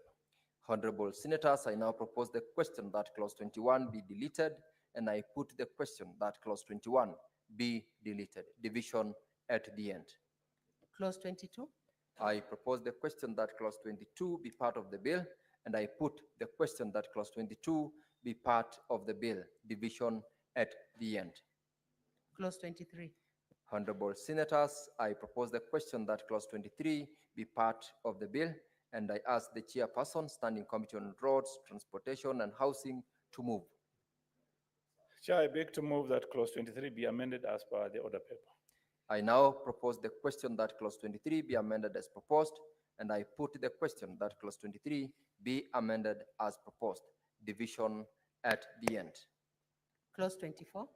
Honorable Senators, I now propose the question that clause 21 be deleted, and I put the question that clause 21 be deleted. Division at the end. Clause 22. I propose the question that clause 22 be part of the bill, and I put the question that clause 22 be part of the bill. Division at the end. Clause 23. Honorable Senators, I propose the question that clause 23 be part of the bill, and I ask the chairperson standing committee on roads, transportation and housing to move. Chair, I beg to move that clause 23 be amended as per the order paper. I now propose the question that clause 23 be amended as proposed, and I put the question that clause 23 be amended as proposed. Division at the end. Clause 24.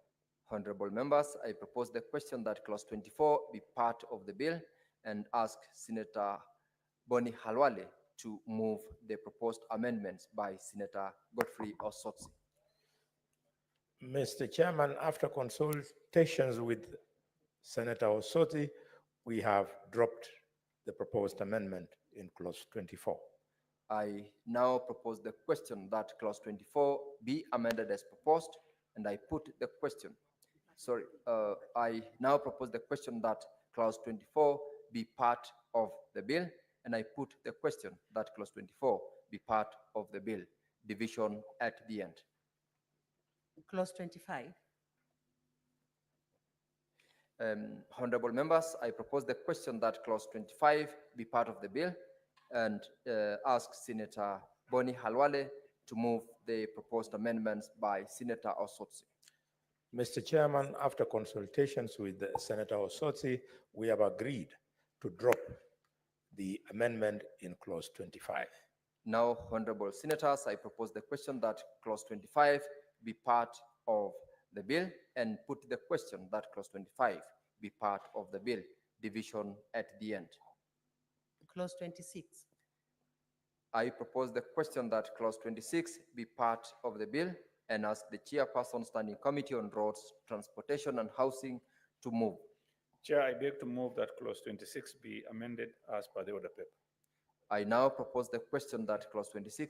Honorable members, I propose the question that clause 24 be part of the bill and ask Senator Boni Halwale to move the proposed amendments by Senator Godfrey Osotsi. Mr. Chairman, after consultations with Senator Osoti, we have dropped the proposed amendment in clause 24. I now propose the question that clause 24 be amended as proposed, and I put the question. I now propose the question that clause 24 be part of the bill, and I put the question that clause 24 be part of the bill. Division at the end. Clause 25. Honorable members, I propose the question that clause 25 be part of the bill and ask Senator Boni Halwale to move the proposed amendments by Senator Osotsi. Mr. Chairman, after consultations with Senator Osoti, we have agreed to drop the amendment in clause 25. Now, honorable senators, I propose the question that clause 25 be part of the bill and put the question that clause 25 be part of the bill. Division at the end. Clause 26. I propose the question that clause 26 be part of the bill and ask the chairperson standing committee on roads, transportation and housing to move. Chair, I beg to move that clause 26 be amended as per the order paper. I now propose the question that clause 26